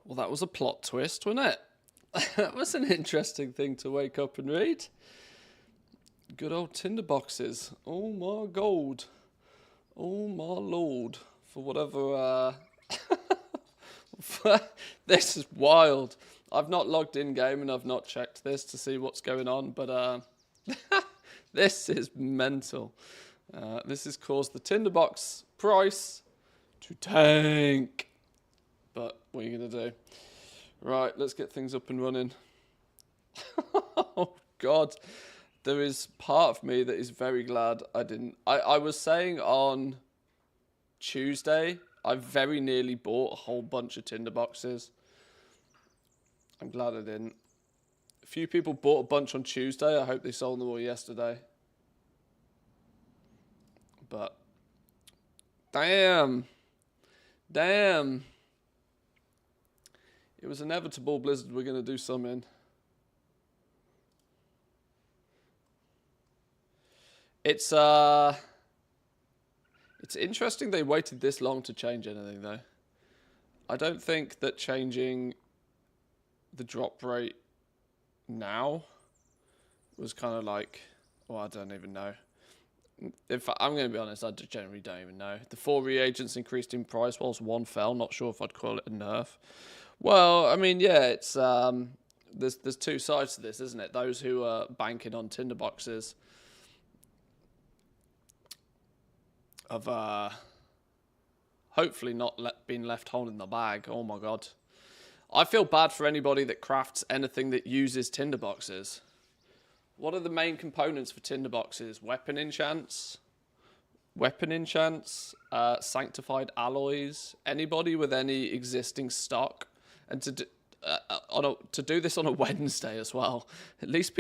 Well, that was a plot twist, wasn't it? That was an interesting thing to wake up and read. Good old Tinderboxes. Oh my god. Oh my lord. For whatever, this is wild. I've not logged in game and I've not checked this to see what's going on, but this is mental. This has caused the Tinderbox price to tank. But what are you going to do? Right, let's get things up and running. Oh, God. There is part of me that is very glad I didn't. I was saying on Tuesday, I very nearly bought a whole bunch of Tinderboxes. I'm glad I didn't. A few people bought a bunch on Tuesday. I hope they sold them all yesterday. But, damn. It was inevitable, Blizzard were going to do something. It's interesting they waited this long to change anything, though. I don't think that changing the drop rate now was kind of like, well, I don't even know. In fact, I'm going to be honest, I generally don't even know. The 4 reagents increased in price whilst 1 fell. Not sure if I'd call it a nerf. Well, I mean, yeah, it's there's 2 sides to this, isn't it? Those who are banking on Tinderboxes of hopefully not being left holding the bag. Oh my god, I feel bad for anybody that crafts anything that uses Tinderboxes. What are the main components for Tinderboxes? Weapon enchants, sanctified alloys. Anybody with any existing stock, and to do this on a Wednesday as well. At least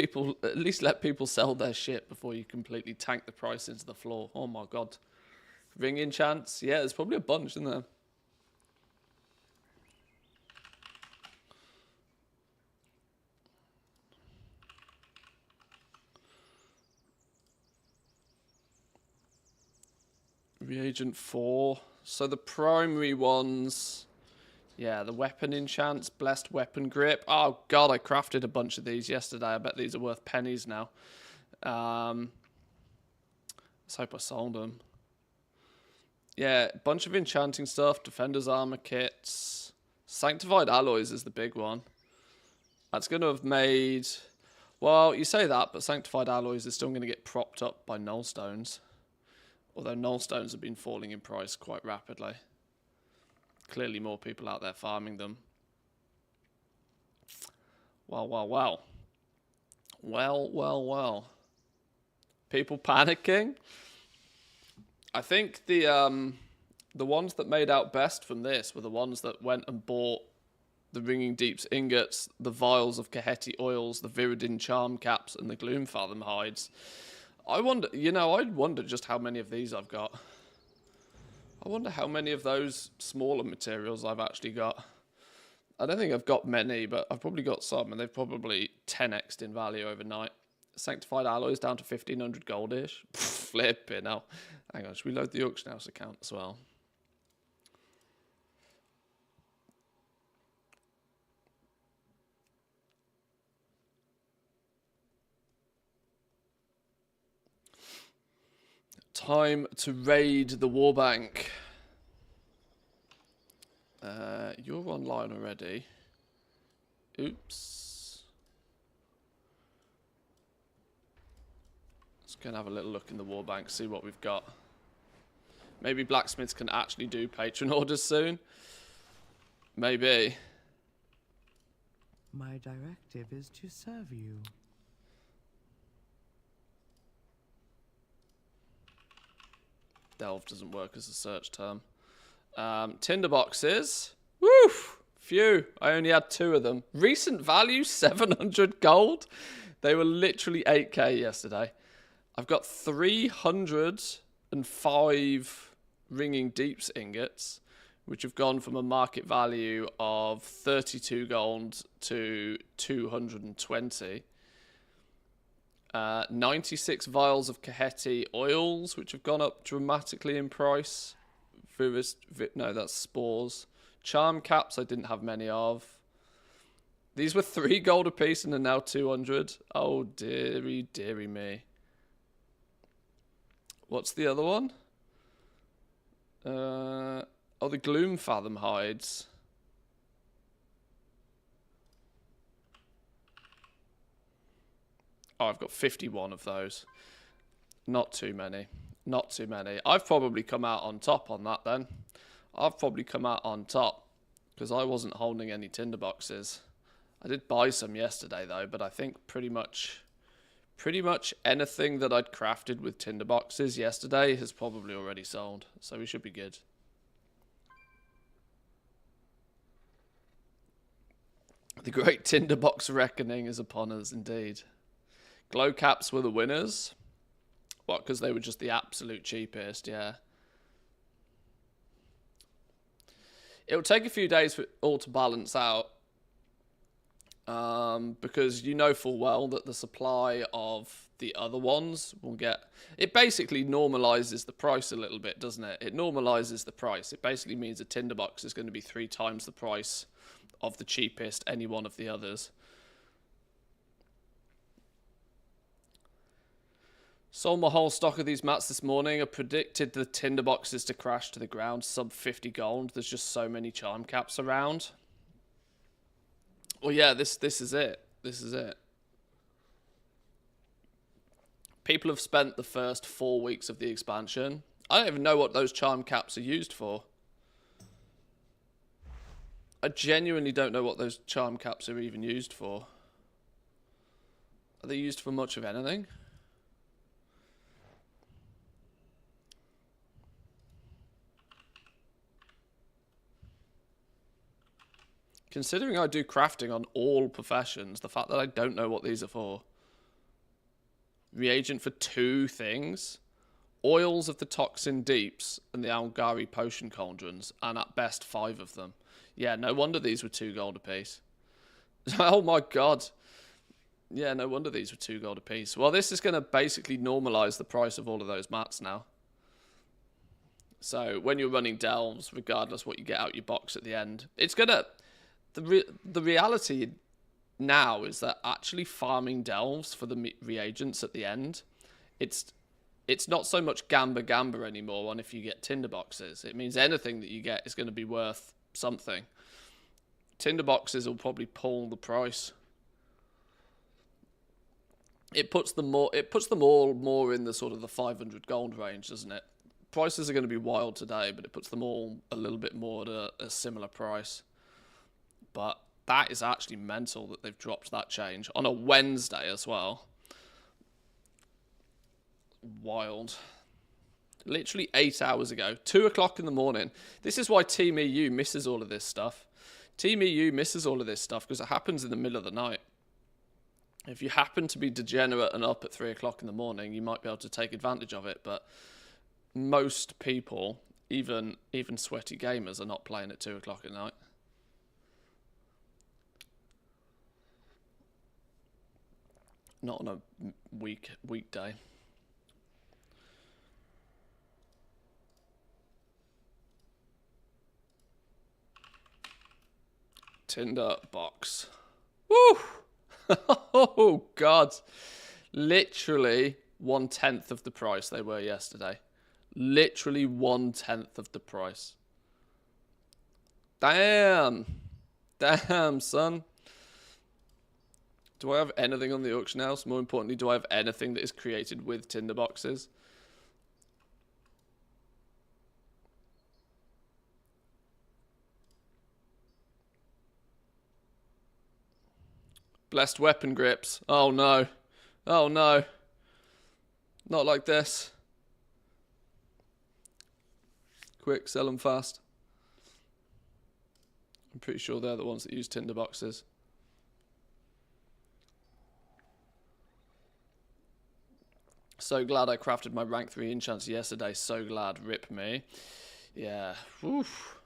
let people sell their shit before you completely tank the price into the floor. Oh my god. Ring enchants, yeah, there's probably a bunch, isn't there? Reagent 4. So the primary ones, yeah, the weapon enchants, blessed weapon grip. Oh god, I crafted a bunch of these yesterday. I bet these are worth pennies now. Let's hope I sold them. Yeah, a bunch of enchanting stuff, defender's armor kits. Sanctified alloys is the big one. That's going to have made... Well, you say that, but sanctified alloys is still going to get propped up by null stones. Although null stones have been falling in price quite rapidly. Clearly more people out there farming them. Well. People panicking? I think the ones that made out best from this were the ones that went and bought the Ringing Deeps ingots, the vials of Kaheti oils, the Viridin charm caps, and the Gloomfathom hides. I wonder just how many of these I've got. I wonder how many of those smaller materials I've actually got. I don't think I've got many, but I've probably got some, and they've probably 10x'd in value overnight. Sanctified alloys down to 1,500 goldish. Flipping hell. Hang on, should we load the auction house account as well? Time to raid the warbank. You're online already. Oops. Let's go and have a little look in the warbank, see what we've got. Maybe blacksmiths can actually do patron orders soon. Maybe. My directive is to serve you. Delve doesn't work as a search term. Tinderboxes. Woo! Phew. I only had 2 of them. Recent value, 700 gold. They were literally 8k yesterday. I've got 305 Ringing Deeps ingots, which have gone from a market value of 32 gold to 220. 96 vials of Kaheti oils, which have gone up dramatically in price. No, that's spores. Charm caps I didn't have many of. These were 3 gold a piece and are now 200. Oh, dearie, dearie me. What's the other one? Oh, the Gloom Fathom hides. Oh, I've got 51 of those. Not too many. Not too many. I've probably come out on top on that then. I've probably come out on top because I wasn't holding any tinderboxes. I did buy some yesterday though, but I think pretty much anything that I'd crafted with tinderboxes yesterday has probably already sold, so we should be good. The great tinderbox reckoning is upon us indeed. Glow caps were the winners. What, because they were just the absolute cheapest, yeah. It'll take a few days for it all to balance out. Because you know full well that the supply of the other ones will get... It basically normalizes the price a little bit, doesn't it? It normalizes the price. It basically means a tinderbox is going to be 3 times the price of the cheapest any one of the others. Sold my whole stock of these mats this morning. I predicted the tinderboxes to crash to the ground, sub 50 gold. There's just so many charm caps around. Well, yeah, this is it. This is it. People have spent the first 4 weeks of the expansion. I don't even know what those charm caps are used for. I genuinely don't know what those charm caps are even used for. Are they used for much of anything? Considering I do crafting on all professions, the fact that I don't know what these are for. Reagent for 2 things. Oils of the Toxin Deeps and the Algari Potion Cauldrons, and at best 5 of them. Yeah, no wonder these were 2 gold apiece. Oh my god. Yeah, no wonder these were 2 gold apiece. Well, this is going to basically normalise the price of all of those mats now. So, when you're running delves, regardless what you get out your box at the end, it's going to... The reality now is that actually farming delves for the reagents at the end, it's not so much gamba anymore on if you get tinderboxes. It means anything that you get is going to be worth something. Tinderboxes will probably pull the price. It puts them all more in the sort of the 500 gold range, doesn't it? Prices are going to be wild today, but it puts them all a little bit more at a similar price. But that is actually mental that they've dropped that change on a Wednesday as well. Wild. Literally 8 hours ago. 2 o'clock in the morning. This is why Team EU misses all of this stuff. Team EU misses all of this stuff because it happens in the middle of the night. If you happen to be degenerate and up at 3 o'clock in the morning, you might be able to take advantage of it. But most people, even sweaty gamers, are not playing at 2 o'clock at night. Not on a weekday. Tinderbox. Woo! Oh, God. Literally 1/10 of the price they were yesterday. Literally 1/10 of the price. Damn. Damn, son. Do I have anything on the auction house? More importantly, do I have anything that is created with tinderboxes? Blessed weapon grips. Oh no. Oh no. Not like this. Quick, sell them fast. I'm pretty sure they're the ones that use tinderboxes. So glad I crafted my rank 3 enchants yesterday. So glad. Rip me. Yeah. Oof.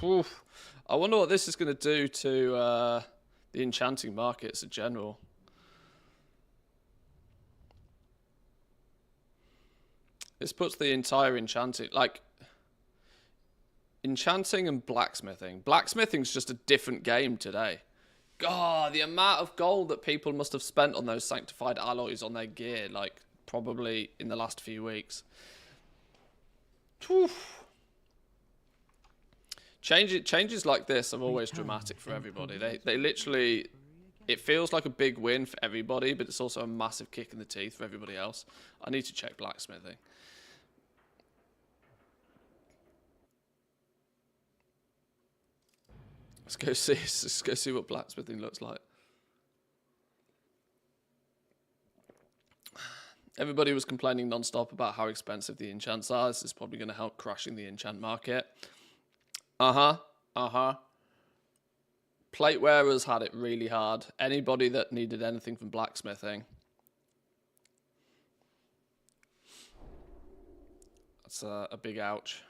Oof. I wonder what this is going to do to the enchanting markets in general. This puts the entire enchanting, like, enchanting and blacksmithing. Blacksmithing's just a different game today. God, the amount of gold that people must have spent on those sanctified alloys on their gear, like, probably in the last few weeks. Oof. Changes like this are always dramatic for everybody. They literally, it feels like a big win for everybody, but it's also a massive kick in the teeth for everybody else. I need to check blacksmithing. Let's go see what blacksmithing looks like. Everybody was complaining non-stop about how expensive the enchants are. This is probably going to help crashing the enchant market. Plate wearers had it really hard. Anybody that needed anything from blacksmithing. That's a big ouch.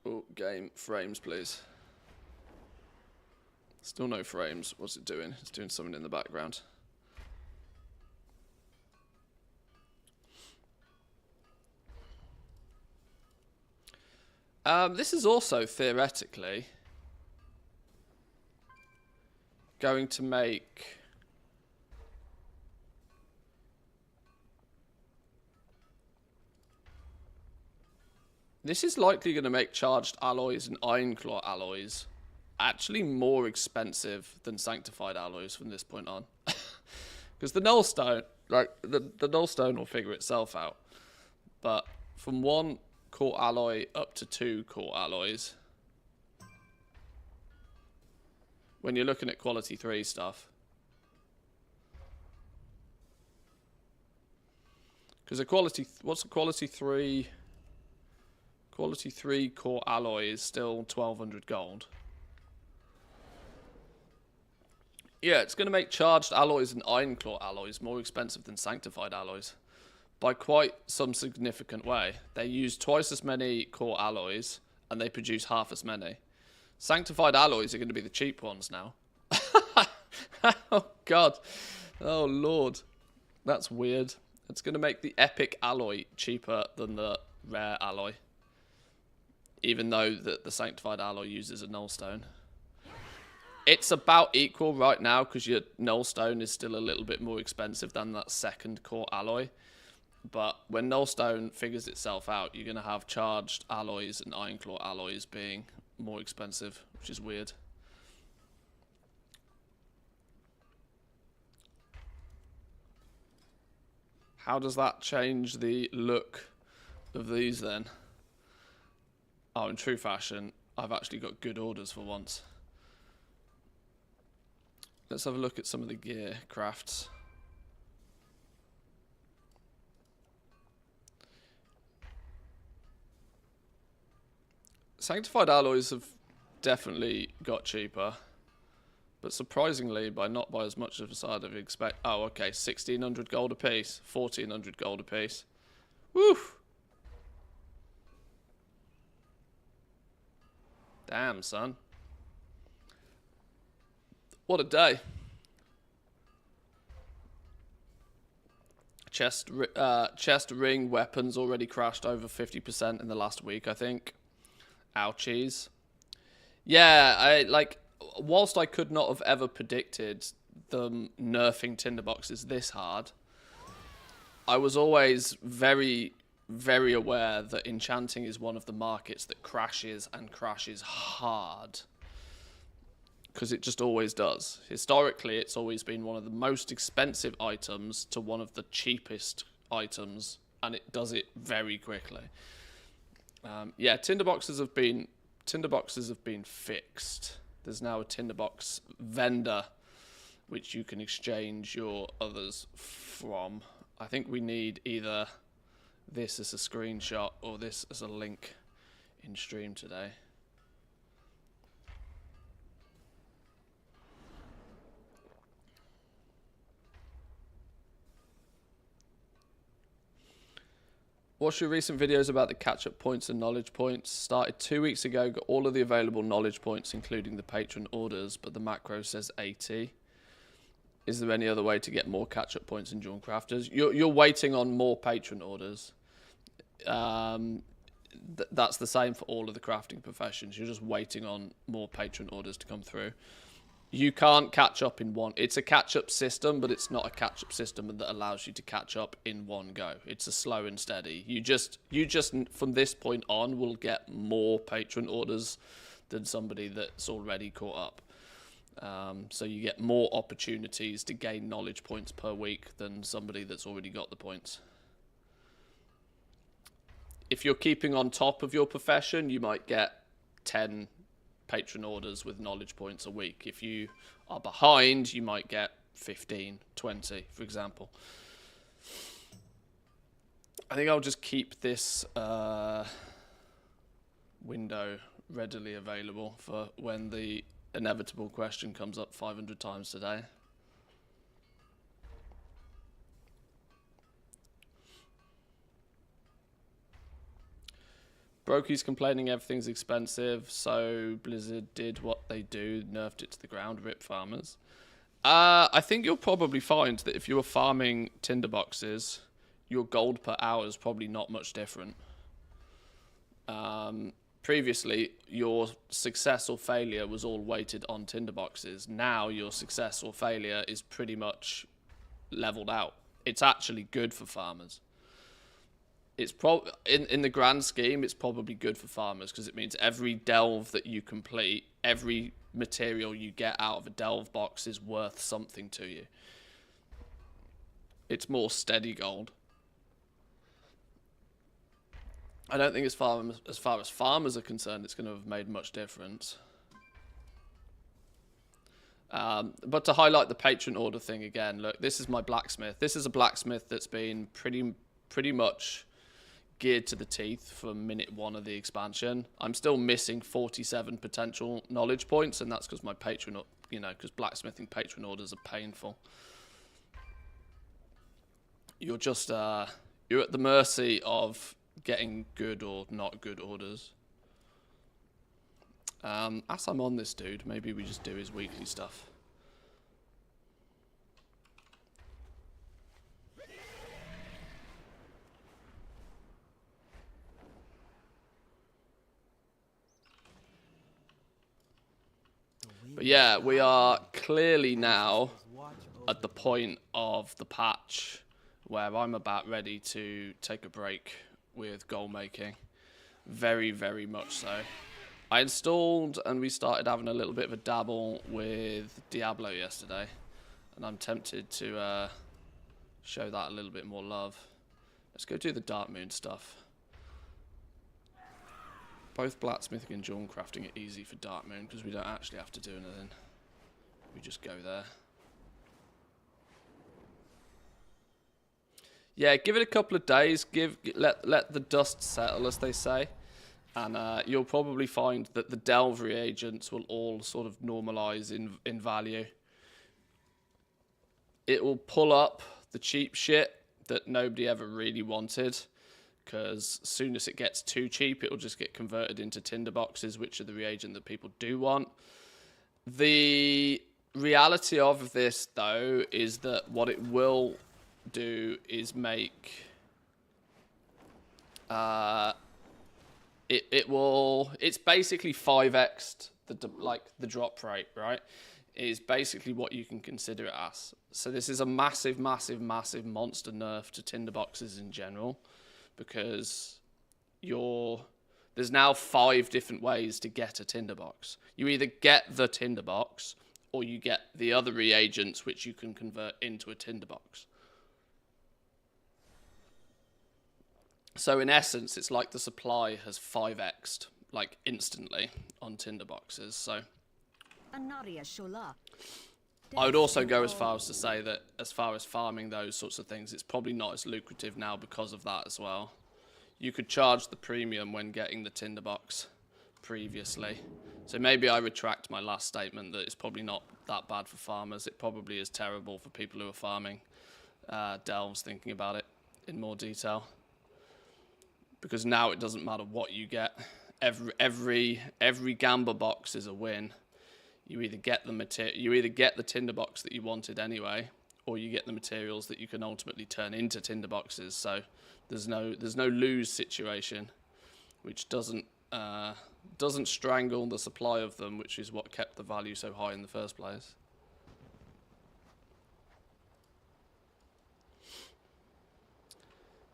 Oh, game frames, please. Still no frames. What's it doing? It's doing something in the background. This is also theoretically going to make this is likely going to make charged alloys and Ironclaw alloys actually more expensive than sanctified alloys from this point on. Because the nullstone, like the nullstone will figure itself out. But from 1 core alloy up to 2 core alloys, when you're looking at quality 3 stuff, because what's a quality 3? Quality 3 core alloy is still 1200 gold. Yeah, it's going to make charged alloys and Ironclaw alloys more expensive than sanctified alloys by quite some significant way. They use twice as many core alloys and they produce half as many. Sanctified alloys are going to be the cheap ones now. Oh, God. Oh, Lord. That's weird. It's going to make the epic alloy cheaper than the rare alloy. Even though the sanctified alloy uses a nullstone. It's about equal right now because your nullstone is still a little bit more expensive than that second core alloy. But when nullstone figures itself out, you're going to have charged alloys and Ironclaw alloys being more expensive, which is weird. How does that change the look of these then? Oh, in true fashion, I've actually got good orders for once. Let's have a look at some of the gear crafts. Sanctified alloys have definitely got cheaper, but surprisingly not by as much as I'd have expected. Oh, okay, 1600 gold a piece, 1400 gold a piece. Woo! Damn, son. What a day. Chest ring weapons already crashed over 50% in the last week, I think. Ouchies. Yeah, whilst I could not have ever predicted them nerfing tinderboxes this hard, I was always very, very aware that enchanting is one of the markets that crashes and crashes hard. Because it just always does. Historically, it's always been one of the most expensive items to one of the cheapest items, and it does it very quickly. Yeah, tinderboxes have been fixed. There's now a tinderbox vendor which you can exchange your others from. I think we need either this as a screenshot or this as a link in stream today. Watch your recent videos about the catch-up points and knowledge points. Started 2 weeks ago, got all of the available knowledge points, including the patron orders, but the macro says 80. Is there any other way to get more catch-up points in Dawn Crafters? You're waiting on more patron orders. That's the same for all of the crafting professions. You're just waiting on more patron orders to come through. You can't catch up in one. It's a catch-up system, but it's not a catch-up system that allows you to catch up in one go. It's a slow and steady. You just from this point on will get more patron orders than somebody that's already caught up. So you get more opportunities to gain knowledge points per week than somebody that's already got the points. If you're keeping on top of your profession, you might get 10 patron orders with knowledge points a week. If you are behind, you might get 15, 20, for example. I think I'll just keep this window readily available for when the inevitable question comes up 500 times today. Brokey's complaining everything's expensive, so Blizzard did what they do, nerfed it to the ground, rip farmers. I think you'll probably find that if you were farming Tinderboxes, your gold per hour is probably not much different. Previously, your success or failure was all weighted on Tinderboxes. Now your success or failure is pretty much leveled out. It's actually good for farmers. It's in the grand scheme, it's probably good for farmers because it means every delve that you complete, every material you get out of a delve box is worth something to you. It's more steady gold. I don't think as far as farmers are concerned, it's going to have made much difference. But to highlight the patron order thing again, look, this is my blacksmith. This is a blacksmith that's been pretty much geared to the teeth from minute one of the expansion. I'm still missing 47 potential knowledge points, and that's because my patron, because blacksmithing patron orders are painful. You're just you're at the mercy of getting good or not good orders. As I'm on this dude, maybe we just do his weekly stuff. But yeah, we are clearly now at the point of the patch where I'm about ready to take a break with goal making. Very, very much so. I installed and we started having a little bit of a dabble with Diablo yesterday, and I'm tempted to show that a little bit more love. Let's go do the Dark Moon stuff. Both blacksmithing and Dawn crafting are easy for Dark Moon because we don't actually have to do anything. We just go there. Yeah, give it a couple of days. Let the dust settle, as they say, and you'll probably find that the delve reagents will all sort of normalize in value. It will pull up the cheap shit that nobody ever really wanted, because as soon as it gets too cheap, it will just get converted into Tinderboxes, which are the reagent that people do want. The reality of this, though, is that what it will do is make it's basically 5x'd the drop rate, right? Is basically what you can consider it as. So this is a massive monster nerf to Tinderboxes in general, because there's now 5 different ways to get a Tinderbox. You either get the Tinderbox or you get the other reagents which you can convert into a Tinderbox. So in essence, it's like the supply has 5x'd, like instantly, on Tinderboxes. So I would also go as far as to say that as far as farming those sorts of things, it's probably not as lucrative now because of that as well. You could charge the premium when getting the Tinderbox previously. So maybe I retract my last statement that it's probably not that bad for farmers. It probably is terrible for people who are farming delves, thinking about it in more detail. because now it doesn't matter what you get. Every Gamba box is a win. You either get the tinderbox that you wanted anyway, or you get the materials that you can ultimately turn into tinderboxes. So there's no lose situation, which doesn't strangle the supply of them, which is what kept the value so high in the first place.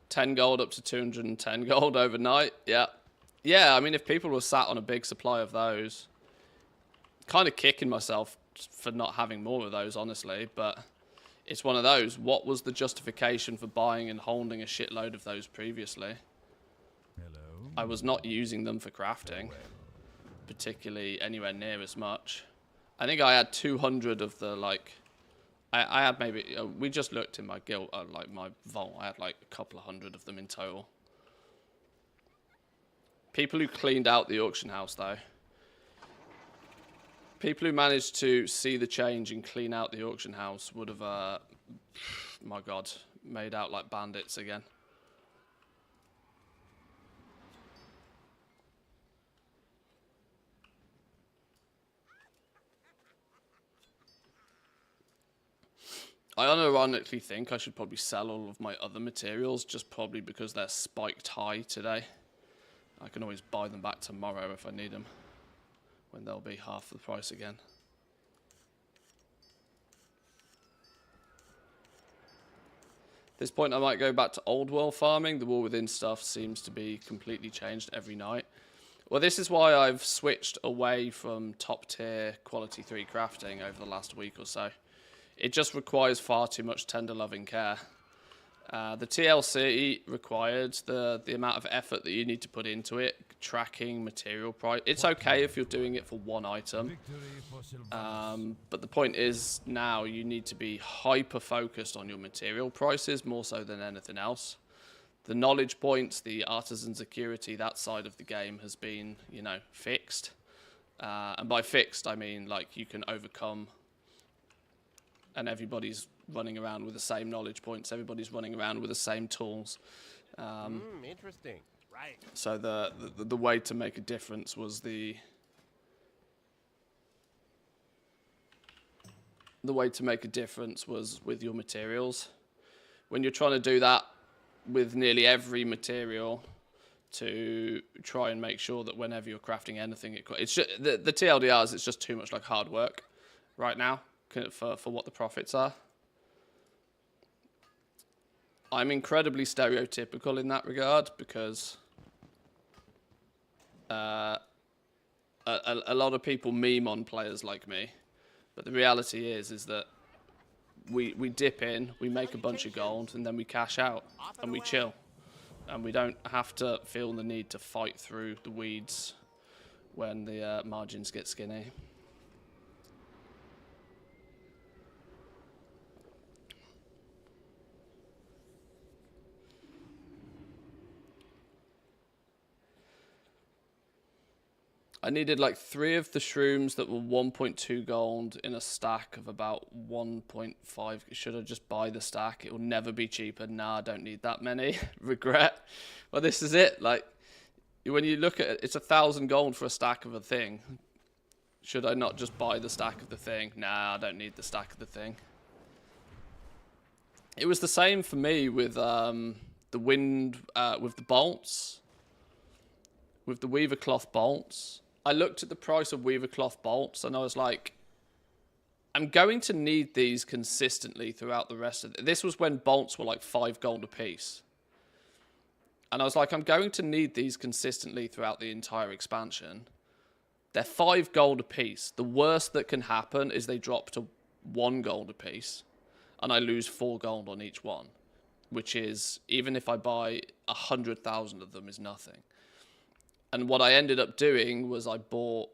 $10 gold up to 210 gold overnight. Yeah. I mean, if people were sat on a big supply of those, kind of kicking myself for not having more of those, honestly. But it's one of those. What was the justification for buying and holding a shitload of those previously? Hello. I was not using them for crafting, particularly anywhere near as much. I think I had 200 of the, like, I had maybe, we just looked in my guild, like my vault, I had like a couple of hundred of them in total. People who cleaned out the auction house, though. People who managed to see the change and clean out the auction house would have, my God, made out like bandits again. I unironically think I should probably sell all of my other materials, just probably because they're spiked high today. I can always buy them back tomorrow if I need them, when they'll be half the price again. At this point I might go back to old world farming. The war within stuff seems to be completely changed every night. Well, this is why I've switched away from top tier quality 3 crafting over the last week or so. It just requires far too much tender loving care. The TLC required, the amount of effort that you need to put into it, tracking material price. It's okay if you're doing it for one item. But the point is now you need to be hyper focused on your material prices more so than anything else. The knowledge points, the artisan security, that side of the game has been, you know, fixed. And by fixed, I mean like you can overcome, and everybody's running around with the same knowledge points. Everybody's running around with the same tools. Interesting. Right. So the way to make a difference was the way to make a difference was with your materials. When you're trying to do that with nearly every material, to try and make sure that whenever you're crafting anything, it's just, the TLDRs, it's just too much like hard work right now for what the profits are. I'm incredibly stereotypical in that regard because a lot of people meme on players like me, but the reality is that we dip in, we make a bunch of gold, and then we cash out and we chill, and we don't have to feel the need to fight through the weeds when the margins get skinny. I needed like 3 of the shrooms that were 1.2 gold in a stack of about 1.5. Should I just buy the stack? It will never be cheaper. Nah, I don't need that many. Regret. Well, this is it. Like, when you look at it, it's 1,000 gold for a stack of a thing. Should I not just buy the stack of the thing? Nah, I don't need the stack of the thing. It was the same for me with the with the bolts. With the weaver cloth bolts. I looked at the price of weaver cloth bolts and I was like, I'm going to need these consistently throughout the rest of it. This was when bolts were like 5 gold a piece. And I was like, I'm going to need these consistently throughout the entire expansion. They're 5 gold a piece. The worst that can happen is they drop to 1 gold a piece and I lose 4 gold on each one, which is, even if I buy 100,000 of them, is nothing. And what I ended up doing was I bought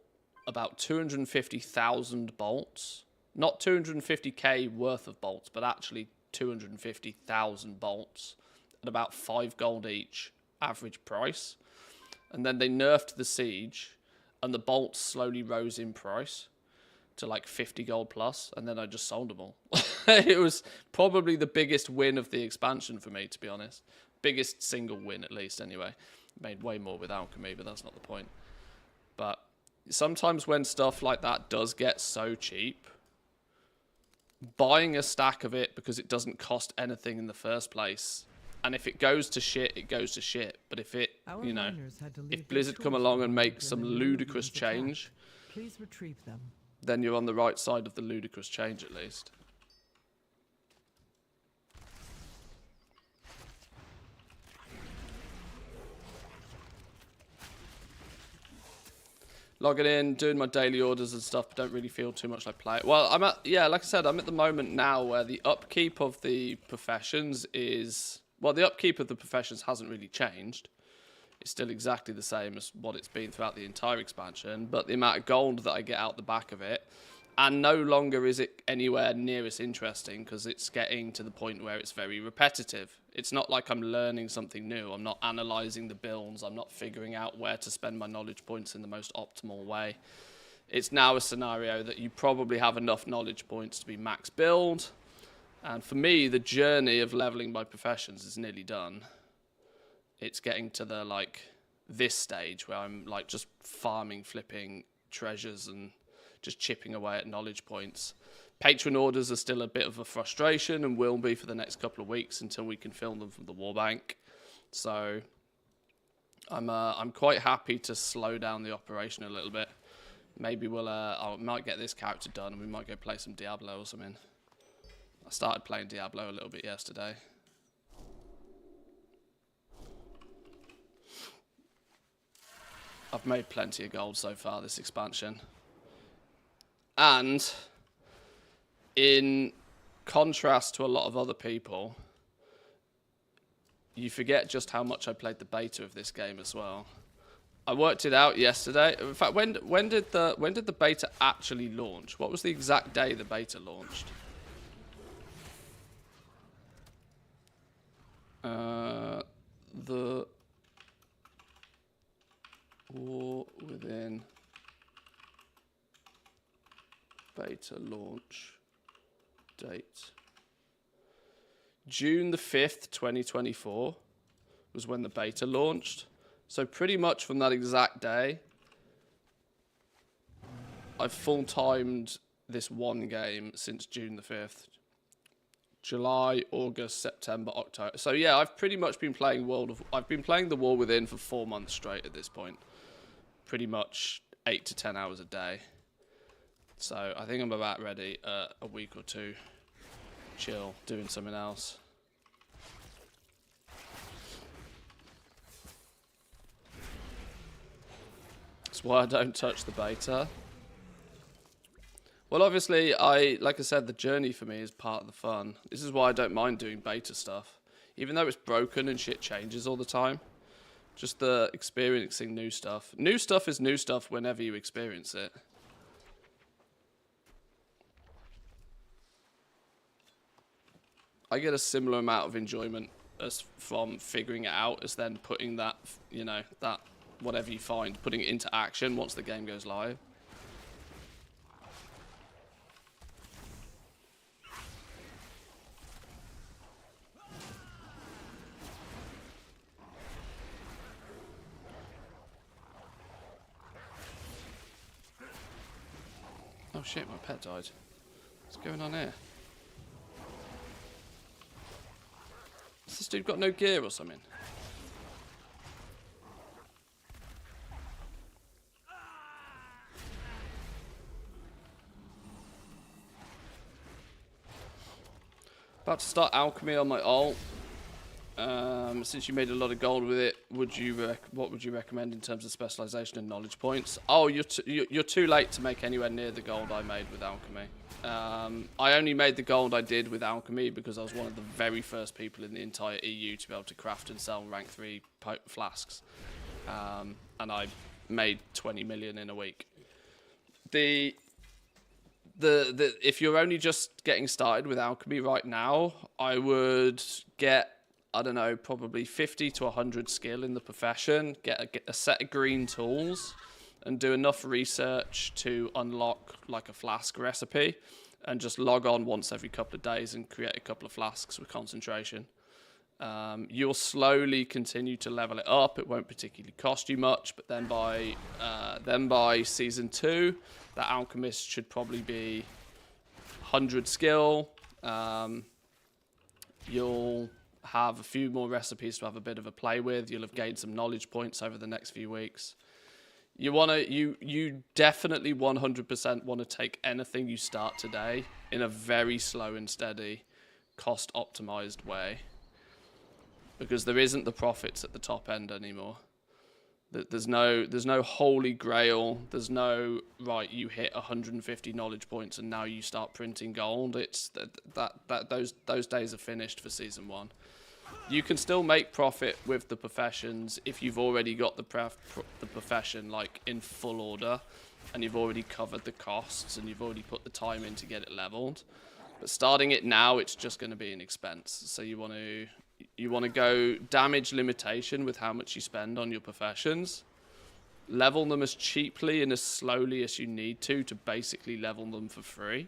about 250,000 bolts. Not 250k worth of bolts, but actually 250,000 bolts at about 5 gold each average price. And then they nerfed the siege and the bolts slowly rose in price to like 50 gold plus, and then I just sold them all. It was probably the biggest win of the expansion for me, to be honest. Biggest single win, at least, anyway. Made way more with alchemy, but that's not the point. But sometimes when stuff like that does get so cheap, buying a stack of it because it doesn't cost anything in the first place, and if it goes to shit, it goes to shit. But if it, you know, if Blizzard come along and make some ludicrous change, please retrieve them. then you're on the right side of the ludicrous change at least. Logging in, doing my daily orders and stuff, but don't really feel too much like play it. Well, I'm at, yeah, like I said, I'm at the moment now where the upkeep of the professions is, well, the upkeep of the professions hasn't really changed. It's still exactly the same as what it's been throughout the entire expansion, but the amount of gold that I get out the back of it, and no longer is it anywhere near as interesting because it's getting to the point where it's very repetitive. It's not like I'm learning something new. I'm not analysing the builds. I'm not figuring out where to spend my knowledge points in the most optimal way. It's now a scenario that you probably have enough knowledge points to be max build. And for me, the journey of leveling my professions is nearly done. It's getting to the, like, this stage where I'm, like, just farming, flipping treasures and just chipping away at knowledge points. Patron orders are still a bit of a frustration and will be for the next couple of weeks until we can film them from the war bank. So I'm quite happy to slow down the operation a little bit. Maybe I might get this character done and we might go play some Diablo or something. I started playing Diablo a little bit yesterday. I've made plenty of gold so far this expansion. And in contrast to a lot of other people, you forget just how much I played the beta of this game as well. I worked it out yesterday. In fact, when did the beta actually launch? What was the exact day the beta launched? The War Within beta launch date. June the 5th, 2024 was when the beta launched. So pretty much from that exact day, I've full-timed this one game since June the 5th. July, August, September, October. So yeah, I've pretty much been playing I've been playing The War Within for 4 months straight at this point. Pretty much 8 to 10 hours a day. So I think I'm about ready a week or two. Chill, doing something else. That's why I don't touch the beta. Well, obviously, like I said, the journey for me is part of the fun. This is why I don't mind doing beta stuff. Even though it's broken and shit changes all the time. Just the experiencing new stuff. New stuff is new stuff whenever you experience it. I get a similar amount of enjoyment as from figuring it out as then putting that, you know, that whatever you find, putting it into action once the game goes live. Oh shit, my pet died. What's going on here? Has this dude got no gear or something? About to start alchemy on my ult. Since you made a lot of gold with it, what would you recommend in terms of specialization and knowledge points? Oh, you're too late to make anywhere near the gold I made with alchemy. I only made the gold I did with alchemy because I was one of the very first people in the entire EU to be able to craft and sell rank 3 flasks. And I made 20 million in a week. If you're only just getting started with alchemy right now, I would get, I don't know, probably 50 to 100 skill in the profession, get a set of green tools, and do enough research to unlock like a flask recipe, and just log on once every couple of days and create a couple of flasks with concentration. You'll slowly continue to level it up. It won't particularly cost you much, but then by season 2, the alchemist should probably be 100 skill. You'll have a few more recipes to have a bit of a play with. You'll have gained some knowledge points over the next few weeks. You definitely 100% want to take anything you start today in a very slow and steady, cost optimized way, because there isn't the profits at the top end anymore. There's no holy grail. There's no, right, you hit 150 knowledge points and now you start printing gold. It's those days are finished for season 1. You can still make profit with the professions if you've already got the profession like in full order, and you've already covered the costs and you've already put the time in to get it leveled. But starting it now, it's just going to be an expense. So you want to go damage limitation with how much you spend on your professions. Level them as cheaply and as slowly as you need to basically level them for free.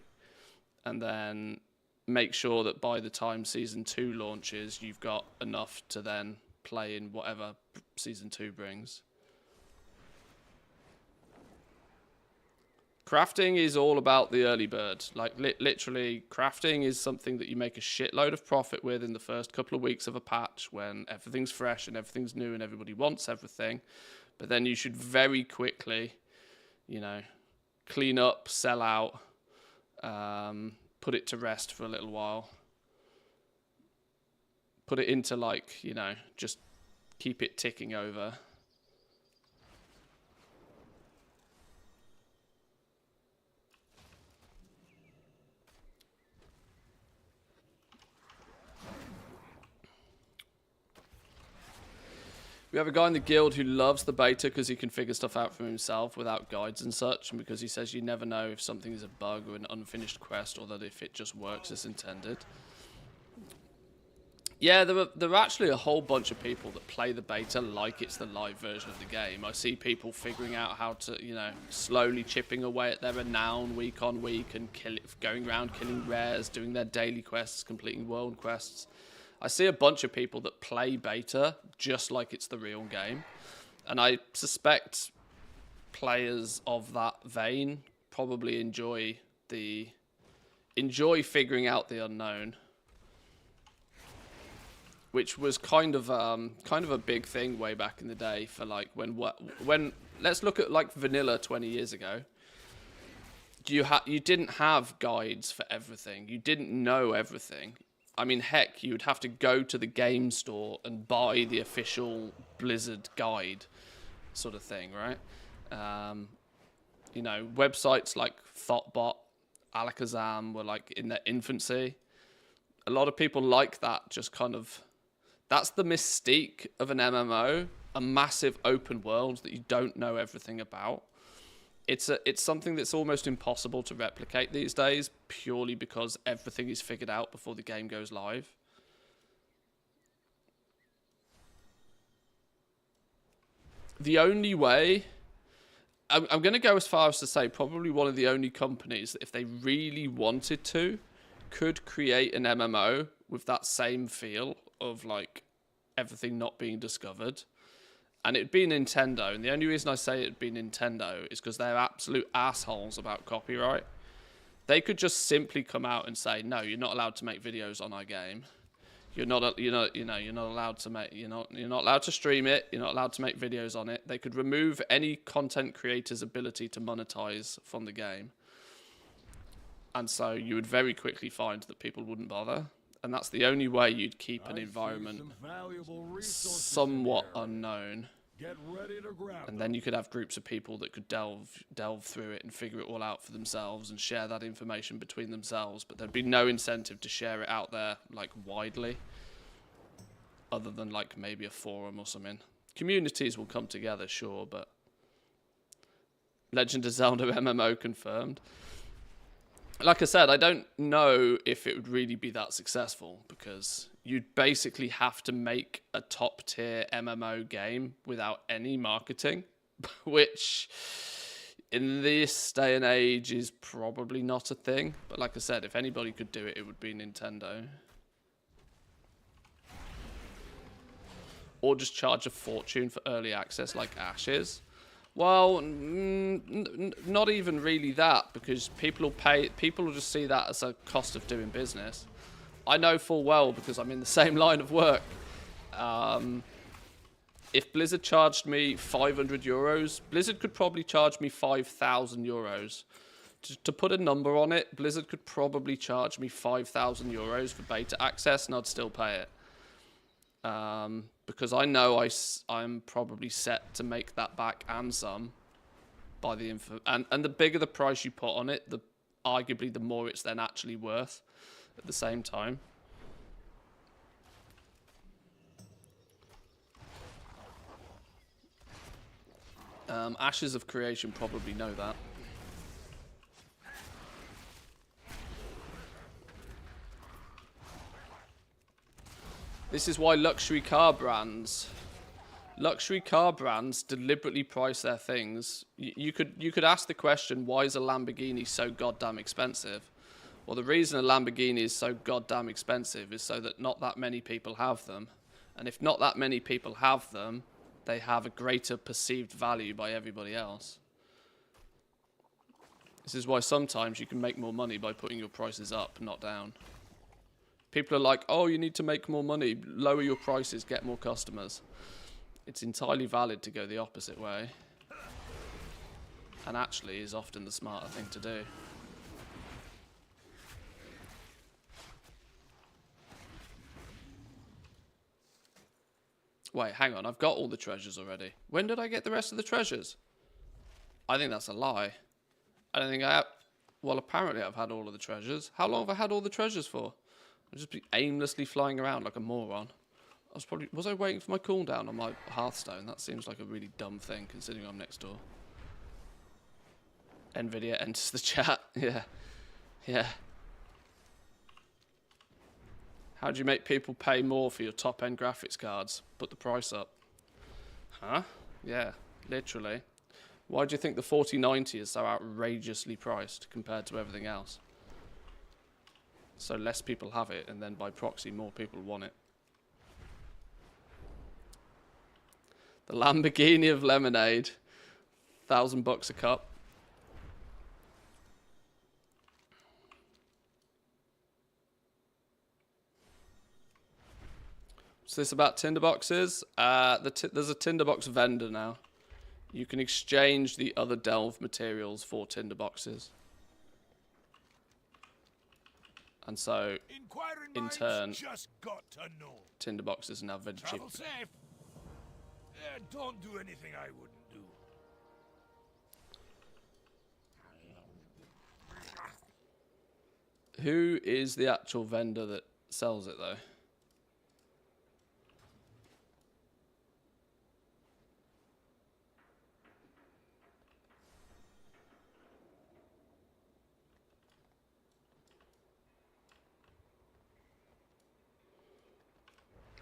And then make sure that by the time season 2 launches, you've got enough to then play in whatever season 2 brings. Crafting is all about the early bird. Like, literally, crafting is something that you make a shitload of profit with in the first couple of weeks of a patch when everything's fresh and everything's new and everybody wants everything. But then you should very quickly, clean up, sell out, put it to rest for a little while. Put it into, just keep it ticking over. We have a guy in the guild who loves the beta because he can figure stuff out for himself without guides and such, and because he says you never know if something is a bug or an unfinished quest, or that if it just works as intended. Yeah, there are actually a whole bunch of people that play the beta like it's the live version of the game. I see people figuring out how to, slowly chipping away at their renown week on week and going around killing rares, doing their daily quests, completing world quests. I see a bunch of people that play beta just like it's the real game. And I suspect players of that vein probably enjoy figuring out the unknown. Which was kind of a big thing way back in the day for when let's look at like vanilla 20 years ago. You didn't have guides for everything. You didn't know everything. I mean, heck, you would have to go to the game store and buy the official Blizzard guide sort of thing, right? Websites like Thoughtbot, Alakazam were like in their infancy. A lot of people like that, just kind of, that's the mystique of an MMO, a massive open world that you don't know everything about. It's something that's almost impossible to replicate these days, purely because everything is figured out before the game goes live. The only way, I'm going to go as far as to say probably one of the only companies that if they really wanted to, could create an MMO with that same feel of like everything not being discovered. And it'd be Nintendo, and the only reason I say it'd be Nintendo is because they're absolute assholes about copyright. They could just simply come out and say, "No, you're not allowed to make videos on our game. You're not allowed to make, you're not allowed to stream it. You're not allowed to make videos on it." They could remove any content creator's ability to monetize from the game, and so you would very quickly find that people wouldn't bother. And that's the only way you'd keep an environment somewhat unknown. And then you could have groups of people that could delve through it and figure it all out for themselves and share that information between themselves. But there'd be no incentive to share it out there like widely, other than like maybe a forum or something. Communities will come together, sure, but Legend of Zelda MMO confirmed. Like I said, I don't know if it would really be that successful, because you'd basically have to make a top tier MMO game without any marketing, which in this day and age is probably not a thing. But like I said, if anybody could do it, it would be Nintendo. or just charge a fortune for early access like Ash is? Well, not even really that, because people will just see that as a cost of doing business. I know full well, because I'm in the same line of work. If Blizzard charged me 500 euros, Blizzard could probably charge me 5,000 euros. To put a number on it, Blizzard could probably charge me 5,000 euros for beta access, and I'd still pay it. Because I know I'm probably set to make that back and some by the info. And the bigger the price you put on it, arguably the more it's then actually worth at the same time. Ashes of Creation probably know that. This is why luxury car brands deliberately price their things. You could ask the question, why is a Lamborghini so goddamn expensive? Well, the reason a Lamborghini is so goddamn expensive is so that not that many people have them. And if not that many people have them, they have a greater perceived value by everybody else. This is why sometimes you can make more money by putting your prices up, not down. People are like, oh, you need to make more money, lower your prices, get more customers. It's entirely valid to go the opposite way. And actually is often the smarter thing to do. Wait, hang on, I've got all the treasures already. When did I get the rest of the treasures? I think that's a lie. I don't think I have... Well, apparently I've had all of the treasures. How long have I had all the treasures for? I've just been aimlessly flying around like a moron. Was I waiting for my cooldown on my Hearthstone? That seems like a really dumb thing, considering I'm next door. Nvidia enters the chat. Yeah. Yeah. How do you make people pay more for your top-end graphics cards? Put the price up. Huh? Yeah, literally. Why do you think the 4090 is so outrageously priced compared to everything else? So less people have it, and then by proxy, more people want it. The Lamborghini of lemonade. $1,000 a cup. What's this about Tinderboxes? There's a Tinderbox vendor now. You can exchange the other Delve materials for Tinderboxes. And so, in turn, Tinderboxes are now very cheap. Travel safe. Don't do anything I wouldn't do. Who is the actual vendor that sells it, though?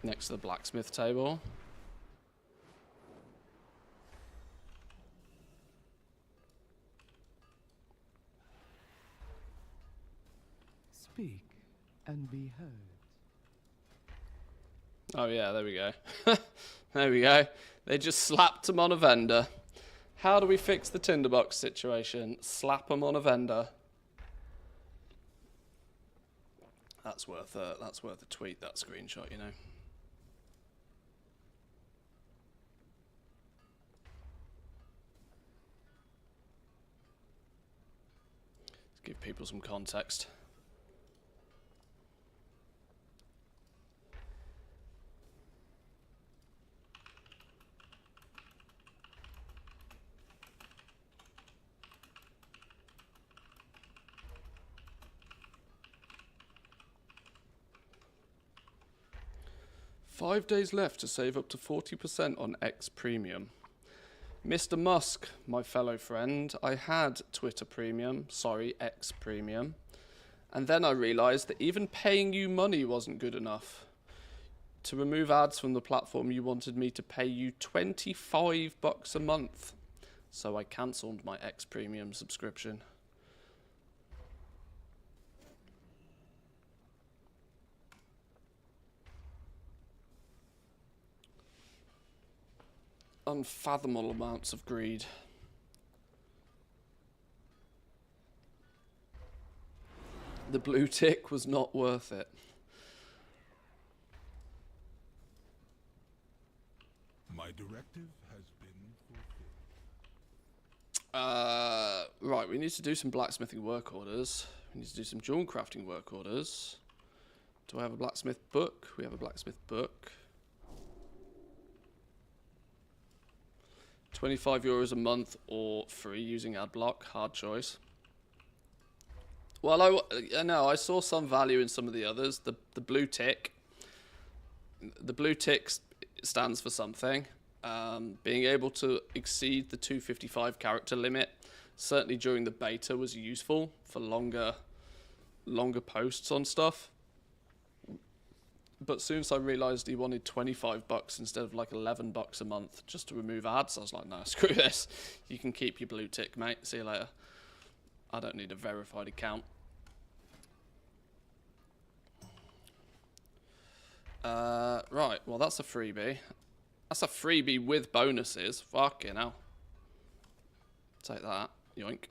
Next to the blacksmith table. Speak and be heard. Oh yeah, there we go. There we go. They just slapped him on a vendor. How do we fix the Tinderbox situation? Slap him on a vendor. That's worth a tweet, that screenshot, you know. Give people some context. "5 days left to save up to 40% on X Premium. Mr. Musk, my fellow friend, I had Twitter Premium, sorry, X Premium, and then I realised that even paying you money wasn't good enough. To remove ads from the platform, you wanted me to pay you $25 a month, so I cancelled my X Premium subscription." unfathomable amounts of greed. The blue tick was not worth it. My directive has been fulfilled. Right, we need to do some blacksmithing work orders. We need to do some jewel crafting work orders. Do I have a blacksmith book? We have a blacksmith book. €25 a month or free using adblock. Hard choice. Well, I know I saw some value in some of the others. The blue tick. The blue tick stands for something. Being able to exceed the 255 character limit, certainly during the beta, was useful for longer posts on stuff. But soon as I realised he wanted $25 instead of like $11 a month just to remove ads, I was like, no, screw this. You can keep your blue tick, mate. See you later. I don't need a verified account. Right, well, that's a freebie. That's a freebie with bonuses. Fucking hell. Take that. Yoink.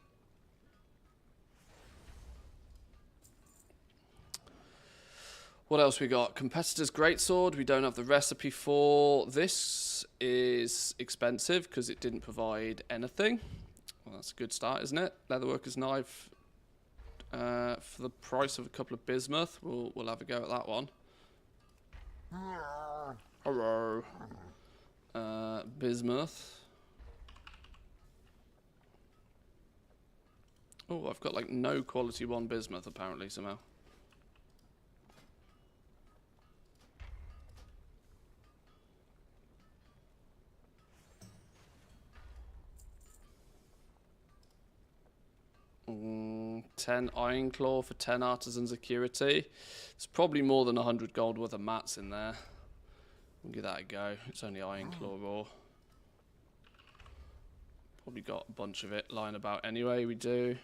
What else we got? Competitor's Greatsword. We don't have the recipe for. This is expensive because it didn't provide anything. Well, that's a good start, isn't it? Leatherworker's Knife. For the price of a couple of bismuth, we'll have a go at that one. Hello. Bismuth. Oh, I've got like no quality 1 bismuth apparently somehow. Mm, 10 iron claw for 10 artisan security. It's probably more than 100 gold worth of mats in there. We'll give that a go. It's only iron claw raw. Probably got a bunch of it lying about anyway. We do.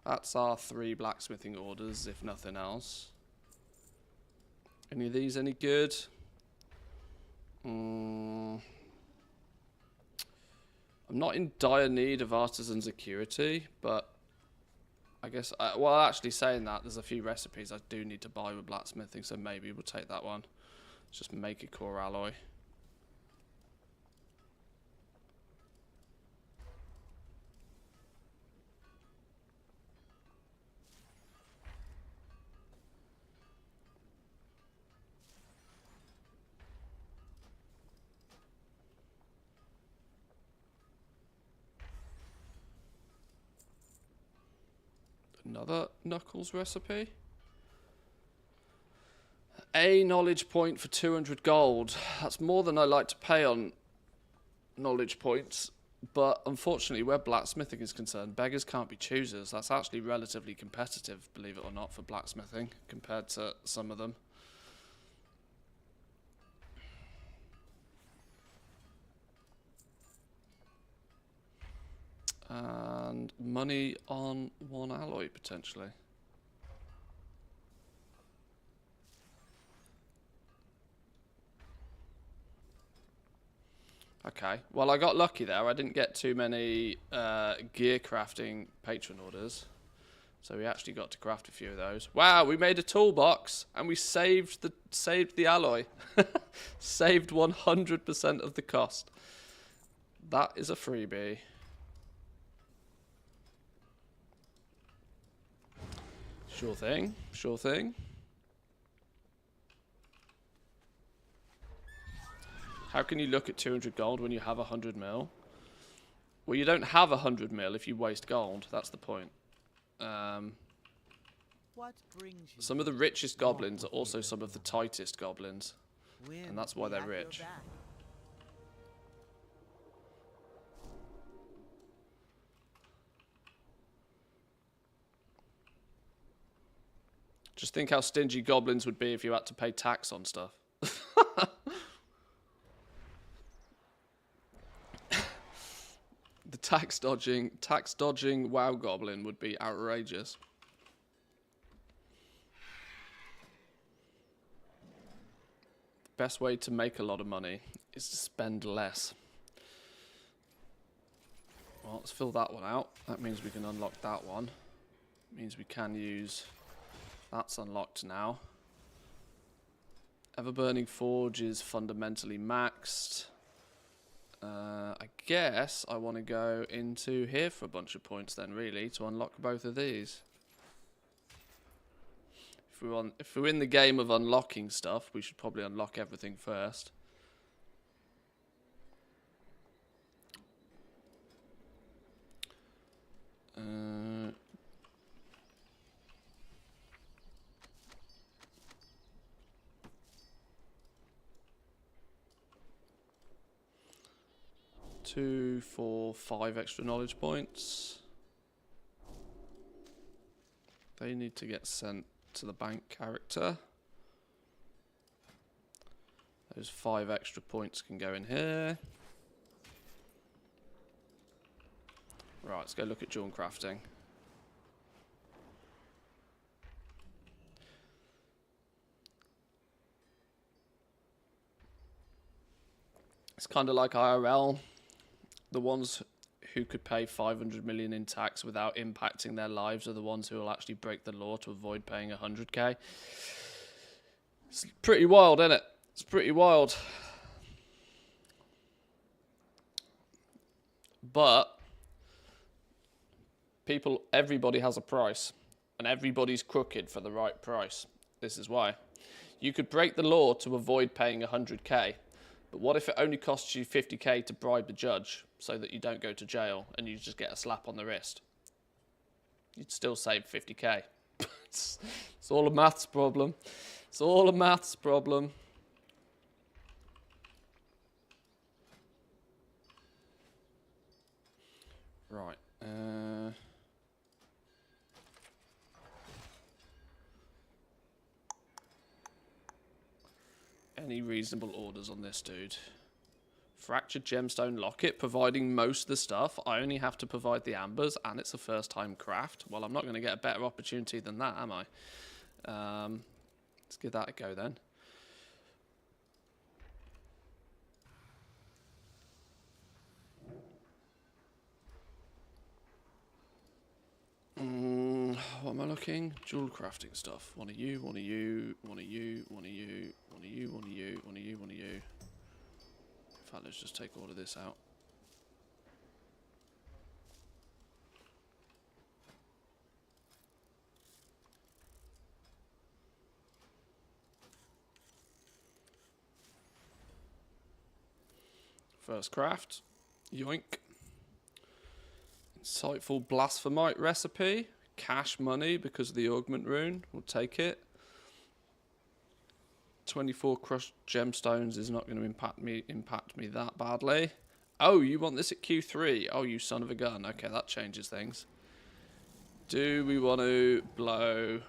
That's our 3 blacksmithing orders, if nothing else. Any of these any good? I'm not in dire need of artisan security, but I guess, well, actually saying that, there's a few recipes I do need to buy with blacksmithing, so maybe we'll take that one. Let's just make a core alloy. Another Knuckles recipe. A knowledge point for 200 gold. That's more than I like to pay on knowledge points. But unfortunately, where blacksmithing is concerned, beggars can't be choosers. That's actually relatively competitive, believe it or not, for blacksmithing compared to some of them. And money on 1 alloy, potentially. Okay, well, I got lucky there. I didn't get too many gear crafting patron orders. So we actually got to craft a few of those. Wow, we made a toolbox and we saved the alloy. Saved 100% of the cost. That is a freebie. Sure thing, sure thing. How can you look at 200 gold when you have 100 mil? Well, you don't have 100 mil if you waste gold. That's the point. Some of the richest goblins are also some of the tightest goblins. And that's why they're rich. Just think how stingy goblins would be if you had to pay tax on stuff. The tax dodging WoW goblin would be outrageous. best way to make a lot of money is to spend less. Well, let's fill that one out. That means we can unlock that one. Means we can use... That's unlocked now. Ever-burning forge is fundamentally maxed. I guess I want to go into here for a bunch of points then, really, to unlock both of these. If we're in the game of unlocking stuff, we should probably unlock everything first. Two, 4, 5 extra knowledge points. They need to get sent to the bank character. Those 5 extra points can go in here. Right, let's go look at jewel crafting. It's kind of like IRL. The ones who could pay 500 million in tax without impacting their lives are the ones who will actually break the law to avoid paying 100k. It's pretty wild, isn't it? It's pretty wild. But everybody has a price, and everybody's crooked for the right price. This is why. You could break the law to avoid paying 100k. But what if it only costs you 50k to bribe the judge so that you don't go to jail and you just get a slap on the wrist? You'd still save 50k. It's all a maths problem. It's all a maths problem. Right. Any reasonable orders on this dude? Fractured gemstone locket, providing most of the stuff. I only have to provide the ambers, and it's a first-time craft. Well, I'm not going to get a better opportunity than that, am I? Let's give that a go then. What am I looking? Jewel crafting stuff. One of you, one of you, one of you, one of you, one of you, one of you, one of you, one of you. In fact, let's just take all of this out. First craft. Yoink. Insightful blasphemite recipe. Cash money because of the augment rune. We'll take it. 24 crushed gemstones is not going to impact me that badly. Oh, you want this at Q3? Oh, you son of a gun. Okay, that changes things. Do we want to blow...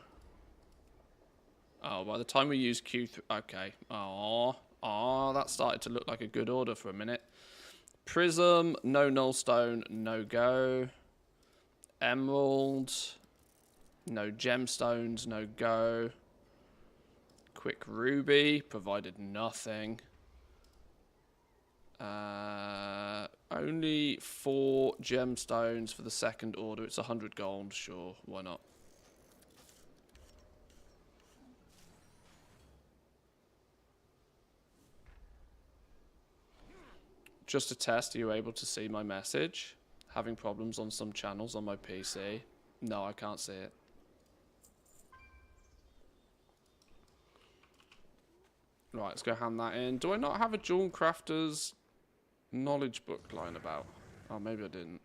Oh, by the time we use Q3... Okay. Oh, that started to look like a good order for a minute. Prism, no nullstone, no go. Emerald, no gemstones, no go. Quick ruby, provided nothing. Only 4 gemstones for the second order. It's 100 gold, sure, why not? Just to test, are you able to see my message? Having problems on some channels on my PC. No, I can't see it. Right, let's go hand that in. Do I not have a Jewel Crafter's knowledge book lying about? Oh, maybe I didn't.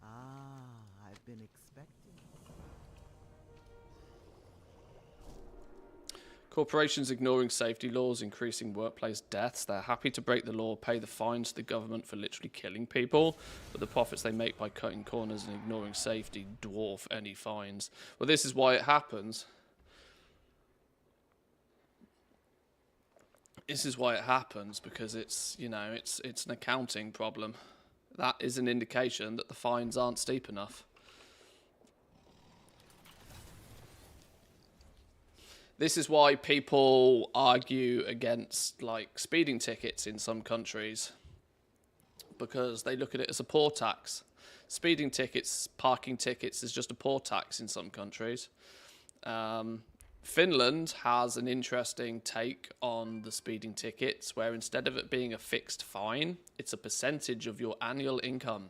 I've been expecting. Corporations ignoring safety laws, increasing workplace deaths. They're happy to break the law, pay the fines to the government for literally killing people, but the profits they make by cutting corners and ignoring safety dwarf any fines. Well, this is why it happens. This is why it happens, because it's, you know, it's an accounting problem. that is an indication that the fines aren't steep enough. This is why people argue against, like, speeding tickets in some countries, because they look at it as a poor tax. Speeding tickets, parking tickets is just a poor tax in some countries. Finland has an interesting take on the speeding tickets, where instead of it being a fixed fine, it's a percentage of your annual income.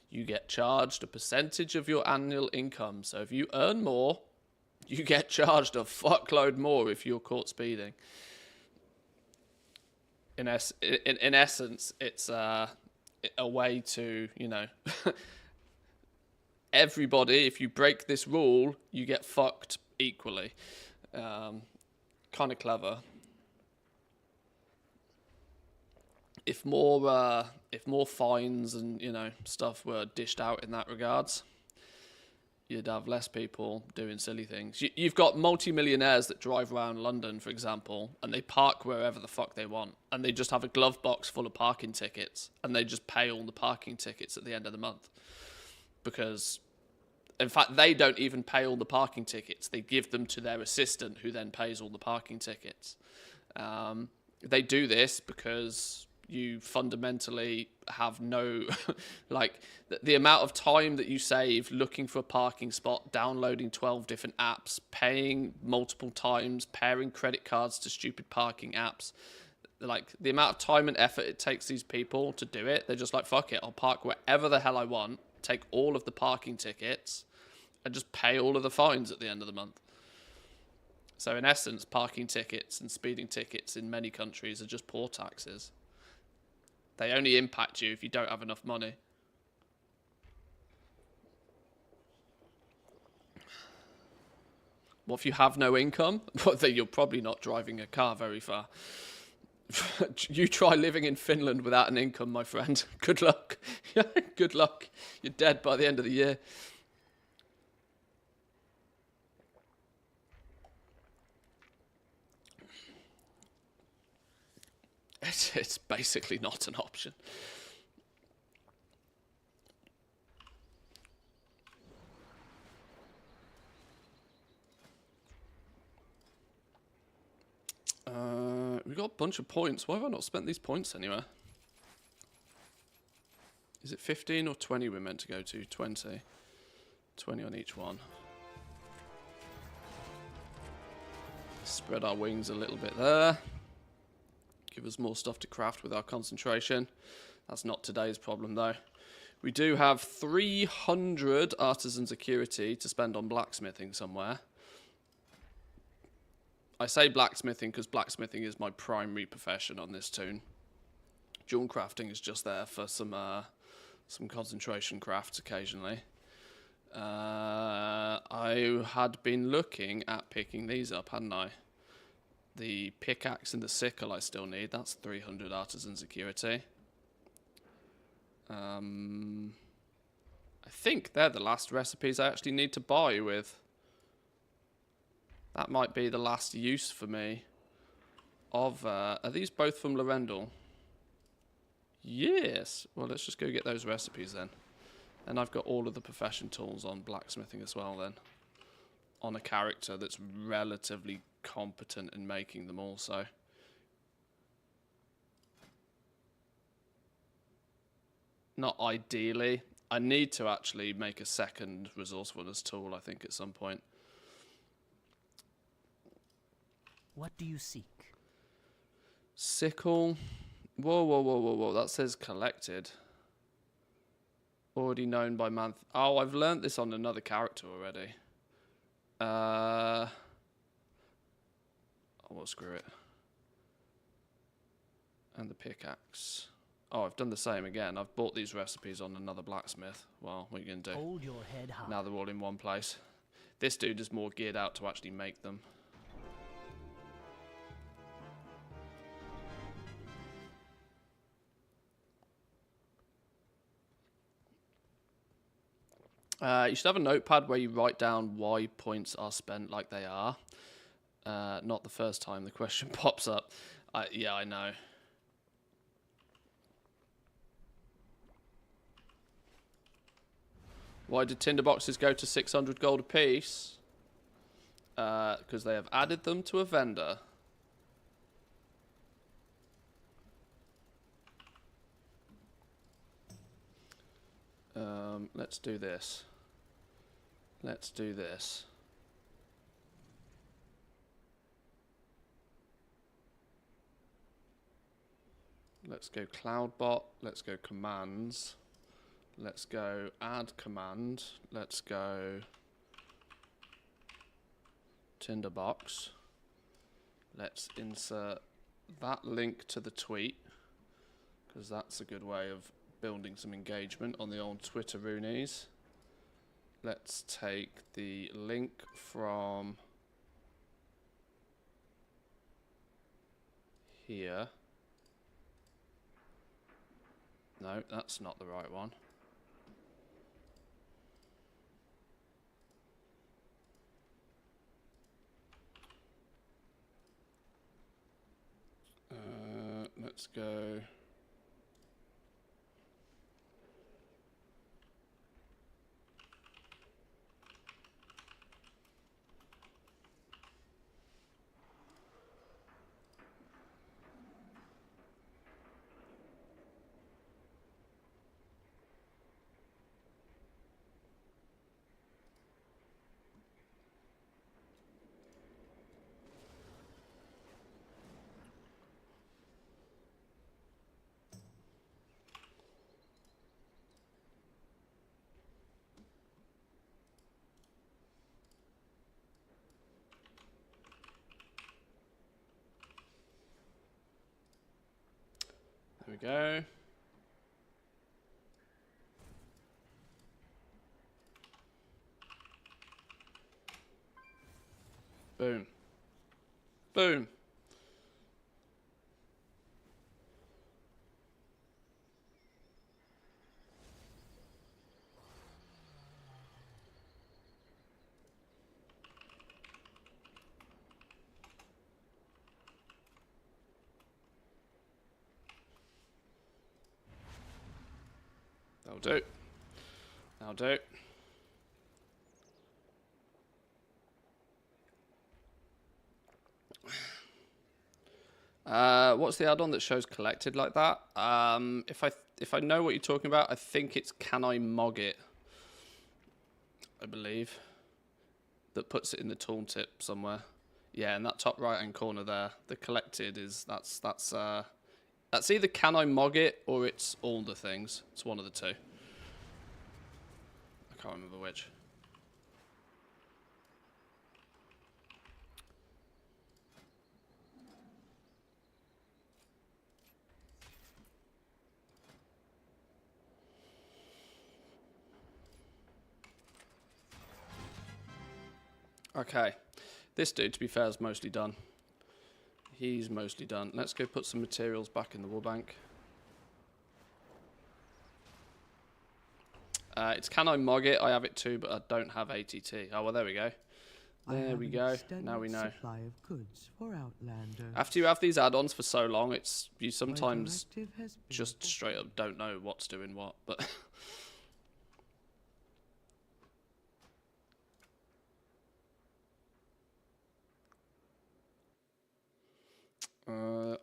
You get charged a percentage of your annual income. So if you earn more, you get charged a fuckload more if you're caught speeding. In essence, it's a way to, you know, everybody, if you break this rule, you get fucked equally. Kind of clever. If more fines and, you know, stuff were dished out in that regards, you'd have less people doing silly things. You've got multi-millionaires that drive around London, for example, and they park wherever the fuck they want, and they just have a glove box full of parking tickets, and they just pay all the parking tickets at the end of the month. Because, in fact, they don't even pay all the parking tickets. They give them to their assistant, who then pays all the parking tickets. They do this because you fundamentally have no, like, the amount of time that you save looking for a parking spot, downloading 12 different apps, paying multiple times, pairing credit cards to stupid parking apps, like, the amount of time and effort it takes these people to do it, they're just like, fuck it, I'll park wherever the hell I want, take all of the parking tickets, and just pay all of the fines at the end of the month. So in essence, parking tickets and speeding tickets in many countries are just poor taxes. They only impact you if you don't have enough money. Well, if you have no income, well, then you're probably not driving a car very far. You try living in Finland without an income, my friend. Good luck. Good luck. You're dead by the end of the year. It's basically not an option. We got a bunch of points. Why have I not spent these points anywhere? Is it 15 or 20 we're meant to go to? 20. 20 on each one. Spread our wings a little bit there. Give us more stuff to craft with our concentration. That's not today's problem, though. We do have 300 artisan security to spend on blacksmithing somewhere. I say blacksmithing because blacksmithing is my primary profession on this toon. Jewel crafting is just there for some concentration crafts occasionally. I had been looking at picking these up, hadn't I? The pickaxe and the sickle I still need. That's 300 artisan security. I think they're the last recipes I actually need to buy with. That might be the last use for me of... are these both from Lorendal? Yes. Well, let's just go get those recipes then. And I've got all of the profession tools on blacksmithing as well then. On a character that's relatively competent in making them also. Not ideally. I need to actually make a second resourcefulness tool, I think, at some point. What do you seek? Sickle. Whoa, whoa, whoa, whoa, whoa. That says collected. Already known by man. Oh, I've learnt this on another character already. Oh, well, screw it. And the pickaxe. Oh, I've done the same again. I've bought these recipes on another blacksmith. Well, what are you going to do? Hold your head high. Now they're all in one place. This dude is more geared out to actually make them. You should have a notepad where you write down why points are spent like they are. Not the first time the question pops up. Yeah, I know. Why did Tinderboxes go to 600 gold apiece? Because they have added them to a vendor. Let's do this. Let's do this. Let's go CloudBot. Let's go commands. Let's go add command. Let's go Tinderbox. Let's insert that link to the tweet, because that's a good way of building some engagement on the old Twitter Roonies. Let's take the link from here. No, that's not the right one. Let's go. There we go. Boom. Boom. That'll do. That'll do. What's the add-on that shows collected like that? If I know what you're talking about, I think it's Can I Mog It? I believe. That puts it in the tooltip somewhere. Yeah, in that top right-hand corner there, the collected is that's either Can I Mog It or it's all the things. It's one of the two. I can't remember which. Okay, this dude, to be fair, is mostly done. He's mostly done. Let's go put some materials back in the wool bank. It's Can I Mog It? I have it too, but I don't have ATT. Oh, well, there we go. There we go. Now we know. Supply of goods for Outlander. After you have these add-ons for so long, it's you sometimes just straight up don't know what's doing what. But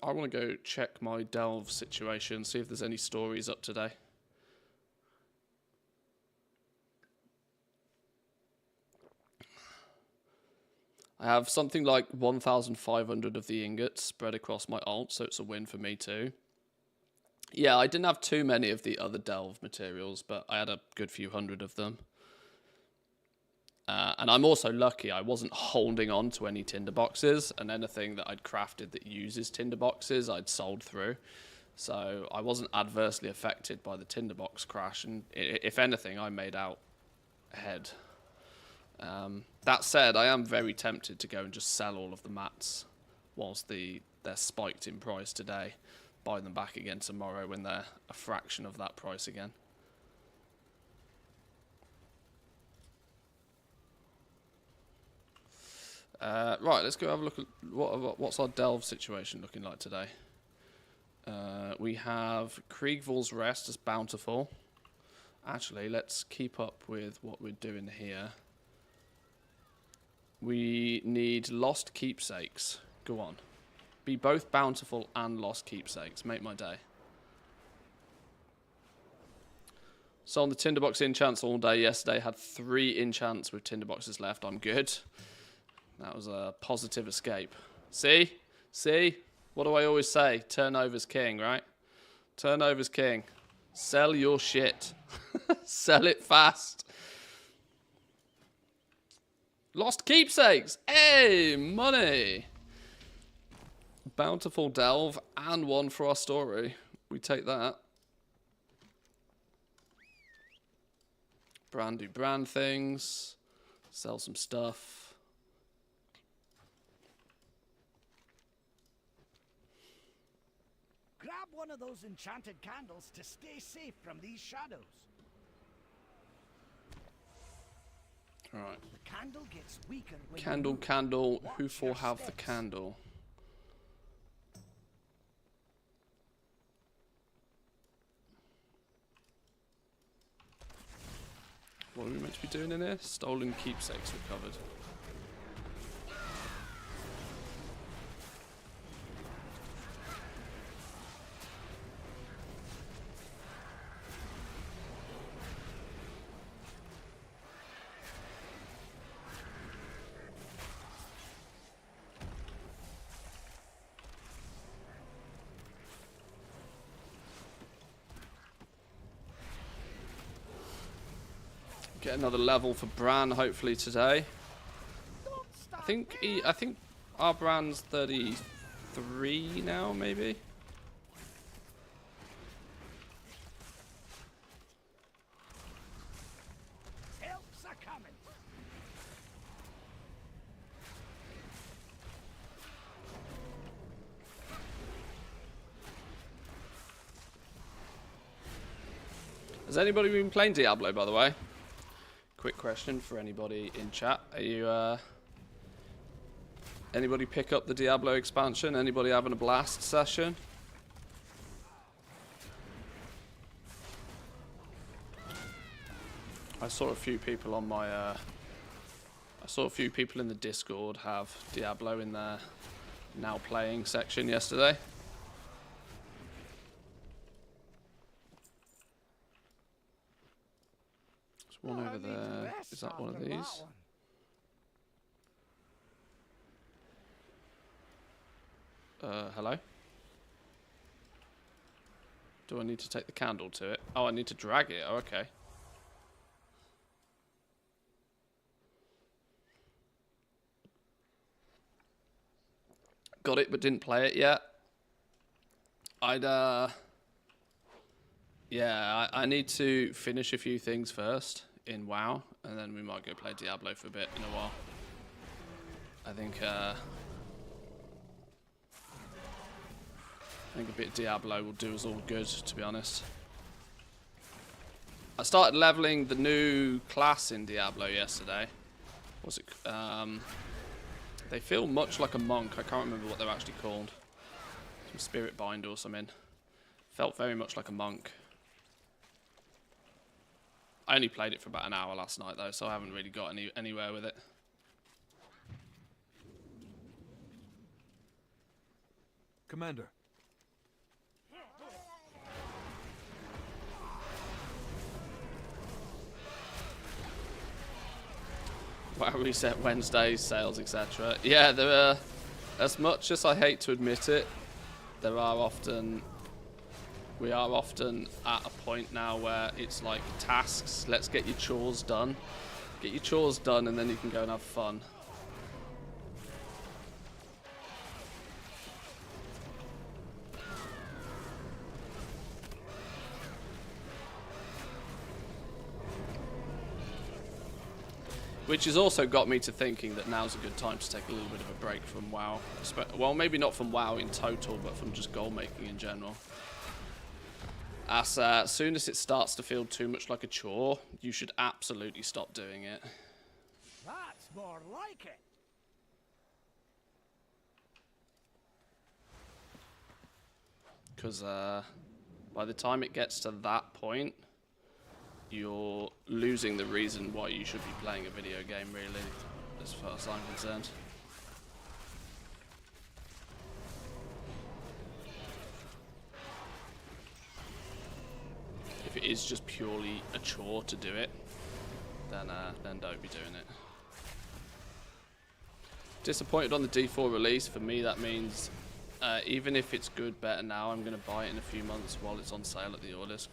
I want to go check my delve situation, see if there's any stories up today. I have something like 1,500 of the ingots spread across my alt, so it's a win for me too. Yeah, I didn't have too many of the other delve materials, but I had a good few hundred of them. And I'm also lucky I wasn't holding on to any tinderboxes, and anything that I'd crafted that uses tinderboxes I'd sold through. So I wasn't adversely affected by the tinderbox crash, and if anything, I made out ahead. That said, I am very tempted to go and just sell all of the mats whilst they're spiked in price today. Buy them back again tomorrow when they're a fraction of that price again. Right, let's go have a look at what's our delve situation looking like today. We have Kriegvall's Rest as bountiful. Actually, let's keep up with what we're doing here. We need lost keepsakes. Go on. Be both bountiful and lost keepsakes. Make my day. So on the Tinderbox enchants all day yesterday. Had 3 enchants with Tinderboxes left. I'm good. That was a positive escape. See? See? What do I always say? Turnover's king, right? Turnover's king. Sell your shit. Sell it fast. Lost keepsakes. Hey, money. Bountiful delve and 1 for our story. We take that. Brand do brand things. Sell some stuff. Grab one of those enchanted candles to stay safe from these shadows. Alright. The candle gets weaker when Candle, you move. candle. Who Watch for your have the steps. candle? What are we meant to be doing in here? Stolen keepsakes recovered. Get another level for Bran hopefully today. I think our Bran's 33 now, maybe. Helps are coming. Has anybody been playing Diablo, by the way? Quick question for anybody in chat. Are you, anybody pick up the Diablo expansion? Anybody having a blast session? I saw a few people on my, I saw a few people in the Discord have Diablo in their now playing section yesterday. One over there. Is that one of these? Hello? Do I need to take the candle to it? Oh, I need to drag it. Oh, okay. Got it, but didn't play it yet. Yeah, I need to finish a few things first in WoW, and then we might go play Diablo for a bit in a while. I think a bit of Diablo will do us all good, to be honest. I started leveling the new class in Diablo yesterday. What's it? They feel much like a monk. I can't remember what they're actually called. Some spirit bind or something. Felt very much like a monk. I only played it for about an hour last night though, so I haven't really got anywhere with it. Commander. WoW reset Wednesdays, sales, etc. Yeah, there are, as much as I hate to admit it, we are often at a point now where it's like tasks. Let's get your chores done. Get your chores done and then you can go and have fun. Which has also got me to thinking that now's a good time to take a little bit of a break from WoW. Well, maybe not from WoW in total, but from just goal making in general. As soon as it starts to feel too much like a chore, you should absolutely stop doing it. That's more like it. Because by the time it gets to that point, you're losing the reason why you should be playing a video game, really, as far as I'm concerned. If it is just purely a chore to do it, then don't be doing it. Disappointed on the D4 release. For me, that means even if it's good, better now, I'm going to buy it in a few months while it's on sale at the orders.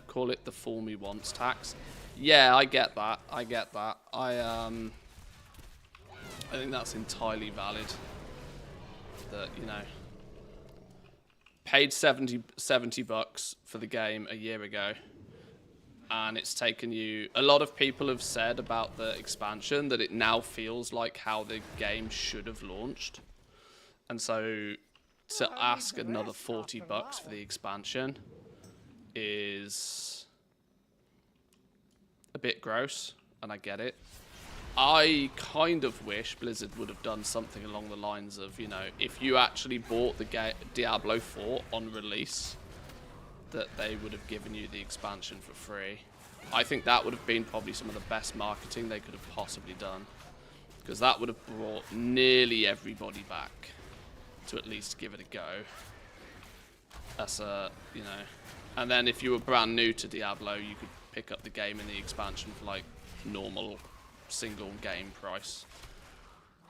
Call it the fool me once tax. Yeah, I get that. I get that. I think that's entirely valid. That, you know, paid 70 bucks for the game a year ago, and it's taken you... A lot of people have said about the expansion that it now feels like how the game should have launched. And so to ask another 40 bucks for the expansion is a bit gross, and I get it. I kind of wish Blizzard would have done something along the lines of, you know, if you actually bought the Diablo 4 on release, that they would have given you the expansion for free. I think that would have been probably some of the best marketing they could have possibly done, because that would have brought nearly everybody back to at least give it a go. That's you know, and then if you were brand new to Diablo, you could pick up the game and the expansion for like normal single game price.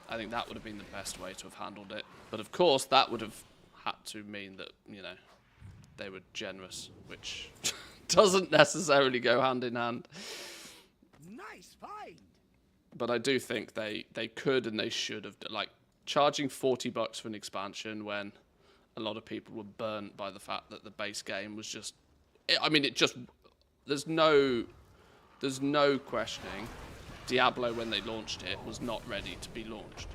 I think that would have been the best way to have handled it. But of course, that would have had to mean that, you know, they were generous, which doesn't necessarily go hand in hand. Nice find. But I do think they could and they should have, like, charging 40 bucks for an expansion when a lot of people were burnt by the fact that the base game was just... I mean, it just... There's no questioning. Diablo, when they launched it, was not ready to be launched.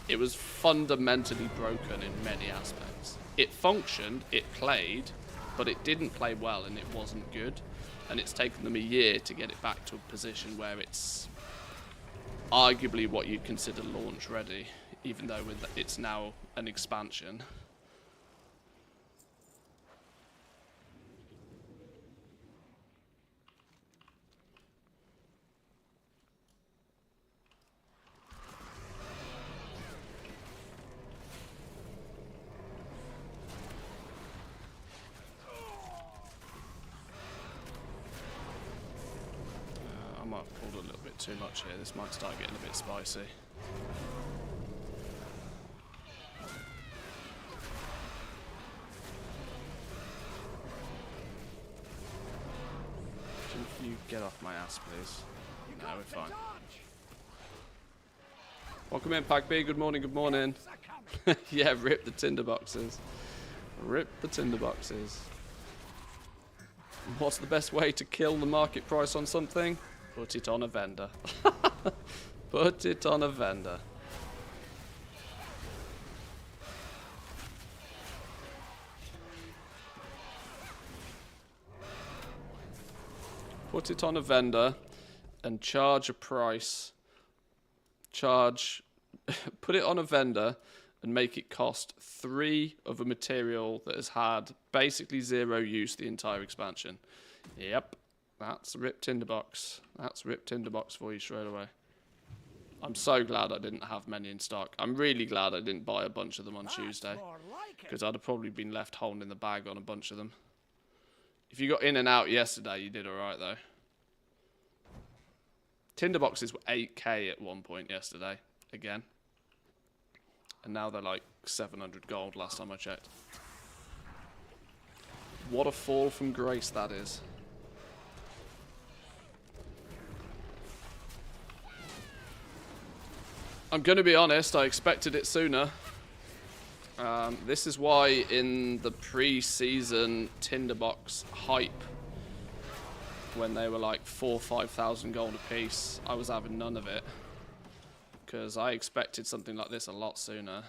It was fundamentally broken in many aspects. It functioned, it played, but it didn't play well and it wasn't good. And it's taken them a year to get it back to a position where it's arguably what you'd consider launch ready, even though it's now an expansion. I might have pulled a little bit too much here. This might start getting a bit spicy. Can you get off my ass, please? No, we're fine. Welcome in, Pack B. Good morning, good morning. Yeah, rip the tinderboxes. Rip the tinderboxes. What's the best way to kill the market price on something? Put it on a vendor. Put it on a vendor. Put it on a vendor and charge a price. Put it on a vendor and make it cost 3 of a material that has had basically 0 use the entire expansion. Yep, that's Rip Tinderbox. That's Rip Tinderbox for you straight away. I'm so glad I didn't have many in stock. I'm really glad I didn't buy a bunch of them on Tuesday, because I'd have probably been left holding the bag on a bunch of them. If you got in and out yesterday, you did alright though. Tinderboxes were 8k at one point yesterday, again. And now they're like 700 gold last time I checked. What a fall from grace that is. I'm going to be honest, I expected it sooner. This is why in the pre-season Tinderbox hype, when they were like 4,000 or 5,000 gold a piece, I was having none of it. Because I expected something like this a lot sooner.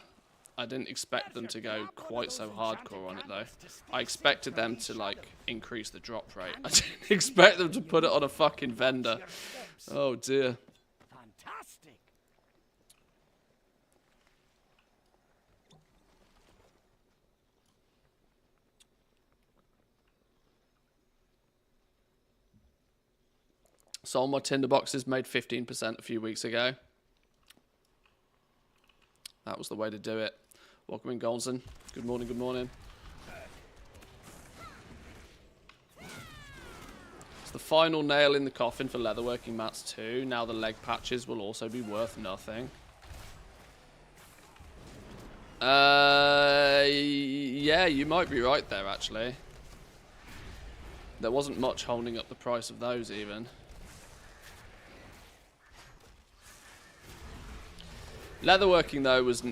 I didn't expect them to go quite so hardcore on it though. I expected them to like increase the drop rate. I didn't expect them to put it on a fucking vendor. Oh dear. Fantastic. Sold my Tinderboxes, made 15% a few weeks ago. That was the way to do it. Welcome in, Golson. Good morning, good morning. It's the final nail in the coffin for leatherworking mats too. Now the leg patches will also be worth nothing. Yeah, you might be right there, actually. There wasn't much holding up the price of those, even. Leatherworking, though, was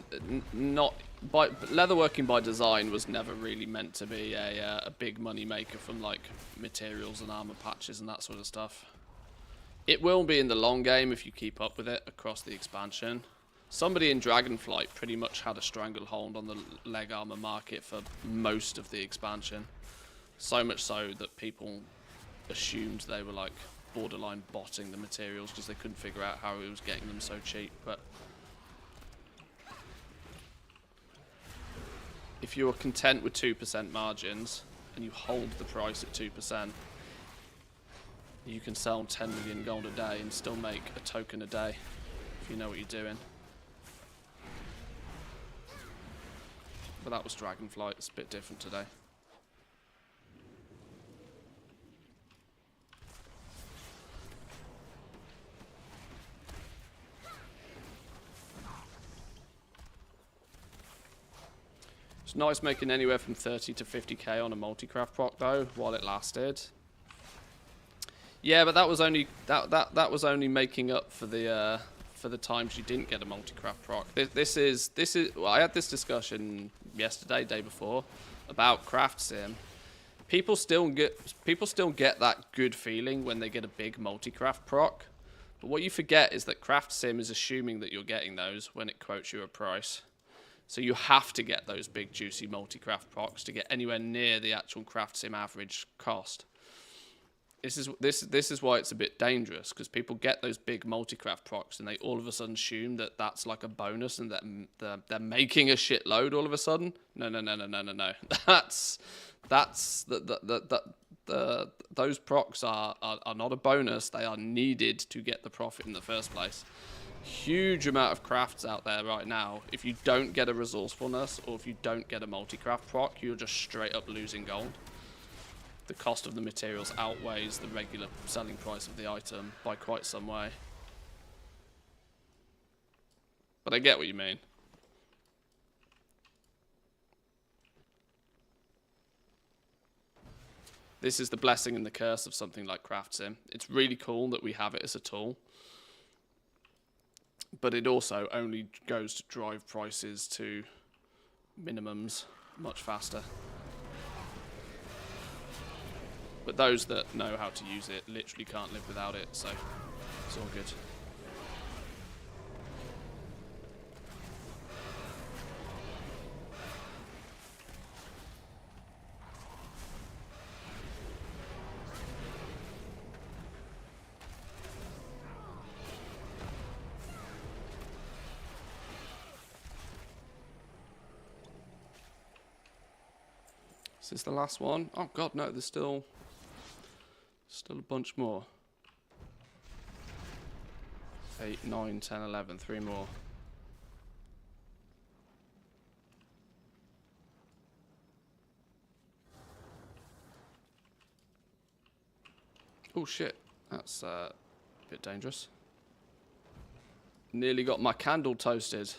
not... leatherworking by design was never really meant to be a big money maker from, like, materials and armor patches and that sort of stuff. It will be in the long game if you keep up with it across the expansion. Somebody in Dragonflight pretty much had a stranglehold on the leg armor market for most of the expansion. So much so that people assumed they were like borderline botting the materials because they couldn't figure out how he was getting them so cheap. But if you're content with 2% margins and you hold the price at 2%, you can sell 10 million gold a day and still make a token a day if you know what you're doing. But that was Dragonflight. It's a bit different today. It's nice making anywhere from 30 to 50k on a multi-craft proc though, while it lasted. Yeah, but that was only that was only making up for the times you didn't get a multi-craft proc. This is well, I had this discussion yesterday, day before, about craft sim. People still get that good feeling when they get a big multi-craft proc. But what you forget is that craft sim is assuming that you're getting those when it quotes you a price. So you have to get those big juicy multi-craft procs to get anywhere near the actual craft sim average cost. This is why it's a bit dangerous, because people get those big multi-craft procs and they all of a sudden assume that that's like a bonus and that they're making a shitload all of a sudden. No. Those procs are not a bonus. They are needed to get the profit in the first place. Huge amount of crafts out there right now. If you don't get a resourcefulness or if you don't get a multi-craft proc, you're just straight up losing gold. The cost of the materials outweighs the regular selling price of the item by quite some way. But I get what you mean. This is the blessing and the curse of something like Craft Sim. It's really cool that we have it as a tool. But it also only goes to drive prices to minimums much faster. But those that know how to use it literally can't live without it, so it's all good. Is this the last one? Oh god, no, there's still a bunch more. 8, 9, 10, 11, 3 more. Oh shit, that's a bit dangerous. Nearly got my candle toasted.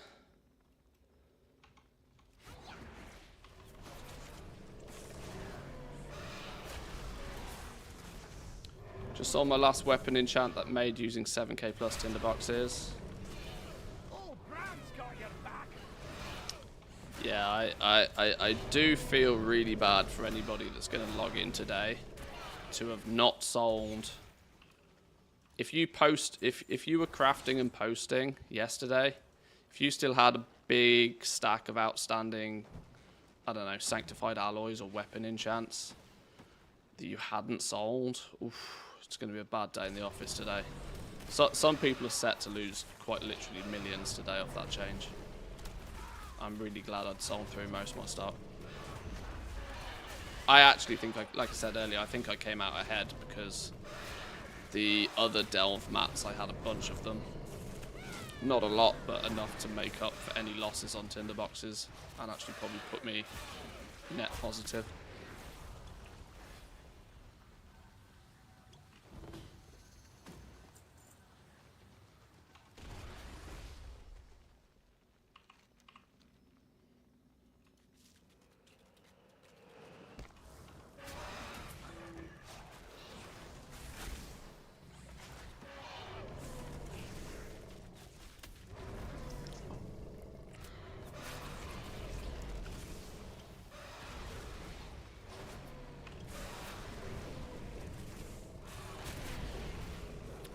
Just saw my last weapon enchant that made using 7k plus Tinderboxes. Oh, Bram's got your back. Yeah, I do feel really bad for anybody that's going to log in today to have not sold. If you were crafting and posting yesterday, if you still had a big stack of outstanding, I don't know, sanctified alloys or weapon enchants that you hadn't sold, oof. It's going to be a bad day in the office today. So, some people are set to lose quite literally millions today off that change. I'm really glad I'd sold through most of my stock. I actually think, like I said earlier, I think I came out ahead because The other delve mats, I had a bunch of them. Not a lot, but enough to make up for any losses on Tinderboxes, and actually probably put me net positive.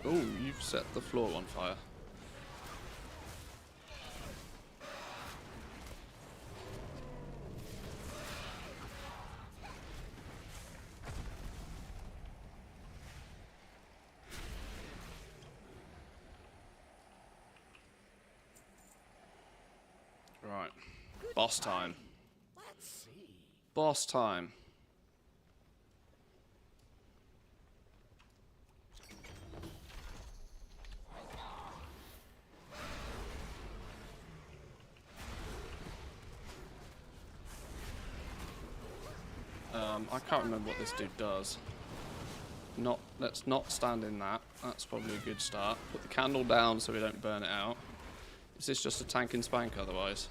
Oh, you've set the floor on fire. Right. Boss time. Let's see. Boss time. I can't remember what this dude does. Let's not stand in that. That's probably a good start. Put the candle down so we don't burn it out. Is this just a tank and spank otherwise?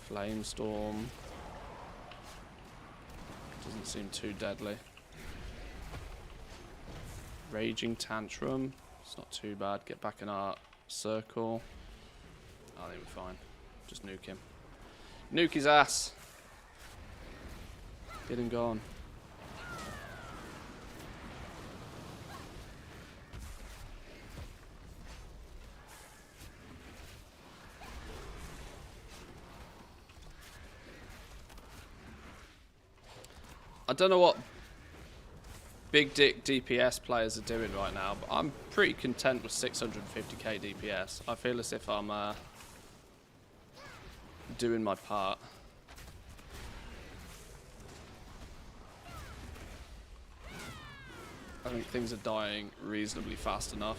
Flame storm. Doesn't seem too deadly. Raging tantrum. It's not too bad. Get back in our circle. I think we're fine. Just nuke him. Nuke his ass. Get him gone. I don't know what big dick DPS players are doing right now, but I'm pretty content with 650k DPS. I feel as if I'm doing my part. I think things are dying reasonably fast enough.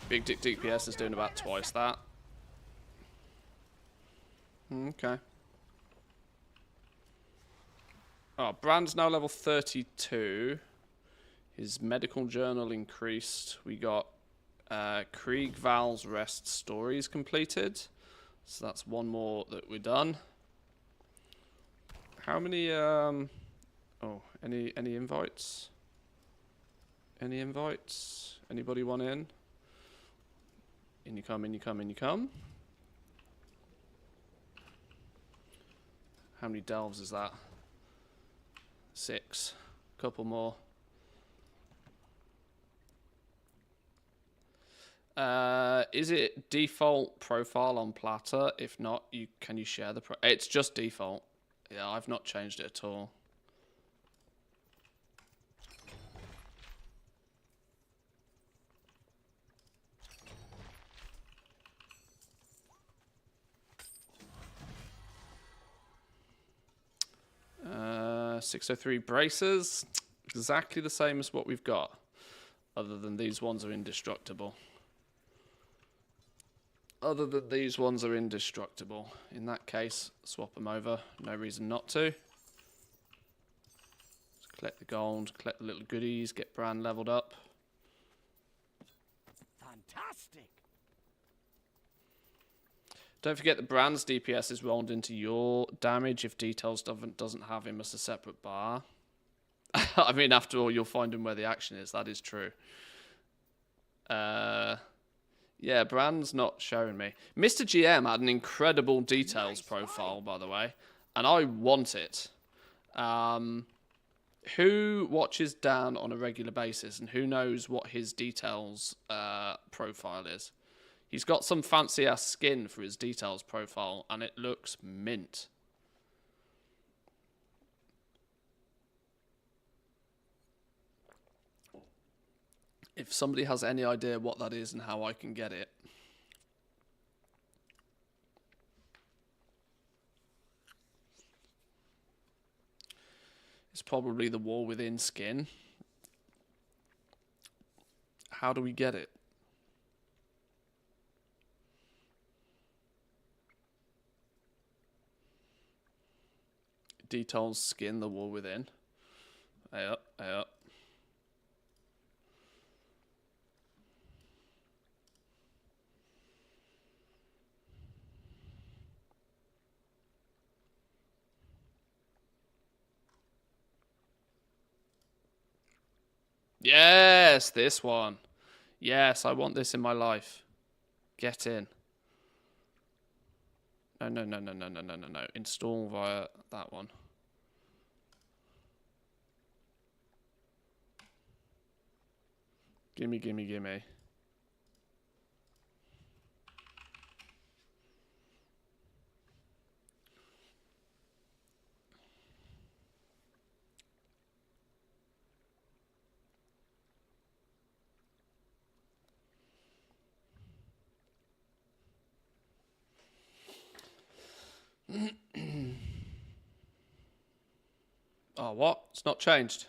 Big dick DPS is doing about twice that. Okay. Oh, Brand's now level 32. His medical journal increased. We got Krieg Val's rest stories completed. So that's one more that we're done. How many oh, any invites? Any invites? Anybody want in? In you come, in you come, in you come. How many delves is that? 6. Couple more. Is it default profile on platter? If not, can you share the it's just default. Yeah, I've not changed it at all. Uh, 603 braces. Exactly the same as what we've got. Other than these ones are indestructible. Other than these ones are indestructible. In that case, swap them over. No reason not to. Just collect the gold, collect the little goodies, get Brand leveled up. Fantastic. Don't forget that Brand's DPS is rolled into your damage if Details doesn't have him as a separate bar. I mean, after all, you'll find him where the action is. That is true. Yeah, Brand's not showing me. Mr. GM had an incredible details profile, by the way, and I want it. Who watches Dan on a regular basis, and who knows what his details profile is? He's got some fancy-ass skin for his details profile, and it looks mint. If somebody has any idea what that is and how I can get it. It's probably the War Within skin. How do we get it? Details skin, the War Within. Hey up, hey up. Yes, this one. Yes, I want this in my life. Get in. No, no, no, no, no, no, no, no, no. Install via that one. Gimme, gimme, gimme. Oh, what? It's not changed.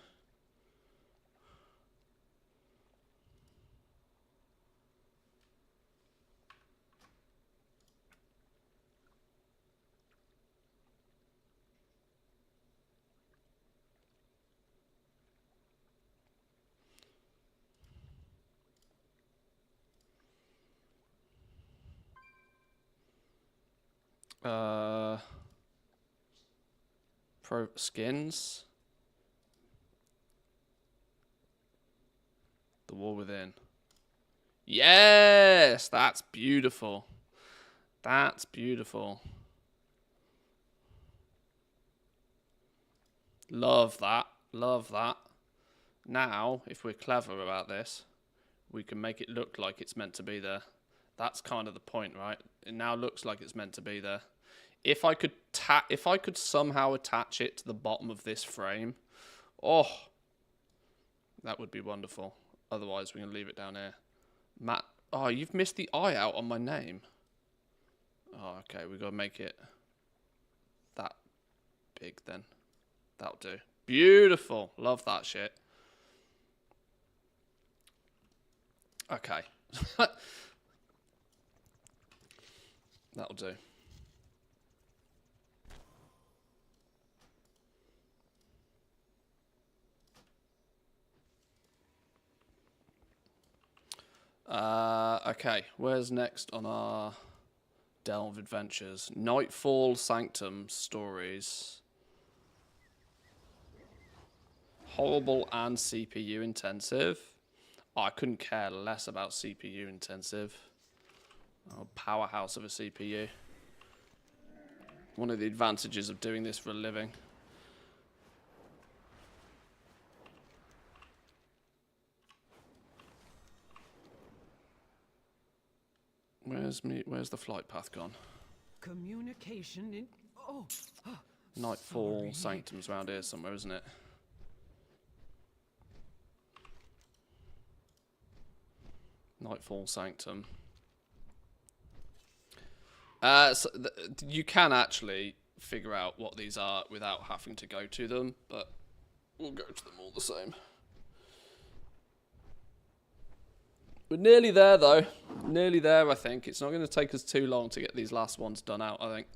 Pro skins. The War Within. Yes, that's beautiful. That's beautiful. Love that. Love that. Now, if we're clever about this, we can make it look like it's meant to be there. That's kind of the point, right? It now looks like it's meant to be there. If I could somehow attach it to the bottom of this frame, oh, that would be wonderful. Otherwise, we're going to leave it down here. Matt, oh, you've missed the I out on my name. Oh, okay, we've got to make it that big then. That'll do. Beautiful. Love that shit. Okay. That'll do. Okay, where's next on our Delve Adventures? Nightfall Sanctum Stories. Horrible and CPU intensive. Oh, I couldn't care less about CPU intensive. Oh, powerhouse of a CPU. One of the advantages of doing this for a living. Where's the flight path gone? Communication in. Oh. Nightfall Sorry. Sanctum's around here somewhere, isn't it? Nightfall Sanctum. So you can actually figure out what these are without having to go to them, but we'll go to them all the same. We're nearly there, though. Nearly there, I think. It's not going to take us too long to get these last ones done out, I think.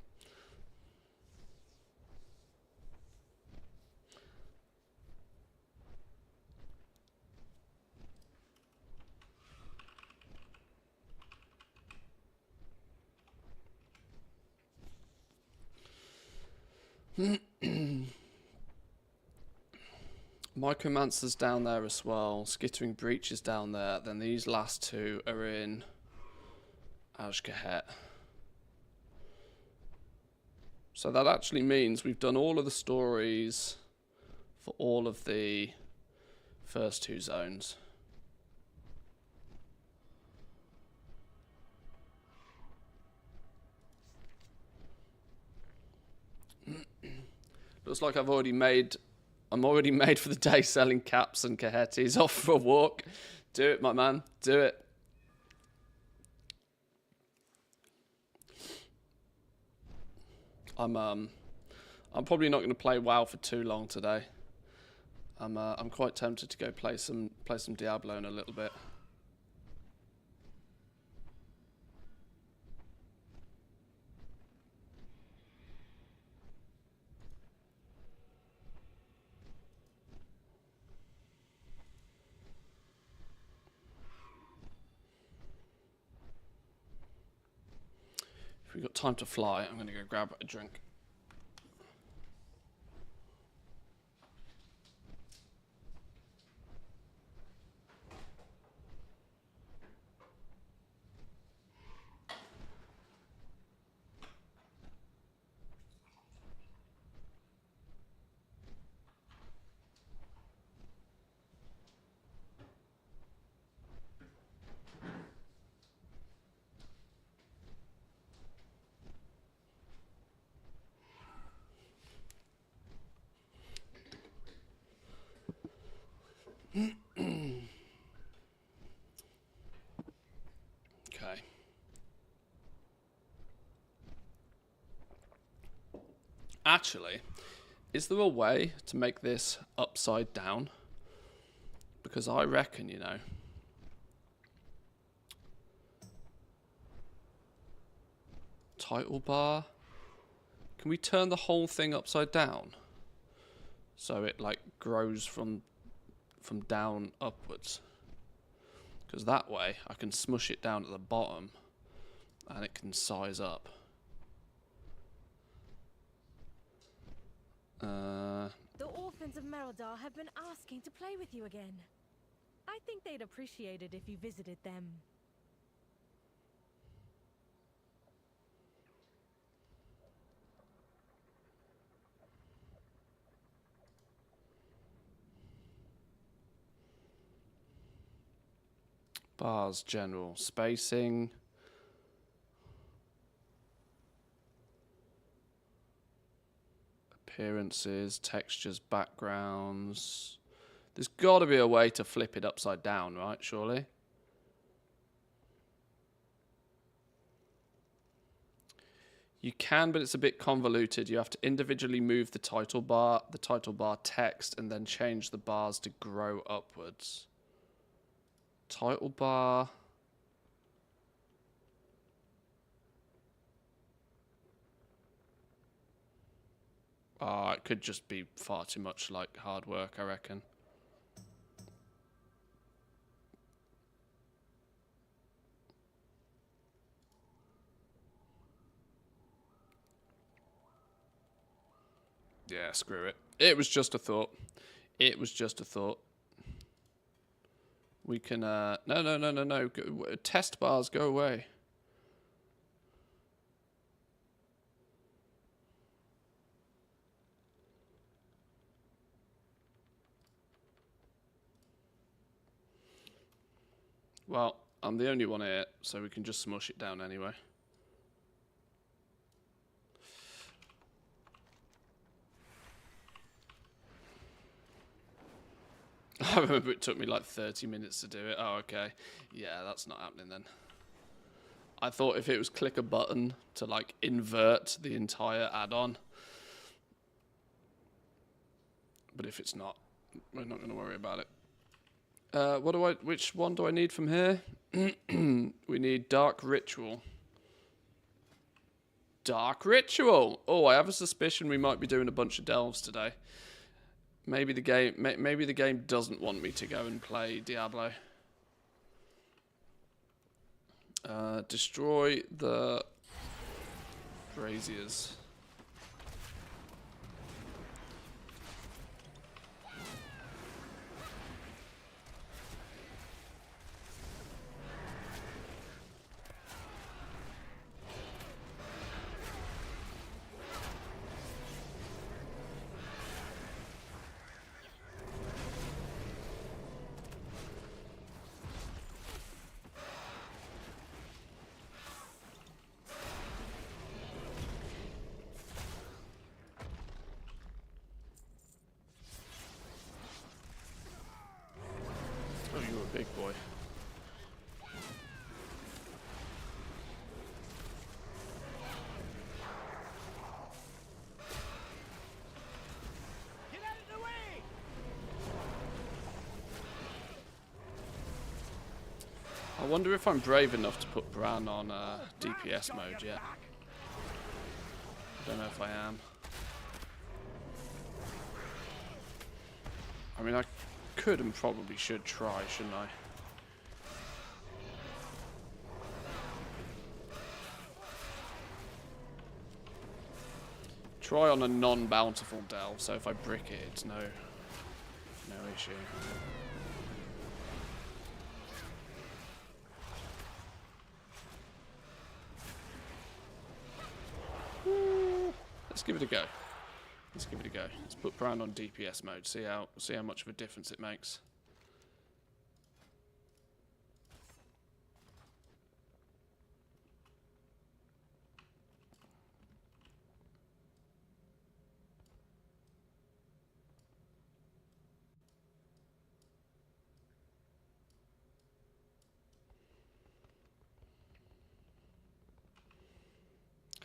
Micromancer's down there as well. Skittering Breach is down there. Then these last two are in Ashkahet. So that actually means we've done all of the stories for all of the first two zones. Looks like I'm already made for the day selling caps and Kahetis off for a walk. Do it, my man. Do it. I'm probably not going to play WoW for too long today. I'm quite tempted to go play some Diablo in a little bit. If we've got time to fly, I'm going to go grab a drink. Okay. Actually, is there a way to make this upside down? Because I reckon, you know, title bar. Can we turn the whole thing upside down? So it like grows from down upwards. Because that way I can smush it down at the bottom and it can size up. The orphans of Merodar have been asking to play with you again. I think they'd appreciate it if you visited them. Bars, general, spacing. Appearances, textures, backgrounds. There's got to be a way to flip it upside down, right? Surely. You can, but it's a bit convoluted. You have to individually move the title bar text, and then change the bars to grow upwards. Title bar. Oh, it could just be far too much like hard work, I reckon. Yeah, screw it. It was just a thought. It was just a thought. We can, no. Test bars, go away. Well, I'm the only one here, so we can just smush it down anyway. I remember it took me like 30 minutes to do it. Oh, okay. Yeah, that's not happening then. I thought if it was click a button to like invert the entire add-on. But if it's not, we're not going to worry about it. Which one do I need from here? We need Dark Ritual. Dark Ritual! Oh, I have a suspicion we might be doing a bunch of delves today. Maybe the game doesn't want me to go and play Diablo. Destroy the braziers. Big boy. Get out of the way! I wonder if I'm brave enough to put Bran on DPS mode yet. I don't know if I am. I mean, I could and probably should try, shouldn't I? Try on a non-bountiful delve, so if I brick it, it's no issue. Let's give it a go. Let's give it a go. Let's put Bran on DPS mode. See how much of a difference it makes.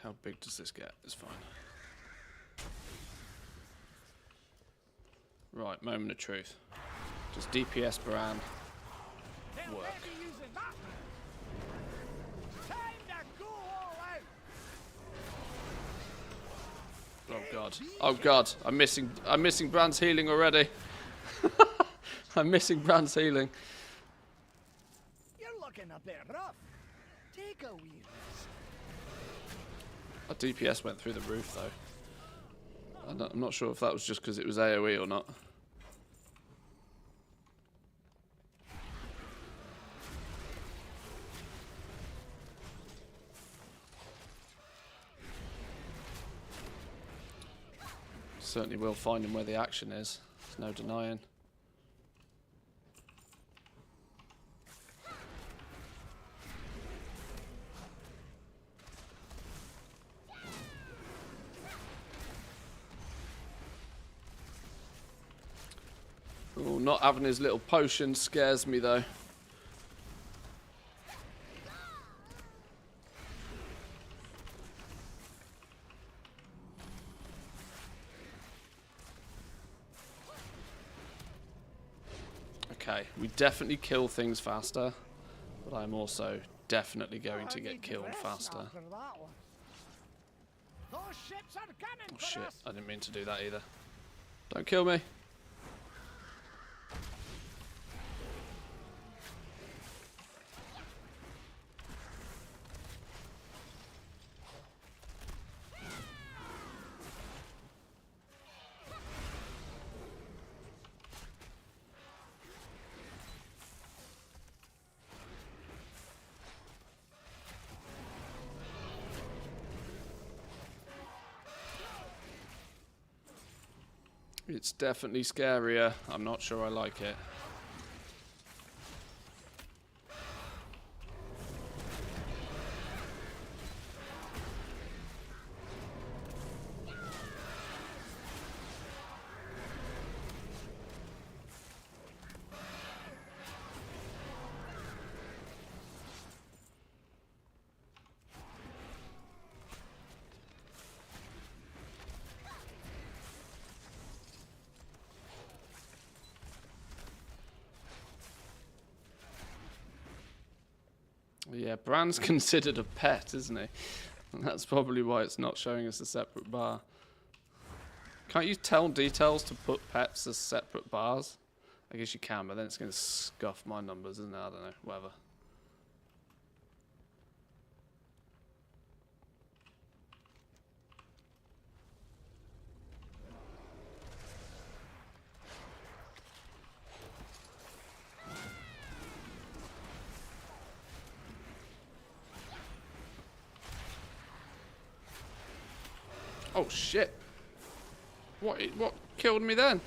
How big does this get? It's fine. Right, moment of truth. Does DPS Bran work? Oh god. Oh god. I'm missing Bran's healing already. I'm missing Bran's healing. You're looking a bit rough. Take a wee rest. Our DPS went through the roof though. I'm not sure if that was just because it was AoE or not. Certainly will find him where the action is. There's no denying. Oh, not having his little potion scares me though. Okay, we definitely kill things faster, but I'm also definitely going to get killed faster. Those ships are coming Oh for shit, us. I didn't mean to do that either. Don't kill me. It's definitely scarier. I'm not sure I like it. Yeah, Bran's considered a pet, isn't he? And that's probably why it's not showing us a separate bar. Can't you tell details to put pets as separate bars? I guess you can, but then it's going to scuff my numbers, isn't it? I don't know, whatever. Oh shit! What killed me then?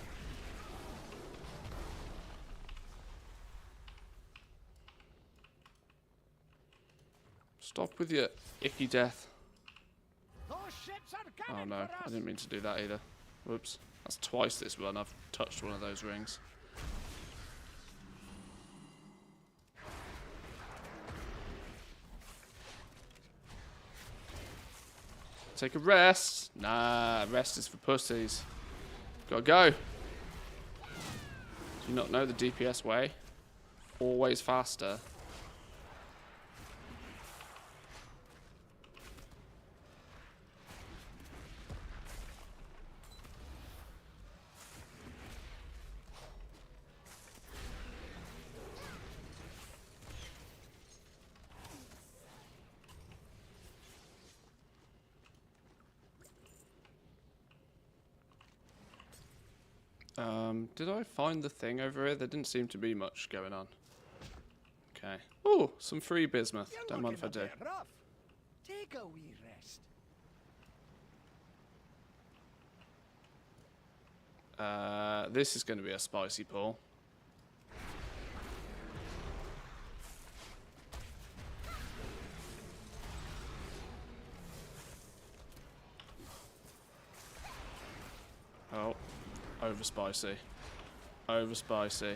Stop with your icky death. Those ships are coming Oh no, for I us. didn't mean to do that either. Whoops. That's twice this run I've touched one of those rings. take a rest. Nah, rest is for pussies. Gotta go. Do you not know the DPS way? Always faster. Did I find the thing over here? There didn't seem to be much going on. Okay. Oh, some free bismuth. You're Don't mind if I looking do. a bit rough. Take a wee rest. This is going to be a spicy pull. Oh, over spicy. Over spicy.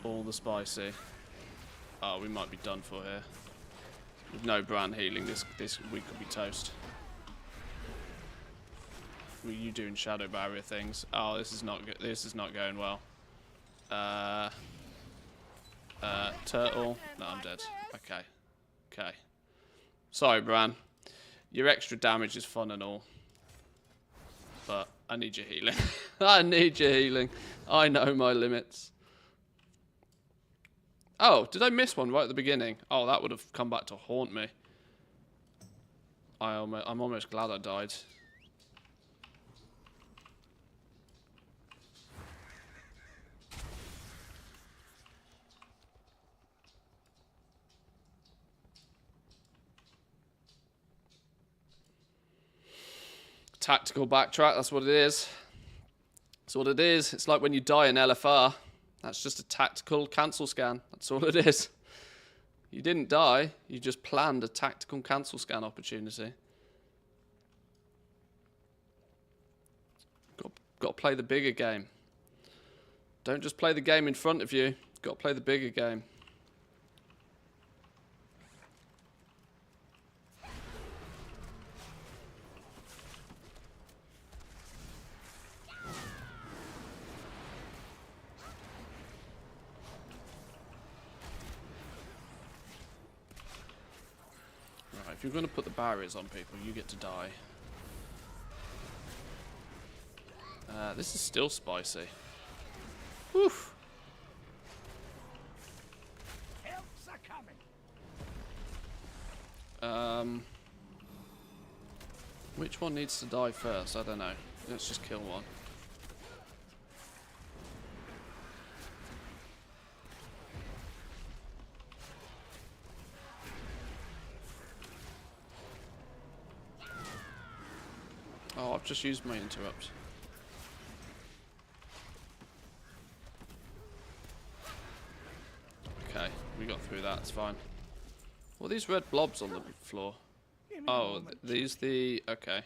All the spicy. Oh, we might be done for here. With no brand healing, this we could be toast. Were you doing shadow barrier things? Oh, this is not good. This is not going well. Turtle. No, I'm dead. Okay. Okay. Sorry, Bran. Your extra damage is fun and all. But I need your healing. I need your healing. I know my limits. Oh, did I miss one right at the beginning? Oh, that would have come back to haunt me. I'm almost glad I died. Tactical backtrack, that's what it is. That's what it is. It's like when you die in LFR. That's just a tactical cancel scan. That's all it is. You didn't die. You just planned a tactical cancel scan opportunity. Got to play the bigger game. Don't just play the game in front of you. Got to play the bigger game. If you're going to put the barriers on people, you get to die. This is still spicy. Woof. Helps are coming. Which one needs to die first? I don't know. Let's just kill one. Oh, I've just used my interrupt. Okay, we got through that, it's fine. What are these red blobs on the floor? Oh, these the... okay.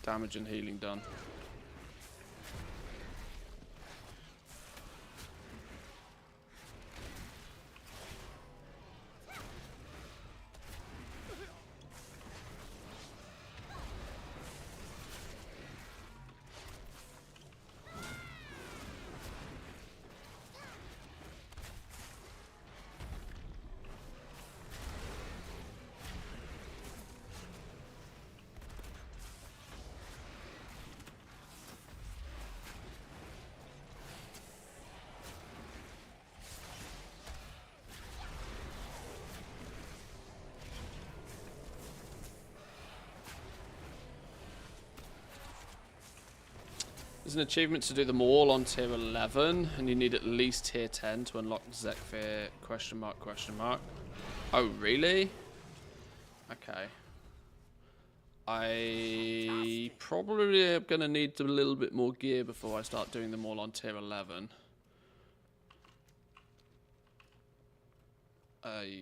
Damage and healing done. There's an achievement to do them all on tier 11, and you need at least tier 10 to unlock Zekfir, question mark, question mark. Oh, really? Okay. I probably am going to need a little bit more gear before I start doing them all on tier 11.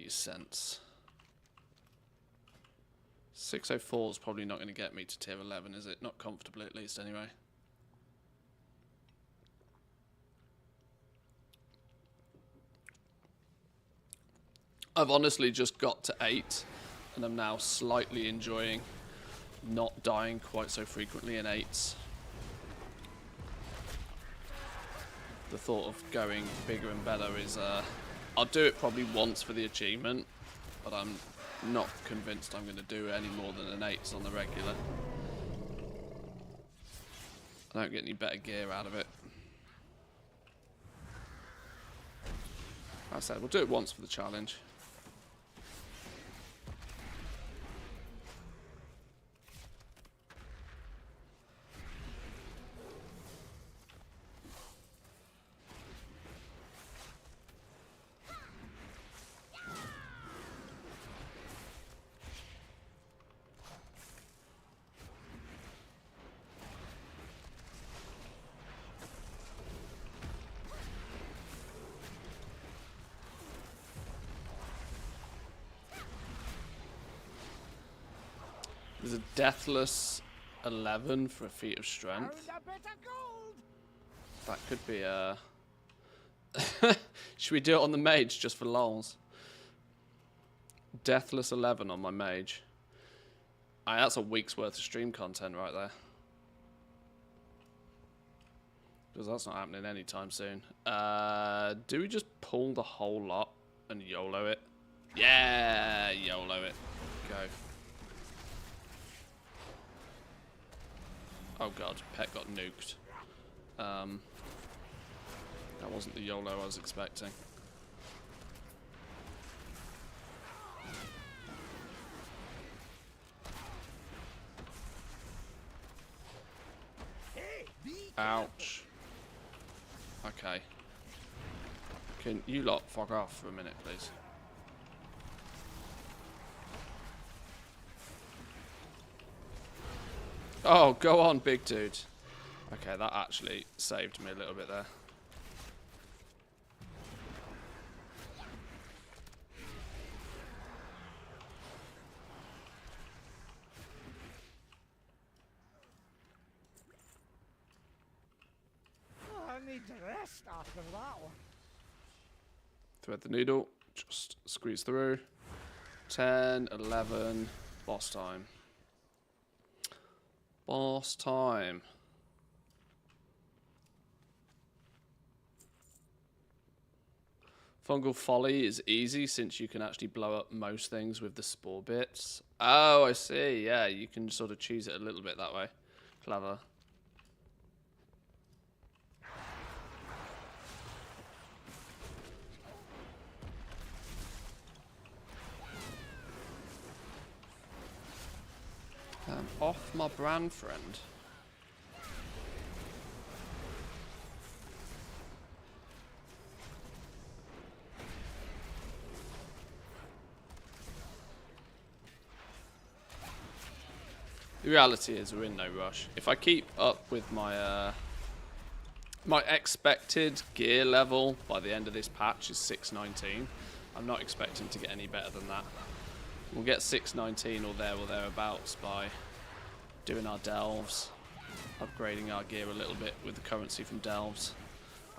Sense. 604 is probably not going to get me to tier 11, is it? Not comfortably, at least, anyway. I've honestly just got to 8, and I'm now slightly enjoying not dying quite so frequently in 8s. The thought of going bigger and better is, I'll do it probably once for the achievement, but I'm not convinced I'm going to do any more than an 8s on the regular. I don't get any better gear out of it. Like I said, we'll do it once for the challenge. There's a deathless 11 for a feat of strength. Found a bit of gold. That could be a... Should we do it on the mage just for lols? Deathless 11 on my mage. Aye, that's a week's worth of stream content right there. Because that's not happening anytime soon. Do we just pull the whole lot and YOLO it? Yeah, YOLO it. Go. Oh god, pet got nuked. That wasn't the YOLO I was expecting. Ouch. Okay. Can you lot fuck off for a minute, please? Oh, go on, big dude. Okay, that actually saved me a little bit there. Oh, I need to rest after that one. Thread the needle. Just squeeze through. 10, 11. Boss time. Boss time. Fungal Folly is easy since you can actually blow up most things with the spore bits. Oh, I see. Yeah, you can sort of choose it a little bit that way. Clever. Off my brand friend. The reality is we're in no rush. If I keep up with my my expected gear level by the end of this patch is 619. I'm not expecting to get any better than that. We'll get 619 or thereabouts by doing our delves, upgrading our gear a little bit with the currency from delves.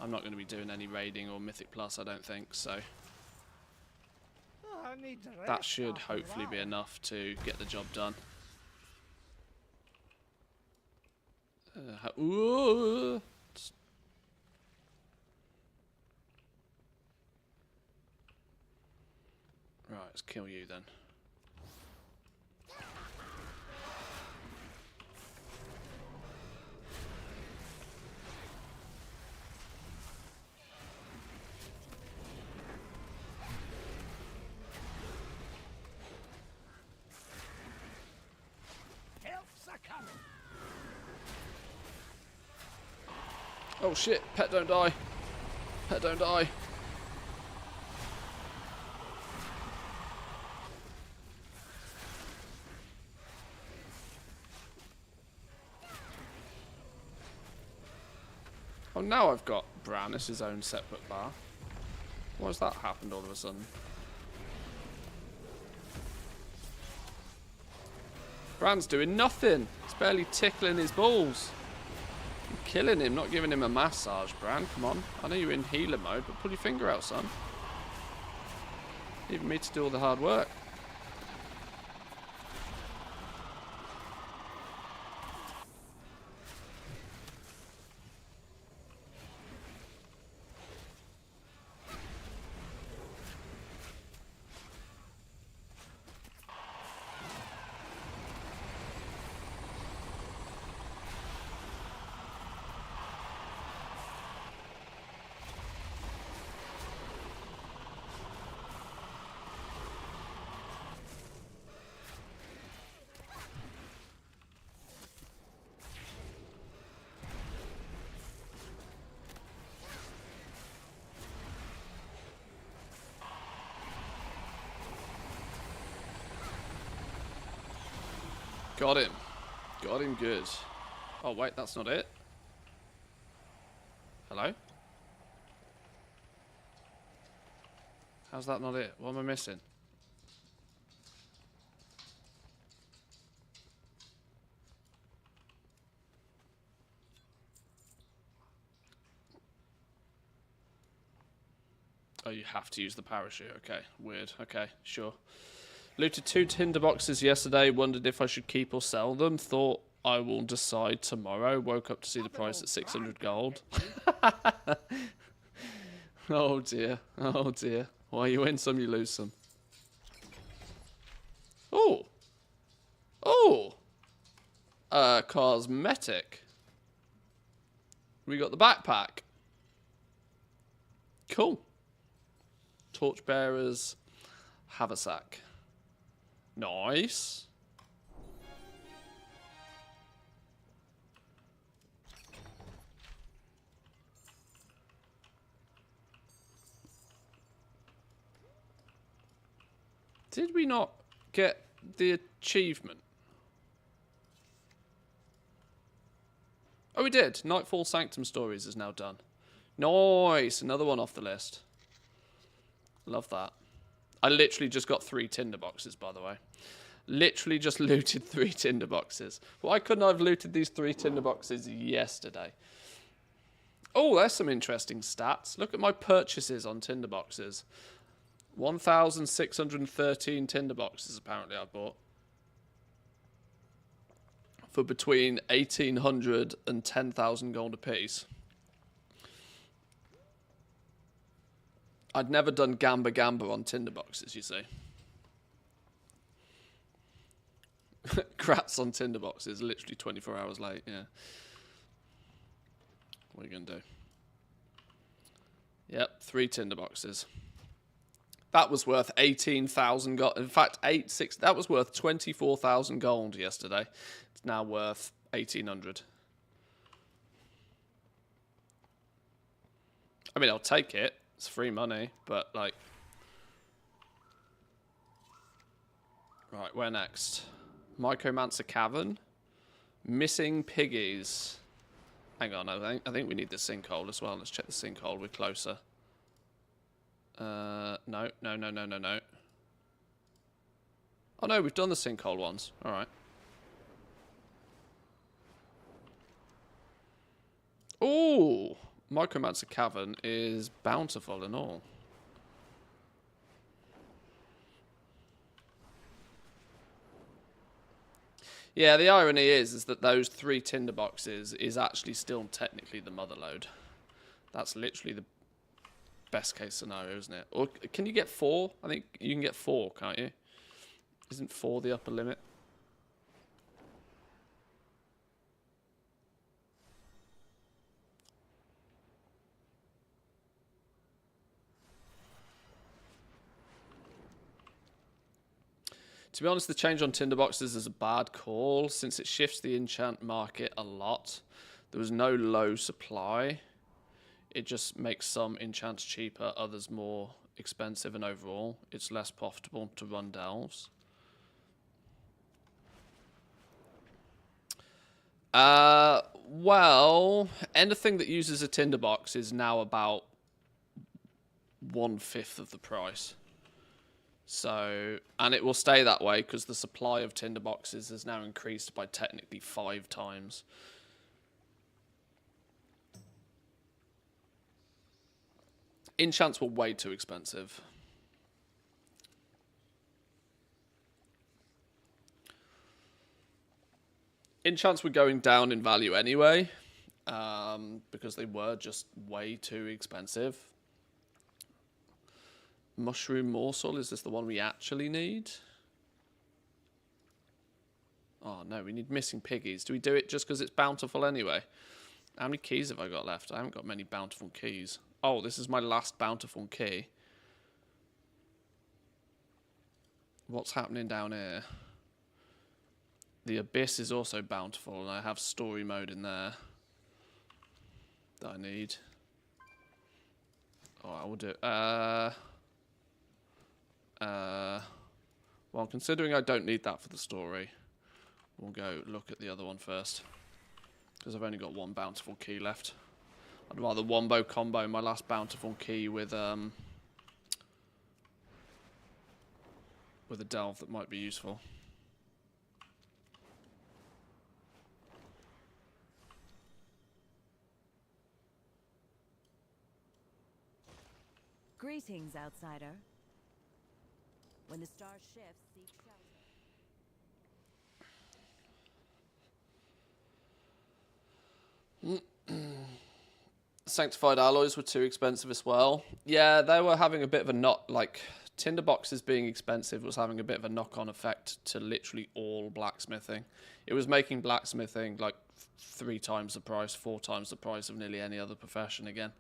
I'm not going to be doing any raiding or Mythic Plus, I don't think, so Oh, I need to rest that should after hopefully that be one. enough to get the job done. Ooh. Right, let's kill you then. Help's a coming. Oh shit, pet don't die. Pet don't die. Oh, now I've got Bran as his own separate bar. Why has that happened all of a sudden? Bran's doing nothing. He's barely tickling his balls. You're killing him, not giving him a massage, Bran. Come on. I know you're in healer mode, but pull your finger out, son. Leaving me to do all the hard work. Got him. Got him good. Oh, wait, that's not it. Hello? How's that not it? What am I missing? Oh, you have to use the parachute. Okay, weird. Okay, sure. Looted 2 tinderboxes yesterday. Wondered if I should keep or sell them. Thought I will decide tomorrow. Woke up to see the price at 600 gold. Oh dear. Oh dear. Well, you win some, you lose some. Oh. Oh. Cosmetic. We got the backpack. Cool. Torchbearers. Haversack. Nice. Did we not get the achievement? Oh, we did. Nightfall Sanctum Stories is now done. Nice. Another one off the list. Love that. I literally just got 3 tinderboxes, by the way. Literally just looted 3 tinderboxes. Why couldn't I have looted these 3 tinderboxes yesterday? Oh, there's some interesting stats. Look at my purchases on tinderboxes. 1,613 tinderboxes apparently I bought. For between 1,800 and 10,000 gold apiece. I'd never done Gamba on tinderboxes, you see. Crats on tinderboxes, literally 24 hours late, yeah. What are you going to do? Yep, 3 tinderboxes. That was worth 18,000 gold. In fact, that was worth 24,000 gold yesterday. It's now worth 1,800. I mean, I'll take it. It's free money, but like... Right, where next? Mycomancer Cavern. Missing piggies. Hang on, I think we need the sinkhole as well. Let's check the sinkhole. We're closer. No. Oh no, we've done the sinkhole ones. Alright. Ooh! Mycomancer Cavern is bountiful and all. Yeah, the irony is that those 3 tinderboxes is actually still technically the mother load. That's literally the best case scenario, isn't it? Or can you get 4? I think you can get 4, can't you? Isn't 4 the upper limit? To be honest, the change on tinderboxes is a bad call since it shifts the enchant market a lot. There was no low supply. It just makes some enchants cheaper, others more expensive, and overall it's less profitable to run delves. Well, anything that uses a tinderbox is now about 1/5 of the price. So, and it will stay that way because the supply of tinderboxes has now increased by technically 5 times. Enchants were way too expensive. Enchants were going down in value anyway, because they were just way too expensive. Mushroom morsel, is this the one we actually need? Oh no, we need missing piggies. Do we do it just because it's bountiful anyway? How many keys have I got left? I haven't got many bountiful keys. Oh, this is my last bountiful key. What's happening down here? The Abyss is also bountiful, and I have story mode in there that I need. Oh, I will do. Well, considering I don't need that for the story, we'll go look at the other one first, because I've only got one bountiful key left. I'd rather wombo combo my last bountiful key with a delve that might be useful. Greetings, outsider. When the star shifts, seek shelter. Sanctified alloys were too expensive as well. Yeah, they were having a bit of a tinderboxes being expensive was having a bit of a knock-on effect to literally all blacksmithing. It was making blacksmithing like 3 times the price, 4 times the price of nearly any other profession again,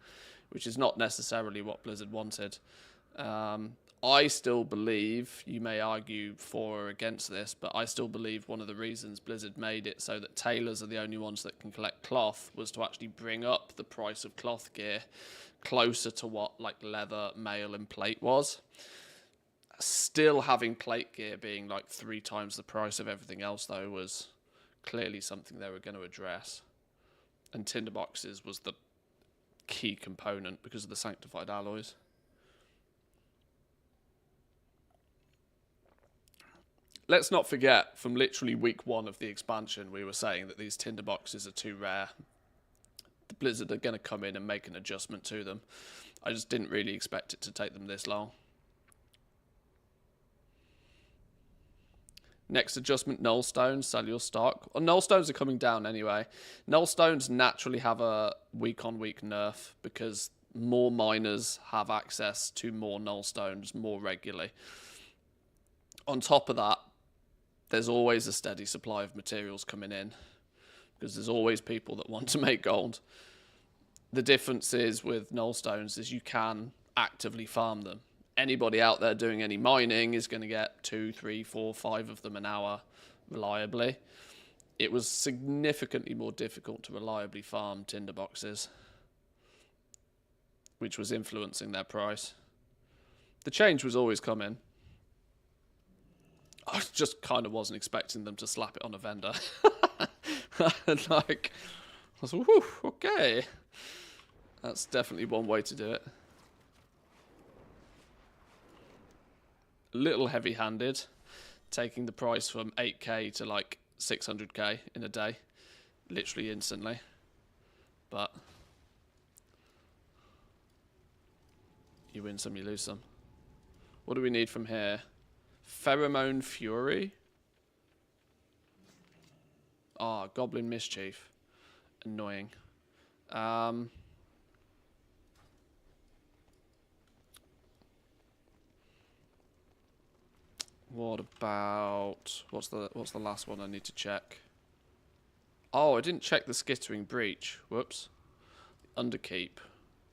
which is not necessarily what Blizzard wanted. I still believe, you may argue for or against this, but I still believe one of the reasons Blizzard made it so that tailors are the only ones that can collect cloth was to actually bring up the price of cloth gear closer to what like leather, mail and plate was. Still having plate gear being like 3 times the price of everything else though was clearly something they were going to address. And tinderboxes was the key component because of the sanctified alloys. Let's not forget, from literally week 1 of the expansion, we were saying that these tinderboxes are too rare. The Blizzard are going to come in and make an adjustment to them. I just didn't really expect it to take them this long. Next adjustment, null stones, sell your stock. Well, null stones are coming down anyway. Null stones naturally have a week-on-week nerf because more miners have access to more null stones more regularly. On top of that, there's always a steady supply of materials coming in because there's always people that want to make gold. The difference is with null stones is you can actively farm them. Anybody out there doing any mining is going to get 2, 3, 4, 5 of them an hour reliably. It was significantly more difficult to reliably farm tinderboxes, which was influencing their price. The change was always coming. I just kind of wasn't expecting them to slap it on a vendor. Like, I was, whew, okay. That's definitely one way to do it. A little heavy-handed, taking the price from 8k to like 600k in a day, literally instantly. But you win some, you lose some. What do we need from here? Pheromone Fury. Ah, Goblin Mischief. Annoying. What about what's the last one I need to check? Oh, I didn't check the Skittering Breach. Whoops. Underkeep.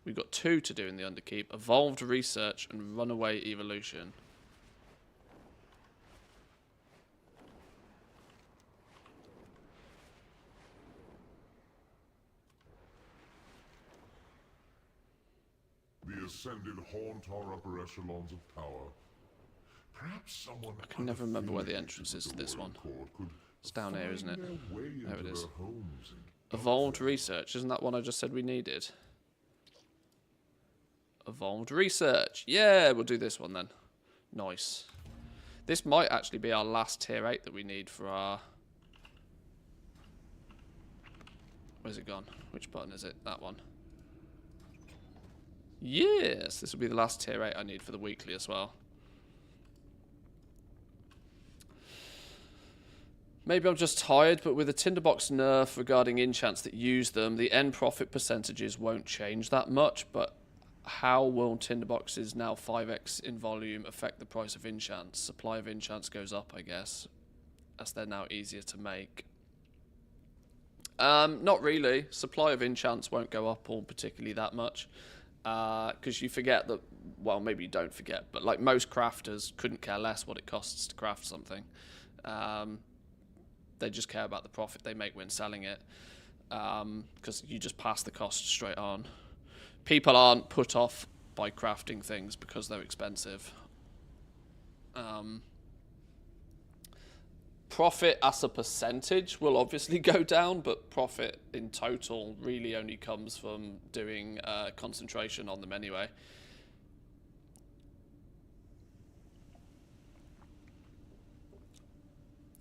We've got 2 to do in the Underkeep. Evolved Research and Runaway Evolution. The Ascended haunt our upper echelons of power. Perhaps someone I can never remember where the entrance is to this one. It's down here, isn't it? There it is. Evolved Research. Isn't that one I just said we needed? Evolved Research. Yeah, we'll do this one then. Nice. This might actually be our last tier 8 that we need for our... Where's it gone? Which button is it? That one. Yes, this will be the last tier 8 I need for the weekly as well. Maybe I'm just tired, but with a tinderbox nerf regarding enchants that use them, the end profit percentages won't change that much, but how will tinderboxes now 5x in volume affect the price of enchants? Supply of enchants goes up, I guess, as they're now easier to make. Not really. Supply of enchants won't go up all particularly that much, because you forget that, well, maybe you don't forget, but like most crafters couldn't care less what it costs to craft something. They just care about the profit they make when selling it, because you just pass the cost straight on. People aren't put off by crafting things because they're expensive. Profit as a percentage will obviously go down, but profit in total really only comes from doing concentration on them anyway.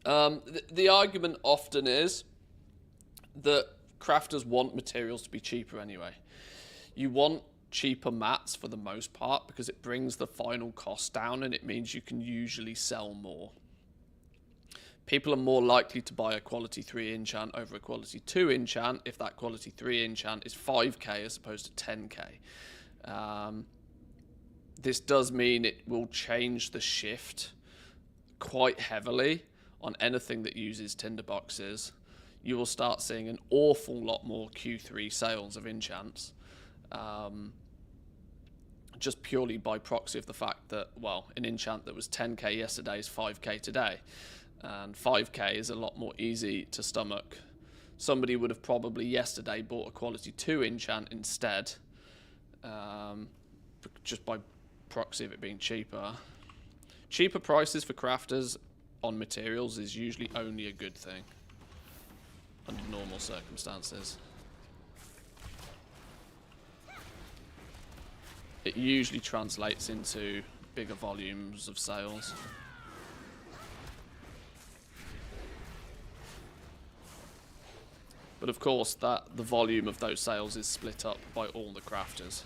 The argument often is that crafters want materials to be cheaper anyway. You want cheaper mats for the most part because it brings the final cost down and it means you can usually sell more. People are more likely to buy a quality 3 enchant over a quality 2 enchant if that quality 3 enchant is 5k as opposed to 10k. This does mean it will change the shift quite heavily on anything that uses tinderboxes. You will start seeing an awful lot more Q3 sales of enchants, just purely by proxy of the fact that, well, an enchant that was 10k yesterday is 5k today, and 5k is a lot more easy to stomach. Somebody would have probably yesterday bought a quality 2 enchant instead, just by proxy of it being cheaper. Cheaper prices for crafters on materials is usually only a good thing under normal circumstances. It usually translates into bigger volumes of sales. But of course, the volume of those sales is split up by all the crafters.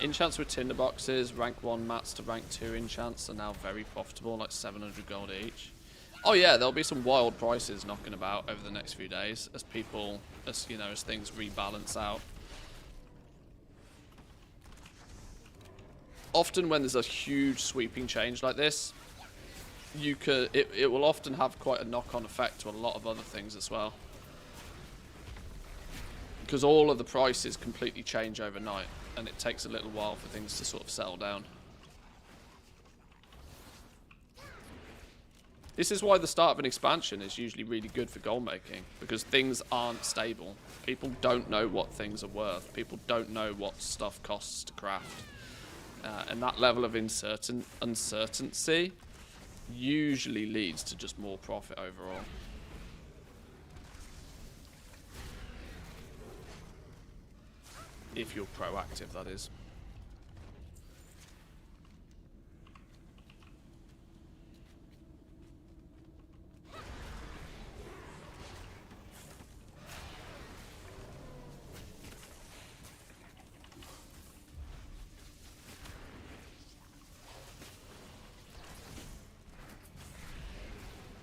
Enchants with tinderboxes, rank 1 mats to rank 2 enchants are now very profitable, like 700 gold each. Oh yeah, there'll be some wild prices knocking about over the next few days as people, as things rebalance out. Often when there's a huge sweeping change like this, it will often have quite a knock-on effect to a lot of other things as well. Because all of the prices completely change overnight, and it takes a little while for things to sort of settle down. This is why the start of an expansion is usually really good for gold making, because things aren't stable. People don't know what things are worth. People don't know what stuff costs to craft. And that level of uncertainty usually leads to just more profit overall. If you're proactive, that is.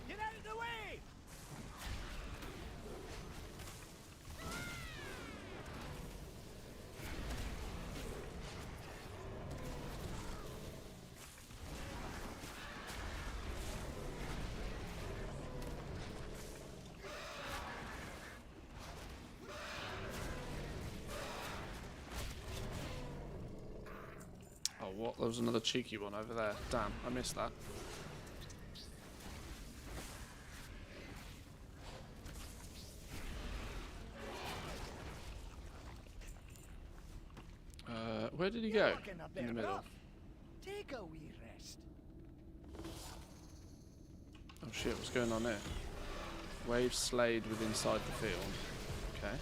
Get out of the way! Oh, what? There was another cheeky one over there. Damn, I missed that. Where did he go? Looking a In bit the middle. rough. Take a wee rest. Oh shit, what's going on there? Wave slayed with inside the field. Okay.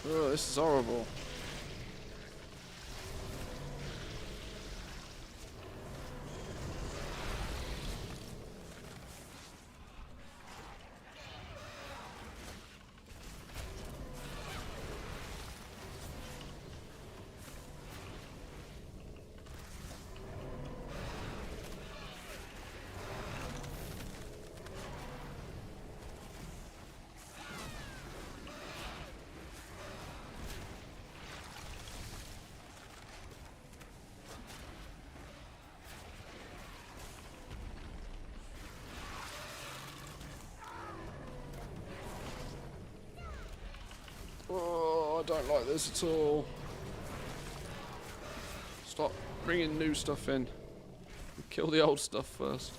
Oh, this is horrible. Oh, I don't like this at all. Stop bringing new stuff in. Kill the old stuff first.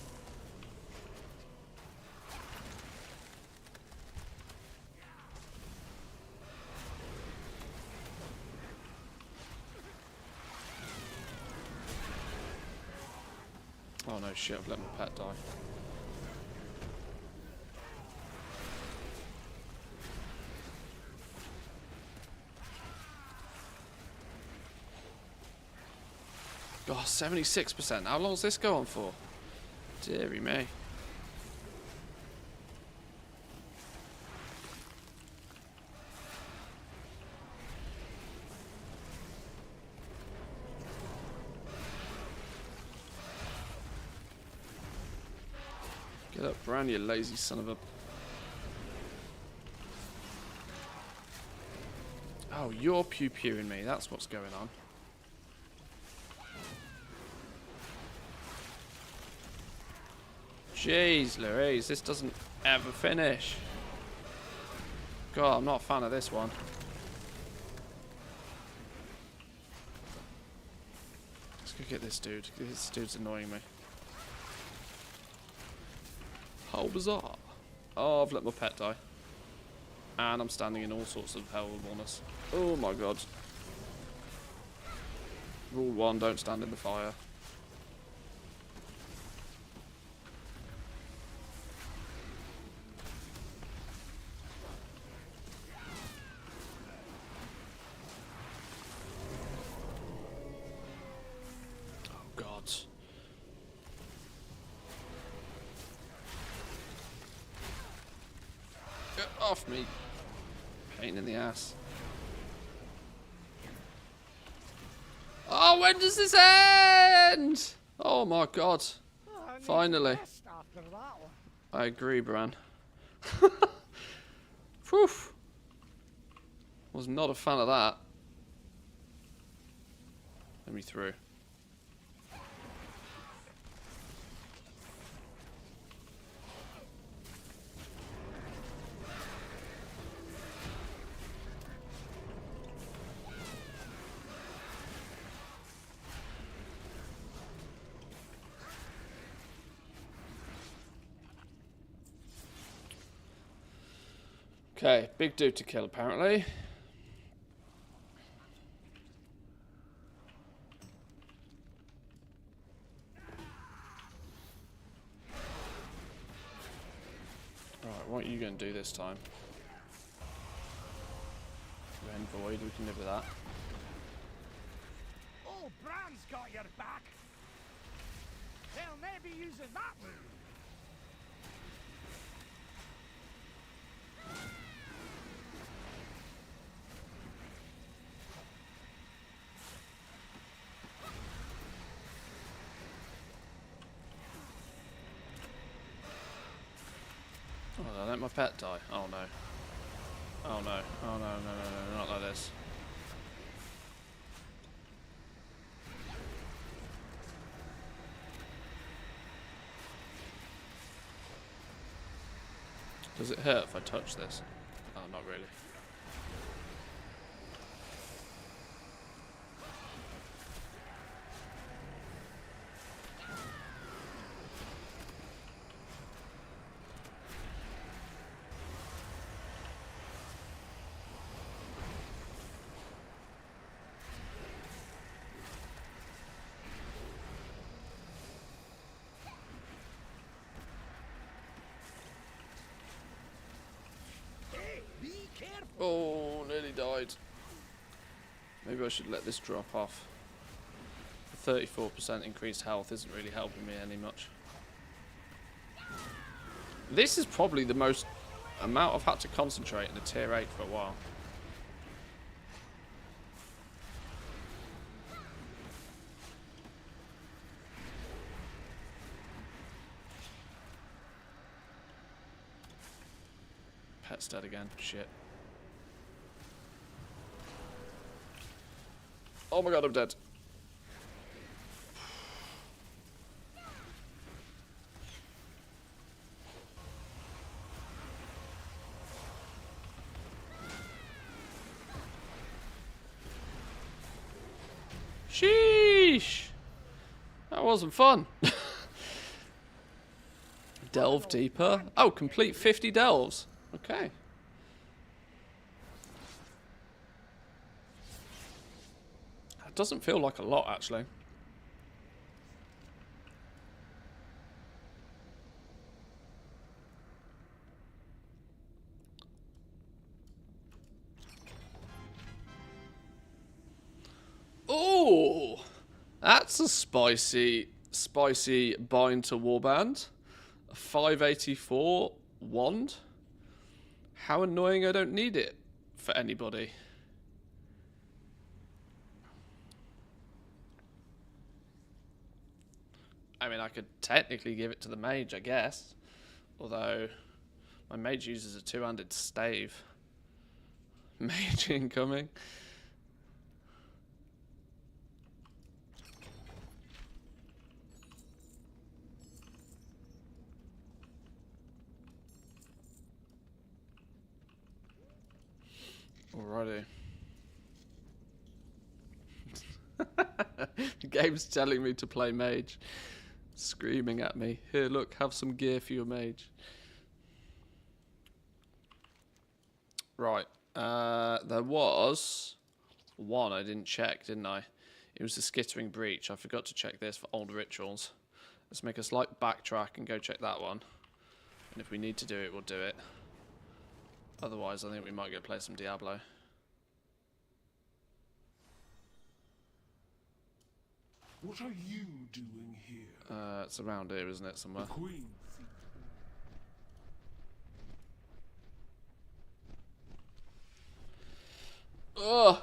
Oh no, shit, I've let my pet die. God, 76%. How long does this go on for? Deary me. Get up, Bran, you lazy son of a... Oh, you're pew-pewing me. That's what's going on. Jeez Louise, this doesn't ever finish. God, I'm not a fan of this one. Let's go get this dude. This dude's annoying me. How bizarre. Oh, I've let my pet die. And I'm standing in all sorts of horribleness. Oh my god. Rule 1, don't stand in the fire. Get off me. Pain in the ass. Oh, when does this end? Oh my god. Finally. I agree, Bran. Whew. Was not a fan of that. Let me through. Okay, big dude to kill apparently. Right, what are you going to do this time? Ren Void, we can live with that. Oh, Bran's got your back. They'll never be using that move. Oh, I let my pet die. Oh no. Oh no. Oh no, no, no, no, not like this. Does it hurt if I touch this? Oh, not really. Oh, nearly nearly died. Maybe I should let this drop off. The 34% increased health isn't really helping me any much. This is probably the most amount I've had to concentrate in a tier 8 for a while. Pet's dead again. Shit. Oh my god, I'm dead. Sheesh! That wasn't fun. Delve deeper. Oh, complete 50 delves. Okay. That doesn't feel like a lot, actually. Oh, that's a spicy bind to warband. A 584 wand. How annoying I don't need it for anybody. I mean, I could technically give it to the mage, I guess. Although, my mage uses a two-handed stave. Mage incoming. Alrighty. The game's telling me to play mage. Screaming at me. Here, look, have some gear for your mage. Right. There was one I didn't check, didn't I? It was the Skittering Breach. I forgot to check this for old rituals. Let's make a slight backtrack and go check that one. And if we need to do it, we'll do it. Otherwise, I think we might go play some Diablo. What are you doing here? It's around here, isn't it, somewhere? The Queen. Ugh!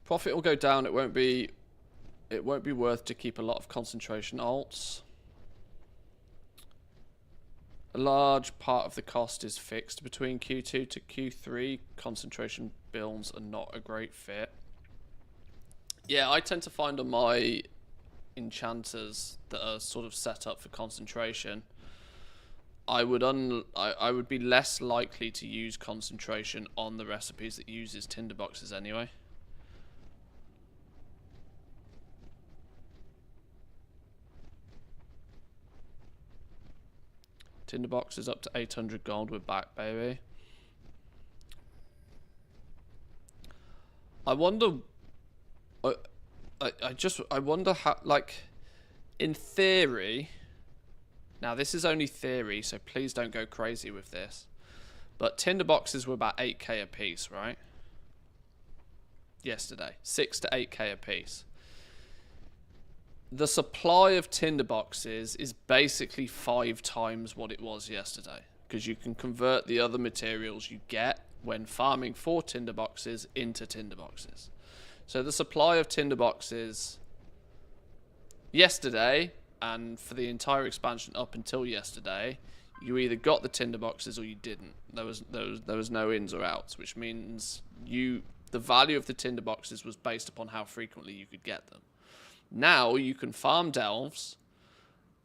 Profit will go down. It won't be worth to keep a lot of concentration alts. A large part of the cost is fixed between Q2 to Q3. Concentration builds are not a great fit. Yeah, I tend to find on my enchanters that are sort of set up for concentration, I would be less likely to use concentration on the recipes that uses tinderboxes anyway. Tinderboxes up to 800 gold. We're back, baby. I wonder. I wonder how, like, in theory. Now this is only theory, so please don't go crazy with this. But tinderboxes were about 8k a piece, right? Yesterday, 6 to 8k a piece. The supply of tinderboxes is basically 5 times what it was yesterday, because you can convert the other materials you get when farming for tinderboxes into tinderboxes. So the supply of tinderboxes yesterday, and for the entire expansion up until yesterday, you either got the tinderboxes or you didn't. There was no ins or outs, which means the value of the tinderboxes was based upon how frequently you could get them. Now you can farm delves,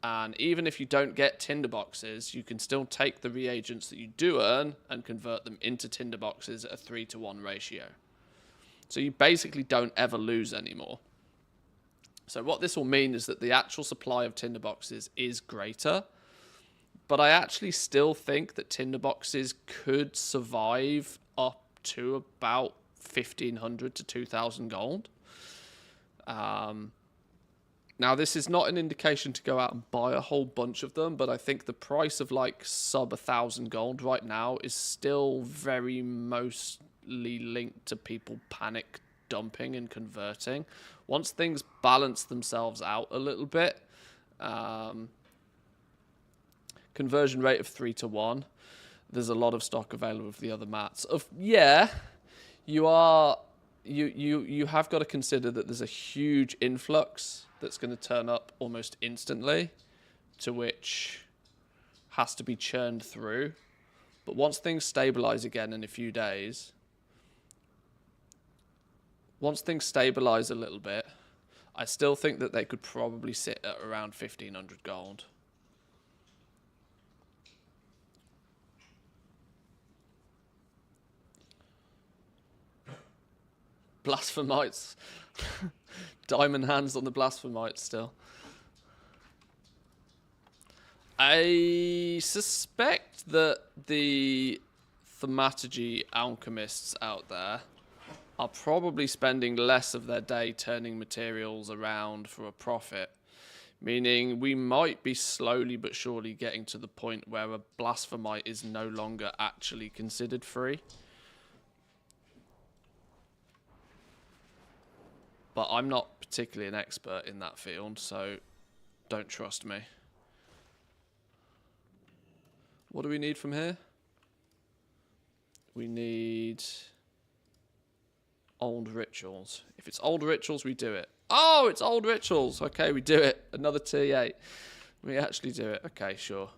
and even if you don't get tinderboxes, you can still take the reagents that you do earn and convert them into tinderboxes at a 3-to-1 ratio. So you basically don't ever lose anymore. So what this will mean is that the actual supply of tinderboxes is greater, but I actually still think that tinderboxes could survive up to about 1,500 to 2,000 gold. Now, this is not an indication to go out and buy a whole bunch of them, but I think the price of like sub 1,000 gold right now is still very mostly linked to people panic dumping and converting. Once things balance themselves out a little bit, conversion rate of 3 to 1, there's a lot of stock available for the other mats. You have got to consider that there's a huge influx that's going to turn up almost instantly, to which has to be churned through. But once things stabilize again in a few days, once things stabilize a little bit, I still think that they could probably sit at around 1,500 gold. Blasphemites. Diamond hands on the blasphemites still. I suspect that the thaumaturgy alchemists out there are probably spending less of their day turning materials around for a profit. Meaning we might be slowly but surely getting to the point where a blasphemite is no longer actually considered free. But I'm not particularly an expert in that field, so don't trust me. What do we need from here? We need old rituals. If it's old rituals, we do it. Oh, it's old rituals. Okay, we do it. Another T8. We actually do it. Okay, sure.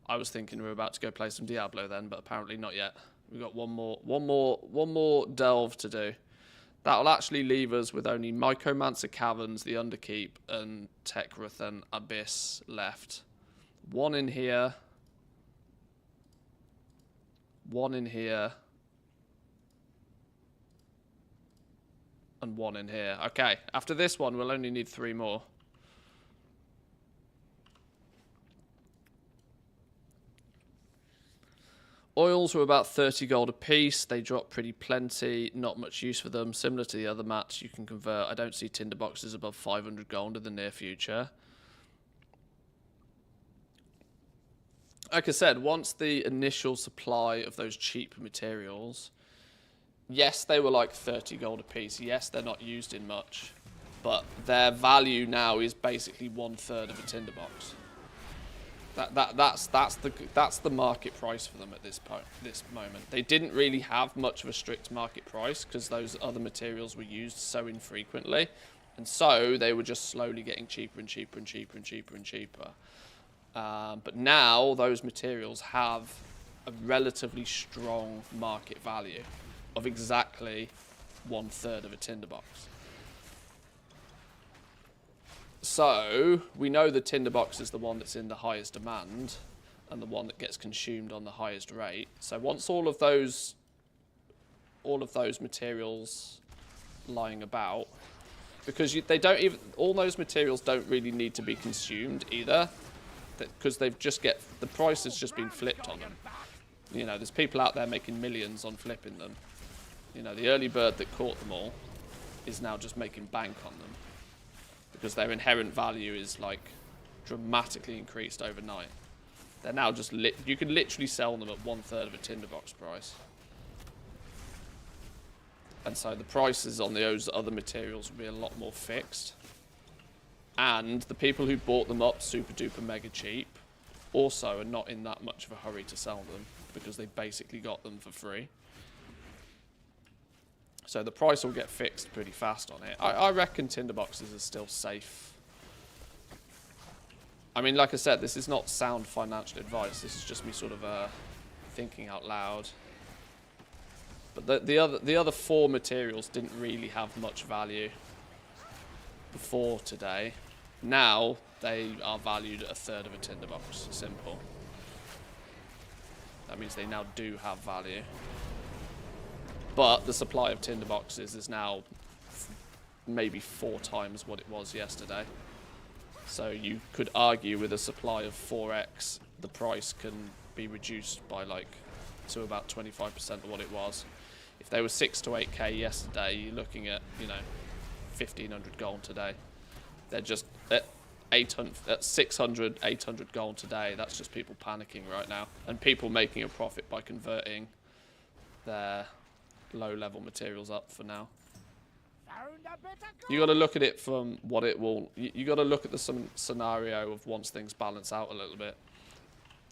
I was thinking we were about to go play some Diablo then, but apparently not yet. We've got one more delve to do. That'll actually leave us with only Mycomancer Caverns, the Underkeep, and Tekrathan Abyss left. One in here. One in here. And one in here. Okay, after this one, we'll only need 3 more. Oils were about 30 gold a piece. They drop pretty plenty. Not much use for them. Similar to the other mats you can convert. I don't see tinderboxes above 500 gold in the near future. Like I said, once the initial supply of those cheap materials, yes, they were like 30 gold a piece. Yes, they're not used in much. But their value now is basically 1/3 of a tinderbox. That's the market price for them at this moment. They didn't really have much of a strict market price because those other materials were used so infrequently, and so they were just slowly getting cheaper and cheaper and cheaper and cheaper and cheaper. But now those materials have a relatively strong market value of exactly 1/3 of a tinderbox. So, we know the tinderbox is the one that's in the highest demand and the one that gets consumed on the highest rate. So once all of those materials lying about, because they don't even, all those materials don't really need to be consumed either, because the price has just been flipped on them. You know, there's people out there making millions on flipping them. You know, the early bird that caught them all is now just making bank on them, because their inherent value is like dramatically increased overnight. They're now just you can literally sell them at 1/3 of a tinderbox price. And so the prices on those other materials will be a lot more fixed. And the people who bought them up super duper mega cheap also are not in that much of a hurry to sell them, because they basically got them for free. So the price will get fixed pretty fast on it. I reckon tinderboxes are still safe. I mean, like I said, this is not sound financial advice. This is just me sort of thinking out loud. But the other 4 materials didn't really have much value before today. Now they are valued at 1/3 of a tinderbox. Simple. That means they now do have value. But the supply of tinderboxes is now maybe 4 times what it was yesterday. So you could argue with a supply of 4x, the price can be reduced by to about 25% of what it was. If they were 6 to 8k yesterday, you're looking at, 1,500 gold today. They're just at 600, 800 gold today. That's just people panicking right now. And people making a profit by converting their low-level materials up for now. You got to look at it from what it will... You got to look at the scenario of once things balance out a little bit.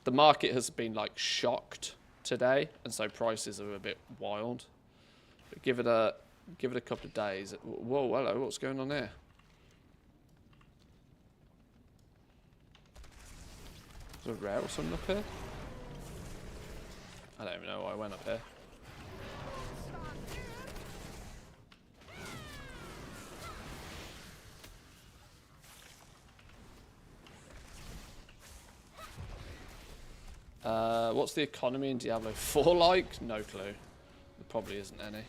The market has been, like, shocked today, and so prices are a bit wild. But give it a couple of days. Whoa, hello, what's going on here? Is there a rare or something up here? I don't even know why I went up here. What's the economy in Diablo 4 like? No clue. There probably isn't any.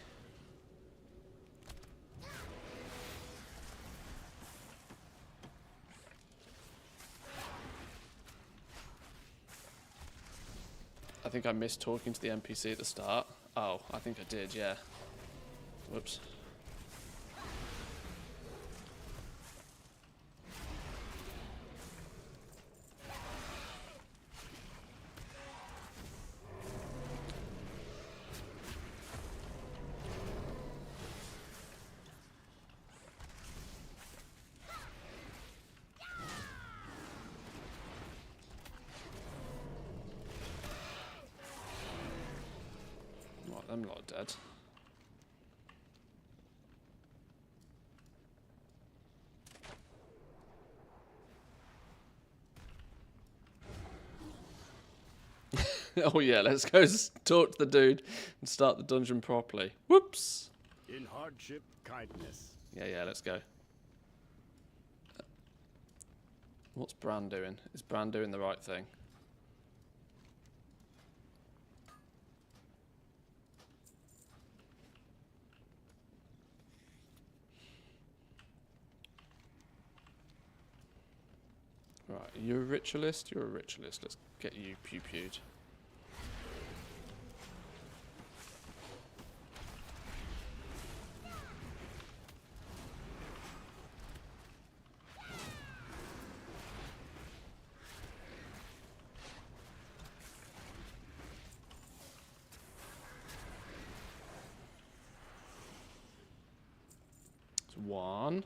I think I missed talking to the NPC at the start. Oh, I think I did, yeah. Whoops. Them lot are dead. Oh yeah, let's go talk to the dude and start the dungeon properly. Whoops! In hardship, kindness. Yeah, let's go. What's Bran doing? Is Bran doing the right thing? Right, you're a ritualist? You're a ritualist. Let's get you pew-pewed. It's one.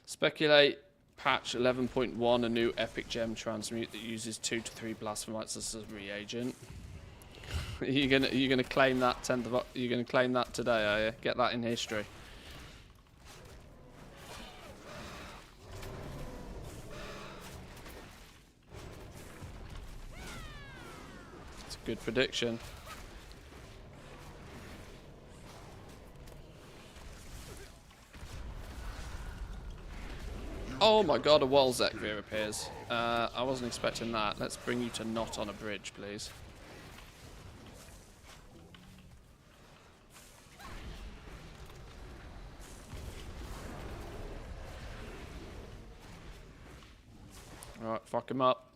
Speculate patch 11.1, a new epic gem transmute that uses 2 to 3 blasphemites as a reagent. Are you gonna claim that 10th of you're gonna claim that today, are you? Get that in history. It's a good prediction. Oh my god, a wall Zekvir appears. I wasn't expecting that. Let's bring you to not on a bridge, please. Alright, fuck him up.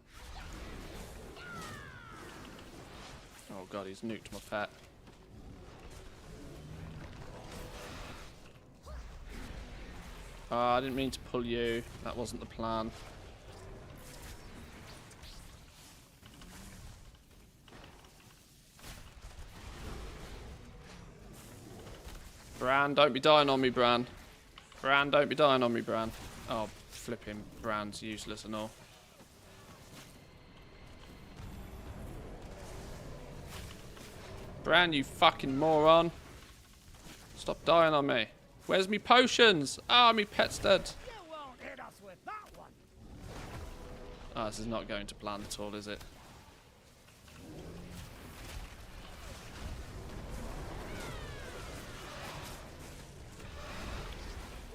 Oh god, he's nuked my pet. I didn't mean to pull you. That wasn't the plan. Bran, don't be dying on me, Bran. Bran, don't be dying on me, Bran. Oh, flipping Bran's useless and all. Bran, you fucking moron. Stop dying on me. Where's me potions? Ah, me pet's dead. You won't hit us with that one. Ah, this is not going to plan at all, is it?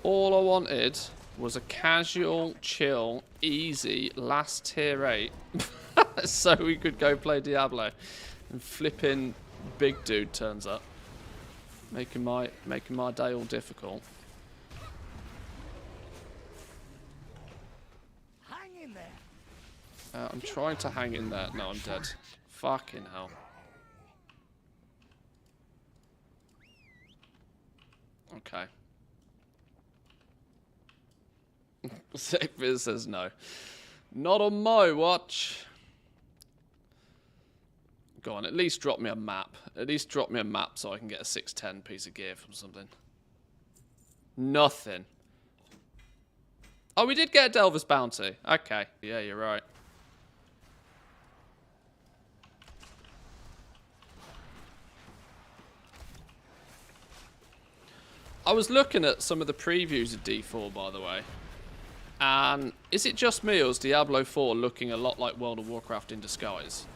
All I wanted was a casual, chill, easy last tier 8 so we could go play Diablo. And flipping big dude turns up. Making my day all difficult. Hang in there. I'm trying to hang in there. No, I'm dead. Fucking hell. Okay. Viz says no. Not on my watch. Go on, at least drop me a map. At least drop me a map so I can get a 610 piece of gear from something. Nothing. Oh, we did get a Delver's Bounty. Okay. Yeah, you're right. I was looking at some of the previews of D4, by the way. And is it just me or is Diablo 4 looking a lot like World of Warcraft in disguise?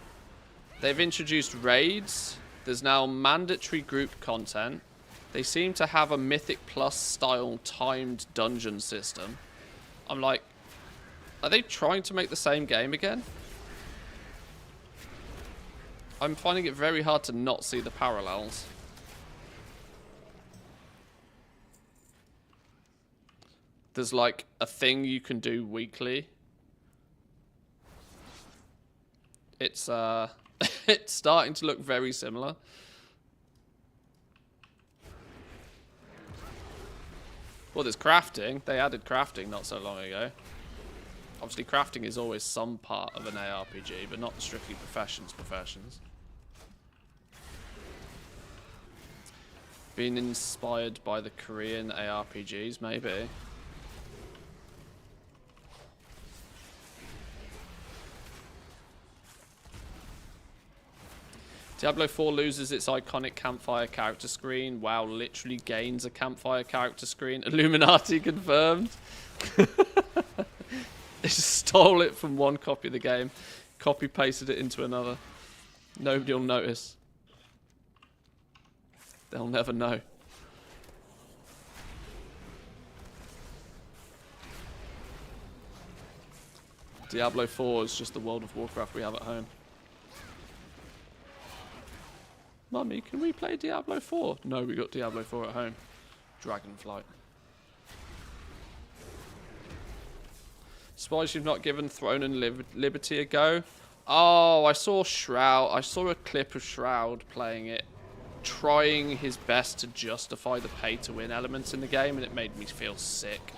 They've introduced raids. There's now mandatory group content. They seem to have a Mythic Plus style timed dungeon system. I'm like, are they trying to make the same game again? I'm finding it very hard to not see the parallels. There's like a thing you can do weekly. It's it's starting to look very similar. Well, there's crafting. They added crafting not so long ago. Obviously, crafting is always some part of an ARPG, but not strictly professions. Being inspired by the Korean ARPGs, maybe. Diablo 4 loses its iconic campfire character screen. WoW literally gains a campfire character screen. Illuminati confirmed. They just stole it from one copy of the game, copy-pasted it into another. Nobody will notice. They'll never know. Diablo 4 is just the World of Warcraft we have at home. Mummy, can we play Diablo 4? No, we got Diablo 4 at home. Dragonflight. Surprised you've not given Throne and Liberty a go. Oh, I saw Shroud. I saw a clip of Shroud playing it, trying his best to justify the pay-to-win elements in the game, and it made me feel sick.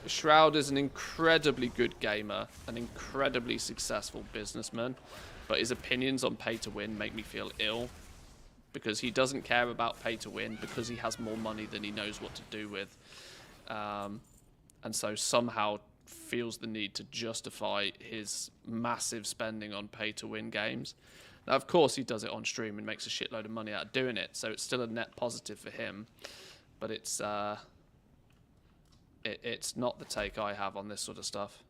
Shroud is an incredibly good gamer, an incredibly successful businessman, but his opinions on pay-to-win make me feel ill, because he doesn't care about pay-to-win because he has more money than he knows what to do with, and so somehow feels the need to justify his massive spending on pay-to-win games. Now, of course, he does it on stream and makes a shitload of money out of doing it, so it's still a net positive for him, but it's not the take I have on this sort of stuff.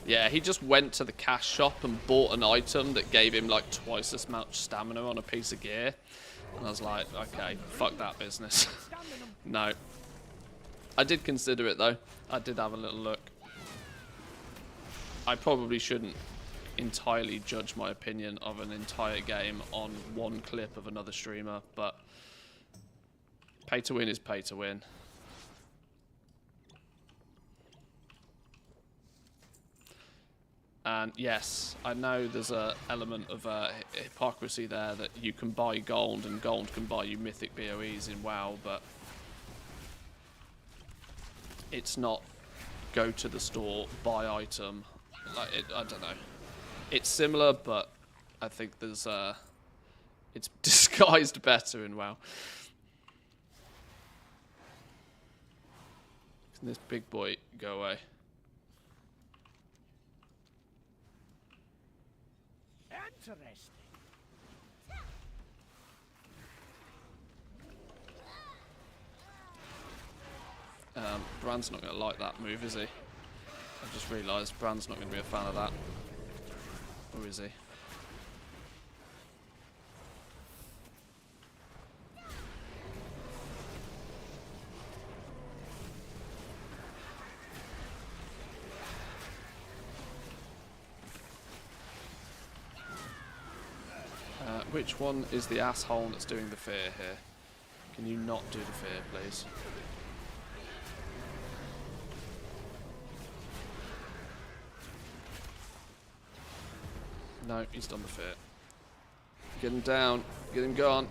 Yeah, he just went to the cash shop and bought an item that gave him like twice as much stamina on a piece of gear. And I was like, okay, fuck that business. No. I did consider it though. I did have a little look. I probably shouldn't entirely judge my opinion of an entire game on one clip of another streamer, but pay to win is pay to win. And yes, I know there's an element of hypocrisy there that you can buy gold and gold can buy you mythic BOEs in WoW, but it's not go to the store, buy item. Like I don't know. It's similar, but I think there's it's disguised better in WoW. Can this big boy go away? Interesting. Brand's not going to like that move, is he? I just realised Brand's not going to be a fan of that. Or is he? Which one is the asshole that's doing the fear here? Can you not do the fear, please? No, he's done the fear. Get him down. Get him gone.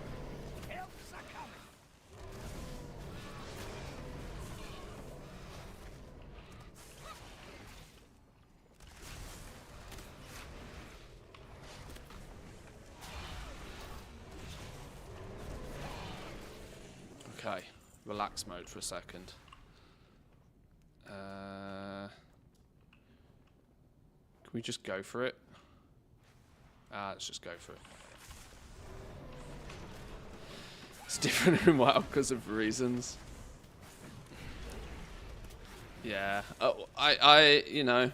Okay, relax mode for a second. Can we just go for it? Let's just go for it. It's different in WoW because of reasons. Yeah. Oh, you know,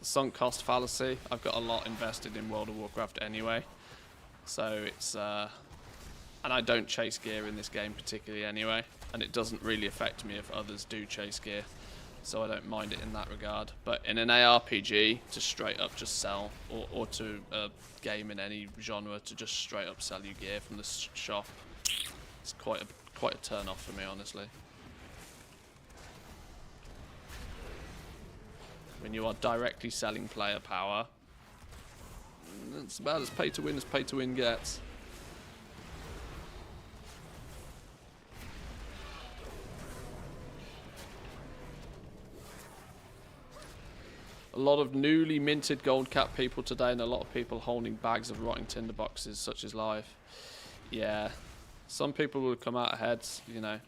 sunk cost fallacy. I've got a lot invested in World of Warcraft anyway, so it's and I don't chase gear in this game particularly anyway, and it doesn't really affect me if others do chase gear, so I don't mind it in that regard. But in an ARPG, to straight up just sell, or to a game in any genre to just straight up sell you gear from the shop, it's quite a turn off for me, honestly. When you are directly selling player power, it's about as pay to win gets. A lot of newly minted gold cap people today, and a lot of people holding bags of rotting tinderboxes, such as life. Yeah, some people will come out ahead, you know.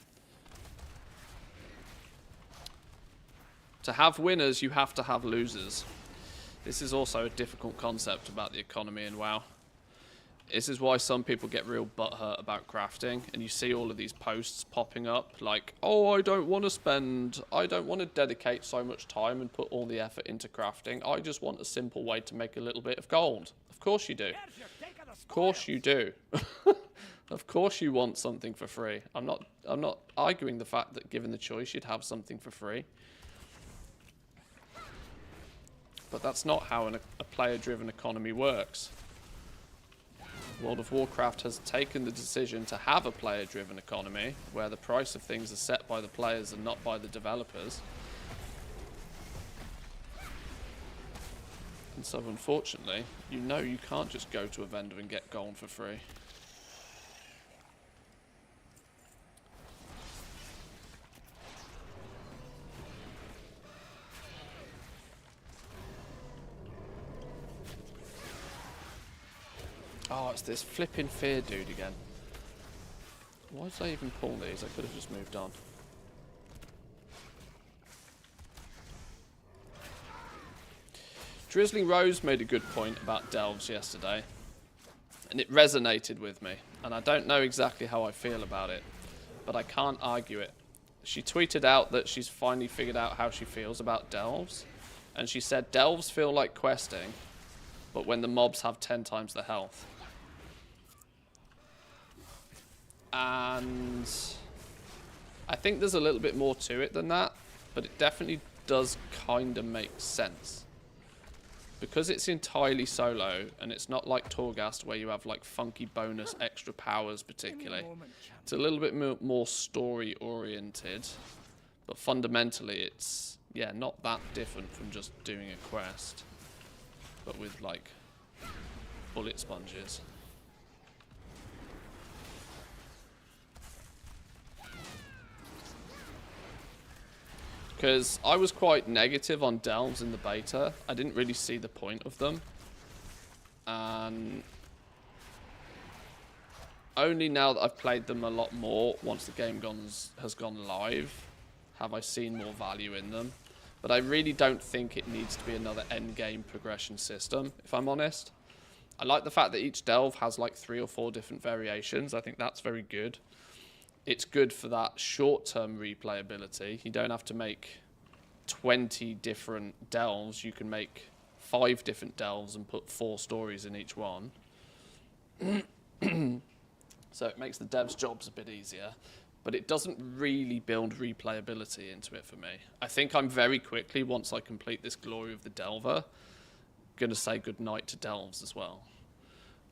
To have winners, you have to have losers. This is also a difficult concept about the economy in WoW. This is why some people get real butthurt about crafting, and you see all of these posts popping up like, oh, I don't want to dedicate so much time and put all the effort into crafting. I just want a simple way to make a little bit of gold. Of course you do. Of course you do. Of course you want something for free. I'm not arguing the fact that given the choice you'd have something for free. But that's not how a player-driven economy works. World of Warcraft has taken the decision to have a player-driven economy where the price of things is set by the players and not by the developers. And so unfortunately, you know you can't just go to a vendor and get gold for free. Oh, it's this flipping fear dude again. Why did I even pull these? I could have just moved on. Drizzling Rose made a good point about delves yesterday, and it resonated with me, and I don't know exactly how I feel about it, but I can't argue it. She tweeted out that she's finally figured out how she feels about delves, and she said delves feel like questing, but when the mobs have 10 times the health. And I think there's a little bit more to it than that, but it definitely does kind of make sense. Because it's entirely solo, and it's not like Torghast where you have like funky bonus extra powers particularly. It's a little bit more story oriented, but fundamentally it's, yeah, not that different from just doing a quest, but with like bullet sponges. Because I was quite negative on delves in the beta. I didn't really see the point of them. And only now that I've played them a lot more, once the game has gone live, have I seen more value in them. But I really don't think it needs to be another endgame progression system, if I'm honest. I like the fact that each delve has like 3 or 4 different variations. I think that's very good. It's good for that short-term replayability. You don't have to make 20 different delves. You can make 5 different delves and put 4 stories in each one. So it makes the devs' jobs a bit easier. But it doesn't really build replayability into it for me. I think I'm very quickly, once I complete this Glory of the Delver, going to say goodnight to delves as well.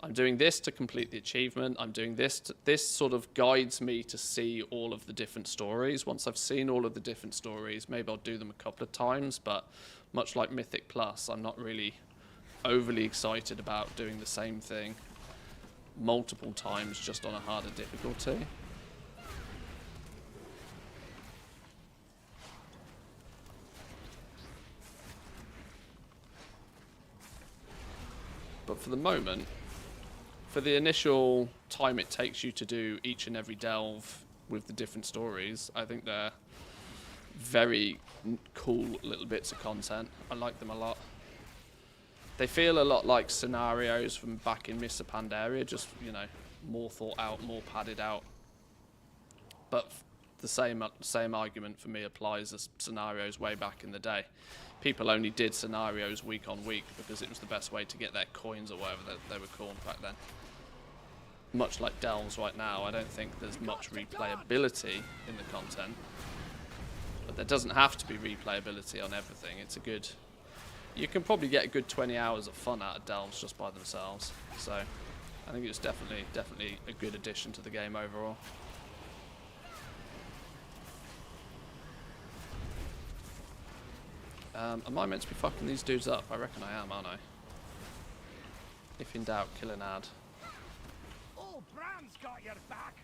I'm doing this to complete the achievement. I'm doing this. This sort of guides me to see all of the different stories. Once I've seen all of the different stories, maybe I'll do them a couple of times, but much like Mythic Plus, I'm not really overly excited about doing the same thing multiple times just on a harder difficulty. But for the moment, for the initial time it takes you to do each and every delve with the different stories, I think they're very cool little bits of content. I like them a lot. They feel a lot like scenarios from back in Mists of Pandaria, just, you know, more thought out, more padded out. But the same argument for me applies as scenarios way back in the day. People only did scenarios week on week because it was the best way to get their coins or whatever they were called back then. Much like delves right now, I don't think there's much replayability in the content. But there doesn't have to be replayability on everything. It's a good... You can probably get a good 20 hours of fun out of delves just by themselves. So I think it's definitely a good addition to the game overall. Am I meant to be fucking these dudes up? I reckon I am, aren't I? If in doubt, kill an ad. Old Bran's got your back.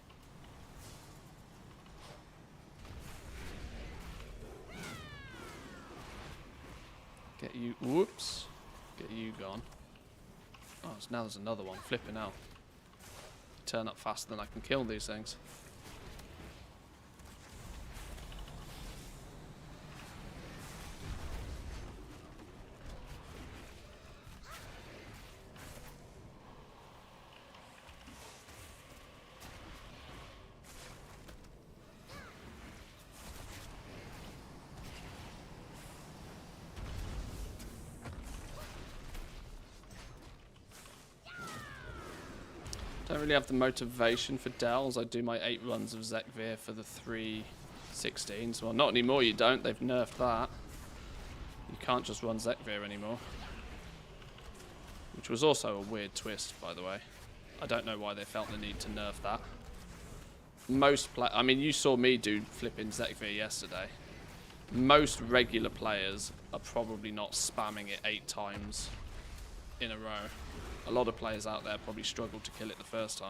Get you... Whoops. Get you gone. Oh, so now there's another one. Flipping out. Turn up faster than I can kill these things. Don't really have the motivation for delves. I do my 8 runs of Zekvir for the 3/16s. Well, not anymore, you don't. They've nerfed that. You can't just run Zekvir anymore. Which was also a weird twist, by the way. I don't know why they felt the need to nerf that. I mean, you saw me do flipping Zekvir yesterday. Most regular players are probably not spamming it 8 times in a row. A lot of players out there probably struggled to kill it the first time.